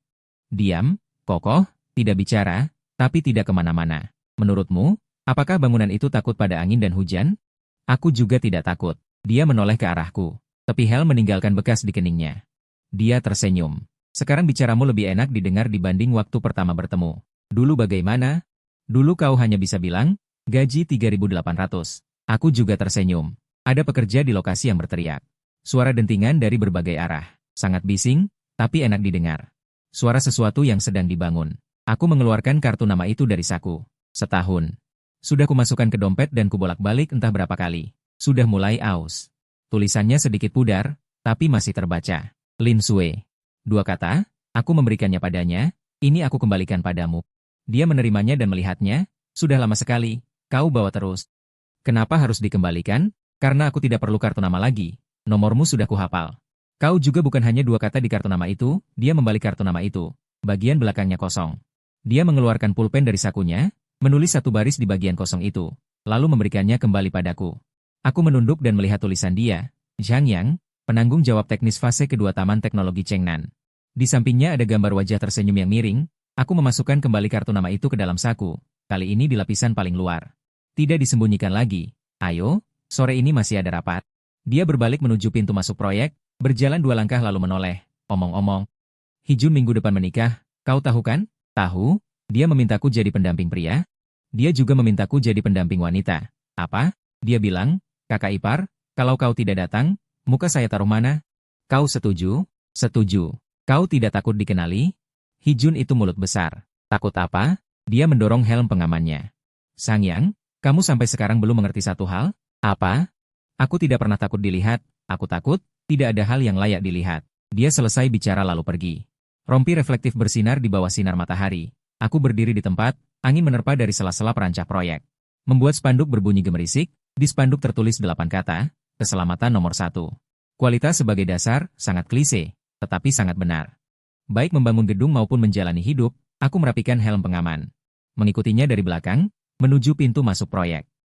Diam, kokoh, tidak bicara, tapi tidak kemana-mana. Menurutmu, apakah bangunan itu takut pada angin dan hujan? Aku juga tidak takut. Dia menoleh ke arahku. Tepi Hel meninggalkan bekas di keningnya. Dia tersenyum. Sekarang bicaramu lebih enak didengar dibanding waktu pertama bertemu. Dulu bagaimana? Dulu kau hanya bisa bilang, gaji 3.800. Aku juga tersenyum. Ada pekerja di lokasi yang berteriak. Suara dentingan dari berbagai arah. Sangat bising, tapi enak didengar. Suara sesuatu yang sedang dibangun. Aku mengeluarkan kartu nama itu dari saku. Setahun. Sudah kumasukkan ke dompet dan kubolak-balik entah berapa kali. Sudah mulai aus. Tulisannya sedikit pudar, tapi masih terbaca. Lin Sue. 2 kata, aku memberikannya padanya, ini aku kembalikan padamu. Dia menerimanya dan melihatnya, sudah lama sekali, kau bawa terus. Kenapa harus dikembalikan? Karena aku tidak perlu kartu nama lagi, nomormu sudah kuhafal. Kau juga bukan hanya 2 kata di kartu nama itu, dia membalik kartu nama itu. Bagian belakangnya kosong. Dia mengeluarkan pulpen dari sakunya, menulis 1 baris di bagian kosong itu, lalu memberikannya kembali padaku. Aku menunduk dan melihat tulisan dia, Zhang Yang, penanggung jawab teknis fase kedua Taman Teknologi Chengnan. Di sampingnya ada gambar wajah tersenyum yang miring. Aku memasukkan kembali kartu nama itu ke dalam saku, kali ini di lapisan paling luar. Tidak disembunyikan lagi. Ayo, sore ini masih ada rapat. Dia berbalik menuju pintu masuk proyek, berjalan 2 langkah lalu menoleh. Omong-omong, Hijun minggu depan menikah, kau tahu kan? Tahu, dia memintaku jadi pendamping pria. Dia juga memintaku jadi pendamping wanita. Apa? Dia bilang, kakak ipar, kalau kau tidak datang, muka saya taruh mana? Kau setuju? Setuju. Kau tidak takut dikenali? Hijun itu mulut besar. Takut apa? Dia mendorong helm pengamannya. Sang Yang, kamu sampai sekarang belum mengerti satu hal? Apa? Aku tidak pernah takut dilihat. Aku takut, tidak ada hal yang layak dilihat. Dia selesai bicara lalu pergi. Rompi reflektif bersinar di bawah sinar matahari. Aku berdiri di tempat, angin menerpa dari sela-sela perancah proyek. Membuat spanduk berbunyi gemerisik, di spanduk tertulis 8 kata, keselamatan nomor 1. Kualitas sebagai dasar, sangat klise, tetapi sangat benar. Baik membangun gedung maupun menjalani hidup, aku merapikan helm pengaman. Mengikutinya dari belakang, menuju pintu masuk proyek.